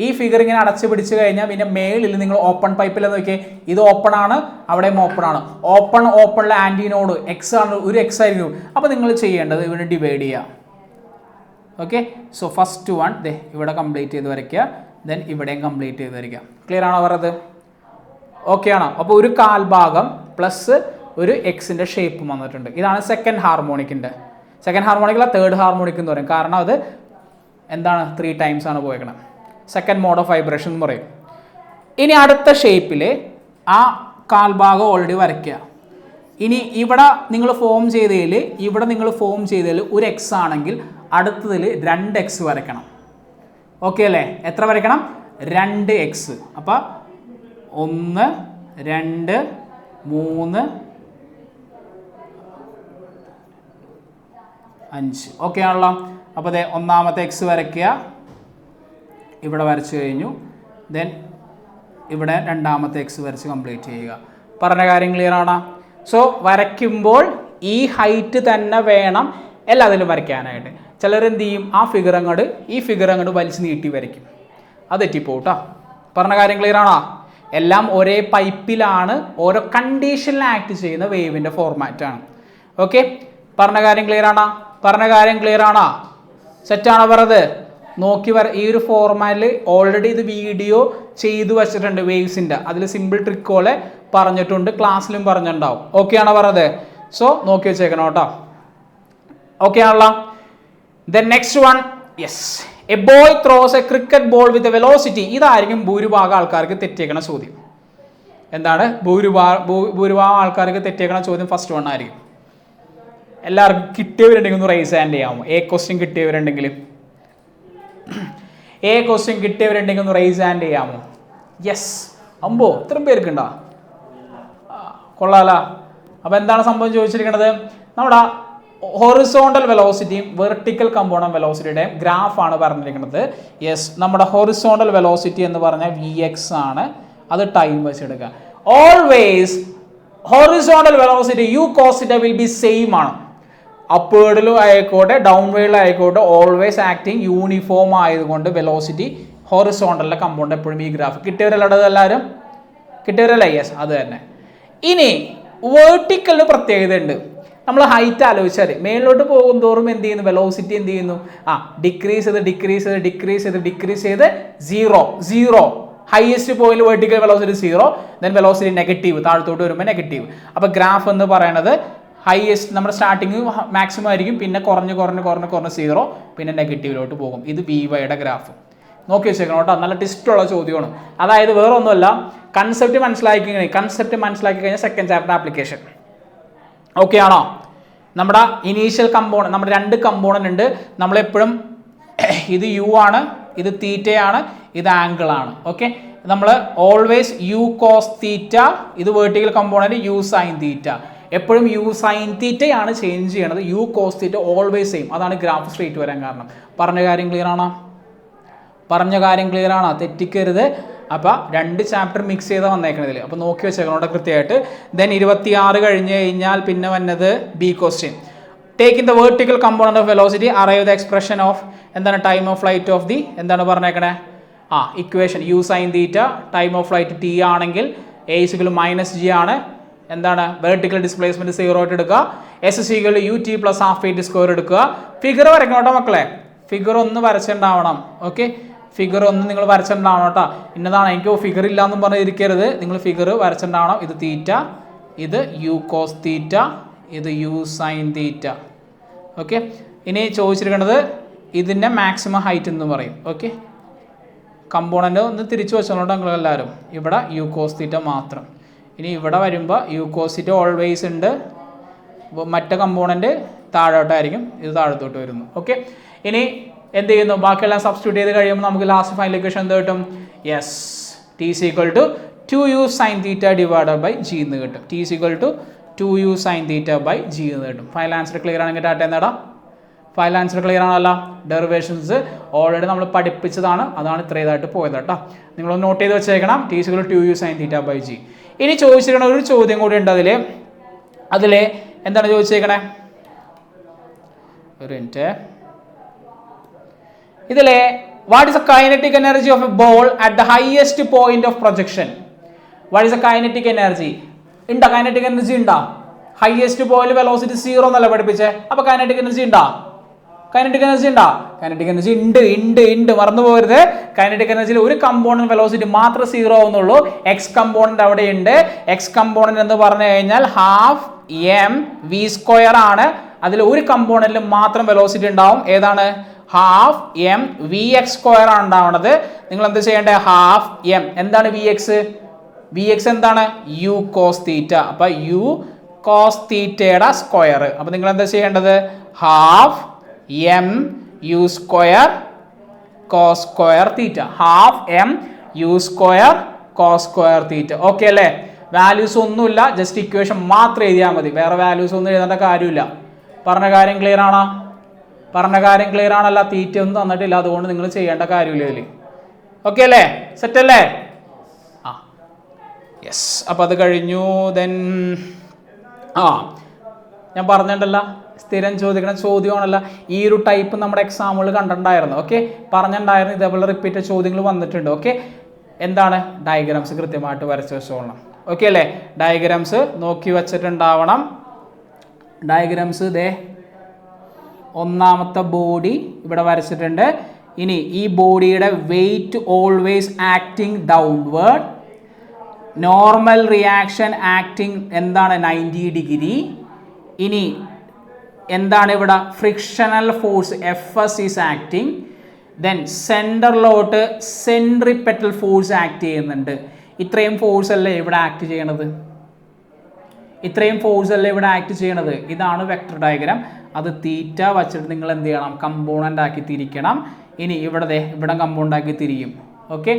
ഈ ഫിഗർ ഇങ്ങനെ അടച്ചു പിടിച്ചു കഴിഞ്ഞാൽ പിന്നെ മേളിൽ നിങ്ങൾ ഓപ്പൺ പൈപ്പിൽ നോക്കിയേ, ഇത് ഓപ്പൺ ആണ്, അവിടെയും ഓപ്പൺ ആണ്. ഓപ്പണിലെ ആൻറ്റിനോട് എക്സ് ആണ്, ഒരു എക്സ് ആയിരിക്കും. അപ്പോൾ നിങ്ങൾ ചെയ്യേണ്ടത് ഇവിടെ ഡിവൈഡ് ചെയ്യുക. ഓക്കെ. സോ ഫസ്റ്റ് വൺ ഇവിടെ കംപ്ലീറ്റ് ചെയ്ത് വരയ്ക്കുക, ദെൻ ഇവിടെയും കംപ്ലീറ്റ് ചെയ്ത് വരയ്ക്കുക. ക്ലിയർ ആണോ പറഞ്ഞത്? ഓക്കെ ആണോ? അപ്പോൾ ഒരു കാൽഭാഗം പ്ലസ് ഒരു എക്സിൻ്റെ ഷേപ്പ് വന്നിട്ടുണ്ട്. ഇതാണ് സെക്കൻഡ് ഹാർമോണിക്കിൻ്റെ. സെക്കൻഡ് ഹാർമോണിക്കല്ല, തേർഡ് ഹാർമോണിക് എന്ന് പറയും. കാരണം അത് എന്താണ് 3 ടൈംസ് ആണ് പോയേക്കണം. സെക്കൻഡ് മോഡ് ഓഫ് വൈബ്രേഷൻ എന്ന് പറയും. ഇനി അടുത്ത ഷേപ്പിൽ ആ കാൽഭാഗം ഓൾറെഡി വരയ്ക്കുക. ഇനി ഇവിടെ നിങ്ങൾ ഫോം ചെയ്തതിൽ ഒരു എക്സ് ആണെങ്കിൽ അടുത്തതിൽ 2 എക്സ് വരയ്ക്കണം. ഓക്കെ അല്ലേ? എത്ര വരയ്ക്കണം? 2 എക്സ്. അപ്പോൾ 1, 2, 3, 5. ഓക്കെ ആണല്ലോ? അപ്പോൾ ഒന്നാമത്തെ എക്സ് വരയ്ക്കുക, ഇവിടെ വരച്ചു കഴിഞ്ഞു. ദെൻ ഇവിടെ രണ്ടാമത്തെ എക്സ് വരച്ച് കംപ്ലീറ്റ് ചെയ്യുക. പറഞ്ഞ കാര്യം ക്ലിയർ ആണോ? സോ വരയ്ക്കുമ്പോൾ ഈ ഹൈറ്റ് തന്നെ വേണം എല്ലാത്തിലും വരയ്ക്കാനായിട്ട്. ചിലരെന്ത് ചെയ്യും? ഈ ഫിഗർ അങ്ങോട്ട് വലിച്ച് നീട്ടി വരയ്ക്കും. അത് തെറ്റിപ്പോവും കേട്ടോ. പറഞ്ഞ കാര്യം ക്ലിയർ ആണോ? എല്ലാം ഒരേ പൈപ്പിലാണ്, ഓരോ കണ്ടീഷനിൽ ആക്ട് ചെയ്യുന്ന വേവിൻ്റെ ഫോർമാറ്റാണ്. ഓക്കെ. പറഞ്ഞ കാര്യം ക്ലിയർ ആണോ? സെറ്റാണോ പറഞ്ഞത്? നോക്കി ഈ ഒരു ഫോർമാറ്റിൽ ഓൾറെഡി ഇത് വീഡിയോ ചെയ്തു വച്ചിട്ടുണ്ട് വേവ്സിൻ്റെ. അതിൽ സിമ്പിൾ ട്രിക്കോളെ പറഞ്ഞിട്ടുണ്ട്, ക്ലാസ്സിലും പറഞ്ഞിട്ടുണ്ടാവും. ഓക്കെ ആണോ പറഞ്ഞത്? സോ നോക്കി വെച്ചേക്കണം കേട്ടോ. ഓക്കെ ആണല്ലോ? Then next one, yes, A boy throws A cricket ball with a velocity. ഇതായിരിക്കും ഭൂരിഭാഗം ആൾക്കാർക്ക് തെറ്റിയേക്കണ ചോദ്യം. എന്താണ് ഭൂരിഭാഗം ആൾക്കാർക്ക് തെറ്റിയേക്കണ ചോദ്യം? ഫസ്റ്റ് വൺ ആയിരിക്കും. എല്ലാവർക്കും കിട്ടിയവരുണ്ടെങ്കിൽ ഒന്ന് റൈസ് ഹാൻഡ് ചെയ്യാമോ? ക്വസ്റ്റ്യൻ കിട്ടിയവരുണ്ടെങ്കിൽ ഒന്ന് റൈസ് ഹാൻഡ് ചെയ്യാമോ? യെസ്. അമ്പോ, ഇത്രയും പേർക്കുണ്ടോ? കൊള്ളാല. അപ്പോൾ എന്താണ് സംഭവം ചോദിച്ചിരിക്കുന്നത്? നമ്മുടെ ഹൊറിസോണ്ടൽ വെലോസിറ്റിയും വെർട്ടിക്കൽ കമ്പോണന്റ് വെലോസിറ്റിയുടെയും ഗ്രാഫാണ് പറഞ്ഞിരിക്കുന്നത്. യെസ്, നമ്മുടെ ഹൊറിസോണ്ടൽ വെലോസിറ്റി എന്ന് പറഞ്ഞാൽ Vx ആണ്. അത് ടൈം വെച്ചെടുക്കുക. Always horizontal velocity U cos theta will be same ആണ്. അപ്വേർഡിലും ആയിക്കോട്ടെ ഡൗൺവേർഡിലും ആയിക്കോട്ടെ ഓൾവേസ് ആക്ടിങ് യൂണിഫോം ആയതുകൊണ്ട് വെലോസിറ്റി ഹൊറിസോണ്ടലിലെ കമ്പൗണ്ട് എപ്പോഴും ഈ ഗ്രാഫ് കിട്ടിയവരല്ലത് എല്ലാവരും കിട്ടിയവരല്ല. യെസ്, അത് തന്നെ. ഇനി വേർട്ടിക്കലിന് പ്രത്യേകത ഉണ്ട്. നമ്മൾ ഹൈറ്റ് ആലോചിച്ചാൽ മേളിലോട്ട് പോകും തോറും എന്ത് ചെയ്യുന്നു, വെലോസിറ്റി എന്ത് ചെയ്യുന്നു, ഡിക്രീസ് ചെയ്ത് zero highest point vertical velocity 0, then velocity negative, താഴത്തോട്ട് വരുമ്പോൾ നെഗറ്റീവ്. അപ്പോൾ ഗ്രാഫ് എന്ന് പറയുന്നത് ഹയസ്റ്റ് നമ്മുടെ സ്റ്റാർട്ടിങ് മാക്സിമം ആയിരിക്കും, പിന്നെ കുറഞ്ഞ് 0, പിന്നെ നെഗറ്റീവിലോട്ട് പോകും. ഇത് VYയുടെ ഗ്രാഫ് നോക്കി വെച്ചേക്കണം കേട്ടോ. നല്ല ടിസ്റ്റുള്ള ചോദ്യമാണ്. അതായത് വേറെ ഒന്നുമല്ല, കൺസെപ്റ്റ് മനസ്സിലാക്കി കഴിഞ്ഞാൽ സെക്കൻഡ് ചാപ്റ്റർ ആപ്ലിക്കേഷൻ ഓക്കെ ആണോ. നമ്മുടെ ഇനീഷ്യൽ കമ്പോണന്റ്, നമ്മുടെ 2 കമ്പോണന്റ് ഉണ്ട്. നമ്മളെപ്പോഴും ഇത് യു ആണ്, ഇത് തീറ്റയാണ്, ഇത് ആംഗിൾ ആണ്. ഓക്കെ, നമ്മൾ ഓൾവേസ് യു കോസ് തീറ്റ, ഇത് vertical component U sine theta. എപ്പോഴും യു സൈൻ തീറ്റയാണ് ചേഞ്ച് ചെയ്യണത്, U cos theta always same. അതാണ് ഗ്രാഫ് സ്ട്രേറ്റ് വരാൻ കാരണം. പറഞ്ഞ കാര്യം ക്ലിയർ ആണോ? തെറ്റിക്കരുത്. അപ്പോൾ 2 ചാപ്റ്റർ മിക്സ് ചെയ്താൽ വന്നേക്കണതിൽ. അപ്പോൾ നോക്കി വെച്ചേക്കണോട്ടെ കൃത്യമായിട്ട്. ദെൻ 26 കഴിഞ്ഞ് കഴിഞ്ഞാൽ പിന്നെ വന്നത് B question. Taking the vertical component of velocity arrive the expression of എന്താണ് time of flight of the എന്താണ് പറഞ്ഞേക്കണേ equation U sine theta. Time of flight T ആണെങ്കിൽ a=-g ആണ്. എന്താണ് വെർട്ടിക്കൽ ഡിസ്പ്ലേസ്മെന്റ് 0 ആയിട്ട് എടുക്കുക. s=ut+12 എടുക്കുക. ഫിഗർ വരയ്ക്കണോട്ടോ മക്കളെ, ഫിഗർ ഒന്ന് വരച്ചിട്ടുണ്ടാവണം. ഓക്കെ, ഫിഗർ ഒന്ന് നിങ്ങൾ വരച്ചിട്ടുണ്ടാവണം കേട്ടോ. ഇന്നതാണ് എനിക്ക് ഫിഗർ ഇല്ലാന്നും പറഞ്ഞിരിക്കരുത്, നിങ്ങൾ ഫിഗർ വരച്ചിട്ടുണ്ടാവണം. ഇത് തീറ്റ, ഇത് യു കോസ് തീറ്റ, ഇത് യു സൈൻ തീറ്റ. ഓക്കെ, ഇനി ചോദിച്ചിരിക്കുന്നത് ഇതിൻ്റെ മാക്സിമം ഹൈറ്റ് എന്ന് പറയും. ഓക്കെ, കമ്പോണൻ്റ് ഒന്ന് തിരിച്ചു വെച്ചോളൂ നിങ്ങൾ എല്ലാവരും. ഇവിടെ യു കോസ് തീറ്റ മാത്രം. ഇനി ഇവിടെ വരുമ്പോൾ യു കോസ് തീറ്റ ഓൾവേസ് ഉണ്ട്, മറ്റേ കമ്പോണൻ്റ് താഴോട്ടായിരിക്കും, ഇത് താഴത്തോട്ട് വരുന്നു. ഓക്കെ, ഇനി എന്ത് ചെയ്യുന്നു, ബാക്കിയെല്ലാം സബ്സ്റ്റിറ്റ്യൂട്ട് ചെയ്ത് കഴിയുമ്പോൾ നമുക്ക് ലാസ്റ്റ് ഫൈനൽ ഇക്വേഷൻ എന്ത് കിട്ടും? Yes, T=2u sin theta divided by g എന്ന് കിട്ടും. T=2u sin theta by g എന്ന് കിട്ടും. ഫൈനൽ ആൻസർ ക്ലിയർ ആണെങ്കിൽ ടാറ്റ എന്നാടാ? ഫൈനൽ ആൻസർ ക്ലിയർ ആണല്ലോ. ഡെറിവേഷൻസ് ഓൾറെഡി നമ്മൾ പഠിപ്പിച്ചതാണ്, അതാണ് ഇത്രേതായിട്ട് പോയത് കേട്ടോ. നിങ്ങളൊന്ന് നോട്ട് ചെയ്ത് വെച്ചേക്കണം. T=2u sin theta by g. ഇനി ചോദിച്ചിരിക്കണ ഒരു ചോദ്യം കൂടി ഉണ്ട് അതിൽ എന്താണ് ചോദിച്ചേക്കണേ? ഒരു മിനിറ്റ്. ഇതിലെ what is A kinetic energy of A ball at the highest point of projection? What is A kinetic energy? ഉണ്ടോ കൈനറ്റിക് എനർജി? ഉണ്ടോ? ഹയസ്റ്റ് പോയിന്റ് വെലോസിറ്റി 0 എന്നല്ല പഠിപ്പിച്ചേ. അപ്പൊ കൈനറ്റിക് എനർജി ഉണ്ടോ? കൈനറ്റിക് എനർജി ഉണ്ട്. മറന്നു പോകരുത്. കൈനറ്റിക് എനർജിയിൽ ഒരു കമ്പോണന്റ് വെലോസിറ്റി മാത്രം 0 ആവുന്നുള്ളൂ. എക്സ് കമ്പോണന്റ് അവിടെ ഉണ്ട്. എക്സ് കമ്പോണന്റ് എന്ന് പറഞ്ഞു കഴിഞ്ഞാൽ ½ ആണ്. അതിൽ ഒരു കമ്പോണന്റിൽ മാത്രം വെലോസിറ്റി ഉണ്ടാവും. ഏതാണ്? ½ ആണ് ഉണ്ടാവുന്നത്. നിങ്ങൾ എന്ത് ചെയ്യേണ്ടത്? ½ എന്താണ് Vx എന്താണ്? U cos theta. അപ്പൊ യു കോസ് തീറ്റയുടെ സ്ക്വയർ. അപ്പൊ നിങ്ങൾ എന്താ ചെയ്യേണ്ടത്? ½ cos square theta. ½ cos square theta. Okay അല്ലേ? വാല്യൂസ് ഒന്നുമില്ല, ജസ്റ്റ് ഇക്വേഷൻ മാത്രം എഴുതിയാൽ മതി. വേറെ വാല്യൂസ് ഒന്നും എഴുതേണ്ട കാര്യമില്ല. പറഞ്ഞ കാര്യം ക്ലിയർ ആണല്ലോ. തീറ്റ ഒന്നും തന്നിട്ടില്ല, അതുകൊണ്ട് നിങ്ങൾ ചെയ്യേണ്ട കാര്യമില്ല ഇതിൽ. ഓക്കെ അല്ലേ? സെറ്റ് അല്ലേ? യെസ്. അപ്പോൾ അത് കഴിഞ്ഞു. ദെൻ ഞാൻ പറഞ്ഞിട്ടുണ്ടല്ലോ, സ്ഥിരം ചോദിക്കണ ചോദ്യമാണല്ല. ഈ ഒരു ടൈപ്പ് നമ്മുടെ എക്സാമുകൾ കണ്ടിട്ടുണ്ടായിരുന്നു. ഓക്കെ, പറഞ്ഞിട്ടുണ്ടായിരുന്നു. ഇതേപോലെ റിപ്പീറ്റഡ് ചോദ്യങ്ങൾ വന്നിട്ടുണ്ട്. ഓക്കെ, എന്താണ്? ഡയഗ്രാംസ് കൃത്യമായിട്ട് വരച്ച് വെച്ചോളണം. ഓക്കെ അല്ലേ? ഡയഗ്രാംസ് നോക്കി വച്ചിട്ടുണ്ടാവണം. ഡയഗ്രാംസ് ഇതേ ഒന്നാമത്തെ ബോഡി ഇവിടെ വരച്ചിട്ടുണ്ട്. ഇനി ഈ ബോഡിയുടെ weight always acting downward, normal reaction acting എന്താണ്? 90 ഡിഗ്രി. ഇനി എന്താണ് ഇവിടെ? Frictional force Fs is acting. Then സെൻറ്ററിലോട്ട് സെൻട്രിപെറ്റൽ ഫോഴ്സ് ആക്ട് ചെയ്യുന്നുണ്ട്. ഇത്രയും ഫോഴ്സ് അല്ലേ ഇവിടെ ആക്ട് ചെയ്യണത്? ഇതാണ് വെക്ടർ ഡയഗ്രാം. അത് തീറ്റ വച്ചിട്ട് നിങ്ങൾ എന്ത് ചെയ്യണം? കമ്പോണൻ്റ് ആക്കി തിരിക്കണം. ഇനി ഇവിടെ കമ്പോണൻ്റ് ആക്കി തിരിയും. ഓക്കെ,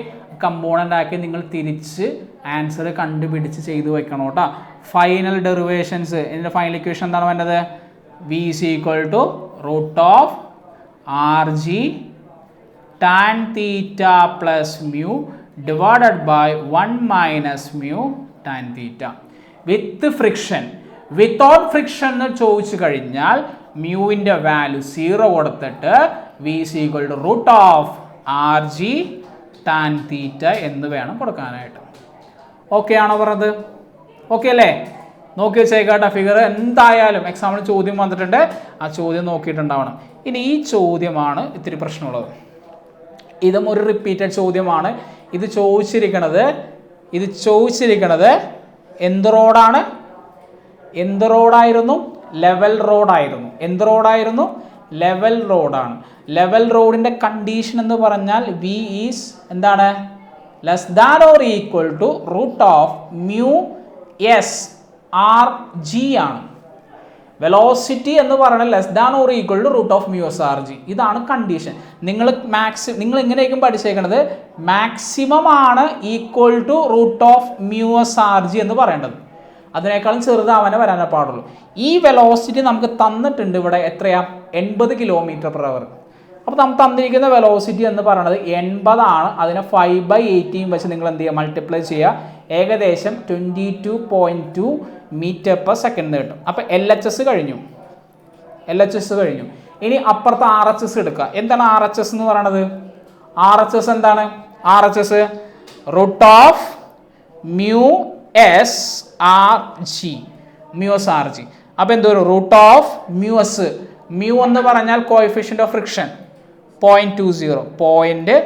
കമ്പോണൻ്റ് ആക്കി നിങ്ങൾ തിരിച്ച് ആൻസർ കണ്ടുപിടിച്ച് ചെയ്ത് വെക്കണം കേട്ടോ. ഫൈനൽ ഡെറിവേഷൻസ്, ഇതിൻ്റെ ഫൈനൽ ഇക്വേഷൻ എന്താണ് വേണ്ടത്? V √RG tan theta plus mu divided by 1 minus mu tan theta. With friction. Without friction എന്ന് ചോദിച്ചു കഴിഞ്ഞാൽ മ്യൂവിൻ്റെ വാല്യൂ 0 കൊടുത്തിട്ട് V is equal to root of R G tan theta എന്ന് വേണം കൊടുക്കാനായിട്ട്. ഓക്കെ ആണോ പറഞ്ഞത്? ഓക്കെ അല്ലേ? നോക്കി വെച്ചേക്കാട്ടെ ഫിഗർ. എന്തായാലും എക്സാമിന് ചോദ്യം വന്നിട്ടുണ്ട്, ആ ചോദ്യം നോക്കിയിട്ടുണ്ടാവണം. ഇനി ഈ ചോദ്യമാണ് ഇത്തിരി പ്രശ്നമുള്ളത്. ഇതും ഒരു റിപ്പീറ്റഡ് ചോദ്യമാണ്. ഇത് ചോദിച്ചിരിക്കുന്നത് എന്ത് റോഡാണ്? എന്ത് റോഡായിരുന്നു? ലെവൽ റോഡായിരുന്നു. എന്ത് റോഡായിരുന്നു? ലെവൽ റോഡാണ്. ലെവൽ റോഡിൻ്റെ കണ്ടീഷൻ എന്ന് പറഞ്ഞാൽ വി ഈസ് എന്താണ്? Less than or equal to root of mu S R G ആണ്. വെലോസിറ്റി എന്ന് പറഞ്ഞാൽ less than or equal to root of mu S R G. ഇതാണ് കണ്ടീഷൻ. നിങ്ങൾ എങ്ങനെയായിരിക്കും പഠിച്ചേക്കുന്നത്? മാക്സിമം ആണ് equal to root of mu S R G എന്ന് പറയേണ്ടത്. അതിനേക്കാളും ചെറുതാവാനേ വരാനേ പാടുള്ളൂ. ഈ വെലോസിറ്റി നമുക്ക് തന്നിട്ടുണ്ട് ഇവിടെ. എത്രയാ? 80 km/h. അപ്പോൾ നമുക്ക് തന്നിരിക്കുന്ന വെലോസിറ്റി എന്ന് പറയുന്നത് 80 ആണ്. അതിനെ 5/18 വെച്ച് നിങ്ങൾ എന്ത് ചെയ്യുക? മൾട്ടിപ്ലൈ ചെയ്യുക. ഏകദേശം 22.2 m/s കിട്ടും. അപ്പോൾ LHS കഴിഞ്ഞു. ഇനി അപ്പുറത്ത് RHS എടുക്കുക. എന്താണ് RHS എന്ന് പറയുന്നത്? RHS എന്താണ്? RHS root of mu S R G. അപ്പോൾ എന്തോരും? Root of mu S. Mu എന്ന് പറഞ്ഞാൽ coefficient of friction 0.20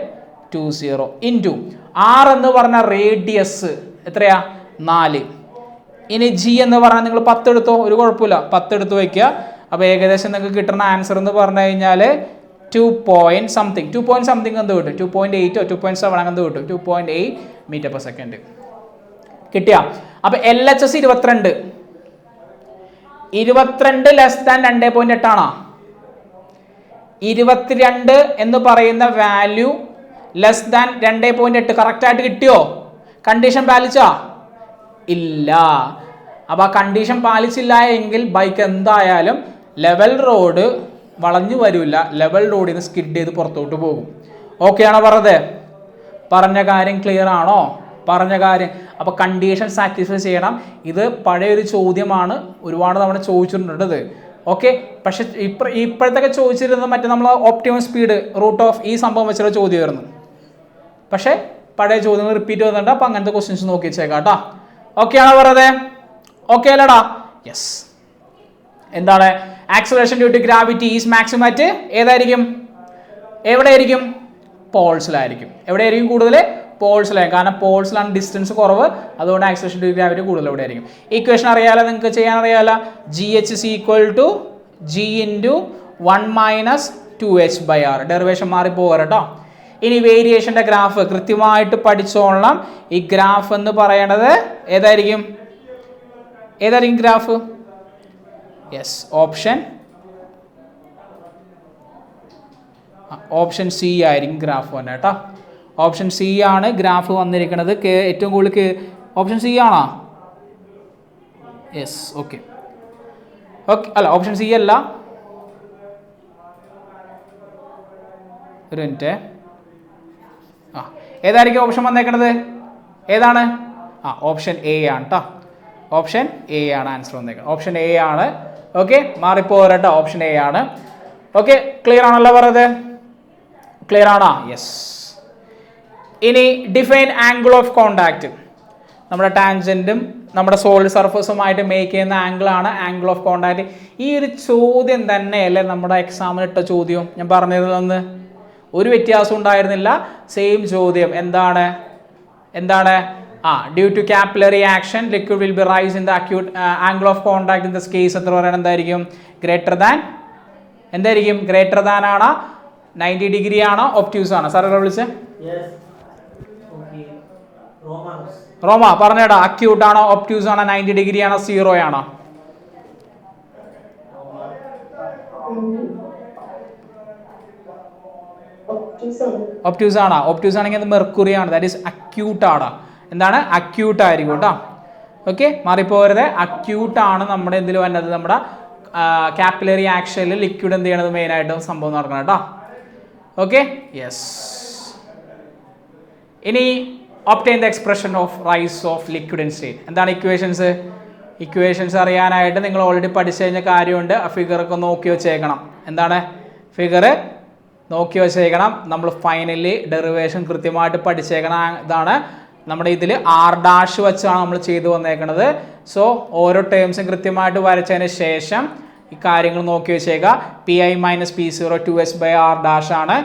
into R എന്ന് പറഞ്ഞാൽ റേഡിയസ് എത്രയാ? 4. ഇനി ജി എന്ന് പറഞ്ഞാൽ നിങ്ങൾ 10 എടുത്തോ, ഒരു കുഴപ്പമില്ല, 10 എടുത്ത് വയ്ക്കുക. അപ്പോൾ ഏകദേശം നിങ്ങൾക്ക് കിട്ടുന്ന ആൻസർ എന്ന് പറഞ്ഞു കഴിഞ്ഞാൽ 2 point something എന്ത് കിട്ടും? 2.8 2.7 അങ്ങനെ കിട്ടും. 2.8 m/s കിട്ടിയ. അപ്പോൾ LHS 22 ലെസ് ദാൻ 2.8 ആണോ? 22 എന്ന് പറയുന്ന വാല്യൂ ലെസ് ദാൻ 2.8 കറക്റ്റായിട്ട് കിട്ടിയോ? കണ്ടീഷൻ പാലിച്ചോ? ഇല്ല. അപ്പോൾ ആ കണ്ടീഷൻ പാലിച്ചില്ല എങ്കിൽ ബൈക്ക് എന്തായാലും ലെവൽ റോഡ് വളഞ്ഞു വരില്ല. ലെവൽ റോഡിൽ നിന്ന് സ്കിഡ് ചെയ്ത് പുറത്തോട്ട് പോകും. ഓക്കെ ആണോ പറഞ്ഞത്? പറഞ്ഞ കാര്യം ക്ലിയർ ആണോ? പറഞ്ഞ കാര്യം. അപ്പോൾ കണ്ടീഷൻ സാറ്റിസ്ഫൈ ചെയ്യണം. ഇത് പഴയൊരു ചോദ്യമാണ്, ഒരുപാട് തവണ ചോദിച്ചിട്ടുണ്ട്. ഓക്കെ, പക്ഷെ ഇപ്പോഴത്തൊക്കെ ചോദിച്ചിരുന്നത് മറ്റേ നമ്മൾ ഓപ്റ്റിമം സ്പീഡ് റൂട്ട് ഓഫ് ഈ സംഭവം വെച്ചുള്ള ചോദ്യമായിരുന്നു. പക്ഷേ പഴയ ചോദ്യങ്ങൾ റിപ്പീറ്റ് ചെയ്യുന്നുണ്ട്. അപ്പോൾ അങ്ങനത്തെ ക്വസ്റ്റ്യൻസ് നോക്കി വെച്ചേക്കാം കേട്ടോ. ഓക്കെ ആണോ പറഞ്ഞത്? ഓക്കെ അല്ലടാ? യെസ്. എന്താണ്? Acceleration due to gravity is maximum at ഏതായിരിക്കും? എവിടെയായിരിക്കും? പോൾസിലായിരിക്കും. എവിടെയായിരിക്കും കൂടുതൽ? പോൾസിലായിരിക്കും. കാരണം പോൾസിലാണ് ഡിസ്റ്റൻസ് കുറവ്, അതുകൊണ്ട് ആക്സലറേഷൻ ഡ്യൂ ടു ഗ്രാവിറ്റി കൂടുതൽ എവിടെ ആയിരിക്കും. ഇക്വേഷൻ അറിയാലോ, നിങ്ങൾക്ക് ചെയ്യാൻ അറിയാലോ. GH is equal to G into 1 - 2h/r. Derivation മാറിപ്പോകാം കേട്ടോ. ഇനി വേരിയേഷൻ്റെ ഗ്രാഫ് കൃത്യമായിട്ട് പഠിച്ചോളണം. ഈ ഗ്രാഫ് എന്ന് പറയുന്നത് ഏതായിരിക്കും ഗ്രാഫ്? യെസ്, ഓപ്ഷൻ സി ആയിരിക്കും ഗ്രാഫ് തന്നെ കേട്ടോ. ഓപ്ഷൻ സി ആണ് ഗ്രാഫ് വന്നിരിക്കുന്നത്. ഏറ്റവും കൂടുതൽ ഓപ്ഷൻ സി ആണോ? യെസ്. ഓക്കെ അല്ല, ഓപ്ഷൻ സി അല്ല, ഒരു മിനിറ്റ്. ഏതായിരിക്കും ഓപ്ഷൻ വന്നേക്കണത്? ഏതാണ്? ഓപ്ഷൻ എ ആണ് കേട്ടോ. ഓപ്ഷൻ എ ആണ് ആൻസർ വന്നേക്കുന്നത്. ഓപ്ഷൻ എ ആണ്. ഓക്കെ, മാറിപ്പോരട്ടോ. ഓപ്ഷൻ എ ആണ്. ഓക്കെ, ക്ലിയർ ആണല്ലോ പറഞ്ഞത്? ക്ലിയർ ആണോ? യെസ്. ഇനി ഡിഫൈൻ ആംഗിൾ ഓഫ് കോണ്ടാക്ട്. നമ്മുടെ ടാൻജൻറ്റും നമ്മുടെ സോളിഡ് സർഫസുമായിട്ട് മേക്ക് ചെയ്യുന്ന ആംഗിളാണ് ആംഗിൾ ഓഫ് കോണ്ടാക്ട്. ഈ ഒരു ചോദ്യം തന്നെയല്ലേ നമ്മുടെ എക്സാമിന് ഇട്ട ചോദ്യവും? ഞാൻ പറഞ്ഞിരുന്നെന്ന് ഒരു വ്യത്യാസം ഉണ്ടായിരുന്നില്ല. സെയിം ചോദ്യം. എന്താണ്? Due to capillary action liquid will be rise in the acute angle of contact in this case എത്ര പറയുന്നത്? എന്തായിരിക്കും? ഗ്രേറ്റർ ദാൻ ആണോ? 90 ഡിഗ്രി ആണോ? ഒബ്റ്റ്യൂസ് ആണോ? സാറേ വിളിച്ചേ റോമ പറഞ്ഞേടാ. അക്യൂട്ട് ആണോ? ഒബ്റ്റ്യൂസ് ആണോ? 90 ഡിഗ്രി ആണോ? 0 ആണോ? ഒബ്റ്റ്യൂസ് ആണോ? ഒബ്റ്റ്യൂസ് ആണെങ്കിൽ അത് മെർക്കുറി ആണ്. ദാറ്റ് ഈസ് അക്യൂട്ട് ആടാ. എന്താണ്? അക്യൂട്ട് ആയിരിക്കും കേട്ടോ. ഓക്കെ, മാറിപ്പോരുത്. അക്യൂട്ട് ആണ് നമ്മുടെ എന്തിൽ വന്നത്? നമ്മുടെ കാപ്പിലറി ആക്ഷനിൽ ലിക്വിഡ് എന്ത് ചെയ്യണത്? മെയിനായിട്ടും സംഭവം നടക്കണം കേട്ടോ. Okay, yes. ഇനി obtain the expression of rise of liquid in state. എന്താണ് ഇക്വേഷൻസ്? ഇക്വേഷൻസ് അറിയാനായിട്ട് നിങ്ങൾ ഓൾറെഡി പഠിച്ചു കഴിഞ്ഞ കാര്യമുണ്ട്. ആ ഫിഗറൊക്കെ നോക്കി വെച്ചേക്കണം. എന്താണ് ഫിഗർ നോക്കി വെച്ചേക്കണം. നമ്മൾ ഫൈനലി ഡെറിവേഷൻ കൃത്യമായിട്ട് പഠിച്ചേക്കണം. ഇതാണ് നമ്മുടെ ഇതിൽ R' വെച്ചാണ് നമ്മൾ ചെയ്തു വന്നേക്കുന്നത്. സോ ഓരോ ടേംസും കൃത്യമായിട്ട് വരച്ചതിന് ശേഷം ഈ കാര്യങ്ങൾ നോക്കി വെച്ചേക്കുക. PI - P0 2s/R' ആണ്.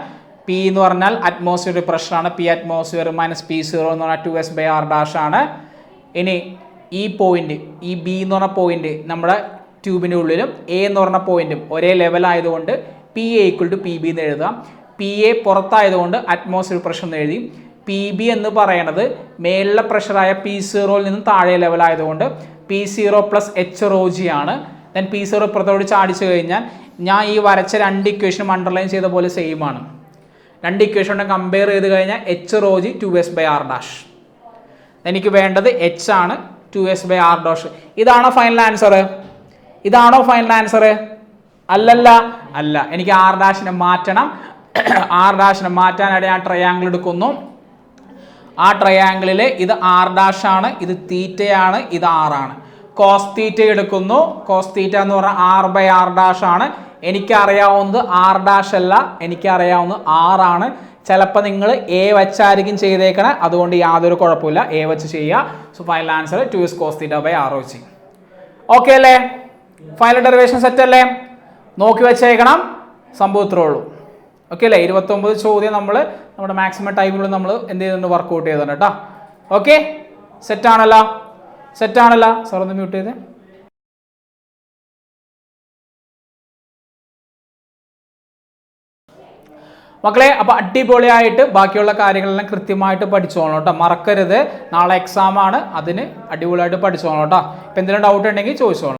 P എന്ന് പറഞ്ഞാൽ അറ്റ്മോസ്ഫിയർ പ്രഷറാണ്. P അറ്റ്മോസ്ഫിയർ - P0 എന്ന് പറഞ്ഞാൽ 2s/R' ആണ്. ഇനി ഈ പോയിന്റ്, ഈ B എന്ന് പറഞ്ഞ പോയിന്റ് നമ്മുടെ ട്യൂബിൻ്റെ ഉള്ളിലും A എന്ന് പറഞ്ഞ പോയിന്റും ഒരേ ലെവൽ ആയതുകൊണ്ട് PA = PB എന്ന് എഴുതാം. PA പുറത്തായതുകൊണ്ട് അറ്റ്മോസ്ഫിയർ പ്രഷർ എന്ന് എഴുതി. PB എന്ന് പറയുന്നത് മേലുള്ള പ്രഷറായ P0യിൽ നിന്നും താഴെ ലെവൽ ആയതുകൊണ്ട് P0 + HρG ആണ്. ദെൻ P0 പുറത്തോട്ട് ചാടിച്ചു കഴിഞ്ഞാൽ ഞാൻ ഈ വരച്ച രണ്ട് ഇക്വേഷനും അണ്ടർലൈൻ ചെയ്ത പോലെ സെയിം ആണ്. രണ്ട് ഇക്വേഷൻ കമ്പയർ ചെയ്ത് കഴിഞ്ഞാൽ HρG 2s/R'. എനിക്ക് വേണ്ടത് H ആണ്, 2s/R'. ഇതാണോ ഫൈനൽ ആൻസർ? ഇതാണോ ഫൈനൽ ആൻസർ? അല്ലല്ല, അല്ല. എനിക്ക് R' മാറ്റണം. R' മാറ്റാനായിട്ട് ഞാൻ ട്രയാങ്കിൾ എടുക്കുന്നു. ആ ട്രയാങ്കിളിൽ ഇത് R' ആണ്, ഇത് തീറ്റയാണ്, ഇത് R ആണ്. കോസ് തീറ്റ എടുക്കുന്നു. കോസ് തീറ്റ എന്ന് പറഞ്ഞാൽ R/R' ആണ്. എനിക്കറിയാവുന്നത് R' അല്ല, എനിക്കറിയാവുന്നത് R ആണ്. ചിലപ്പോൾ നിങ്ങൾ A വെച്ചായിരിക്കും ചെയ്തേക്കണേ, അതുകൊണ്ട് യാതൊരു കുഴപ്പമില്ല, A വെച്ച് ചെയ്യുക. So final answer 2s cos θ/ROC. Okay അല്ലേ? ഫൈനൽ ഡെറിവേഷൻ സെറ്റ് അല്ലേ? നോക്കി വെച്ചേക്കണം. സംഭവം ഇത്രേ ഉള്ളൂ. ഓക്കെ അല്ലേ? 29 ചോദ്യം നമ്മൾ നമ്മുടെ മാക്സിമം ടൈമിൽ നമ്മൾ എന്ത് ചെയ്തിട്ടുണ്ട്? വർക്കൗട്ട് ചെയ്തിട്ടുണ്ട് കേട്ടോ. ഓക്കെ, സെറ്റാണല്ലോ? സെറ്റാണല്ലോ? സാർ ഒന്ന് മ്യൂട്ട് ചെയ്തേ. മക്കളെ, അപ്പോൾ അടിപൊളിയായിട്ട് ബാക്കിയുള്ള കാര്യങ്ങളെല്ലാം കൃത്യമായിട്ട് പഠിച്ചോളണം കേട്ടോ. മറക്കരുത്, നാളെ എക്സാം ആണ്, അതിന് അടിപൊളിയായിട്ട് പഠിച്ചോളണം കേട്ടോ. ഇപ്പം എന്തെങ്കിലും ഡൗട്ട് ഉണ്ടെങ്കിൽ ചോദിച്ചോളണം.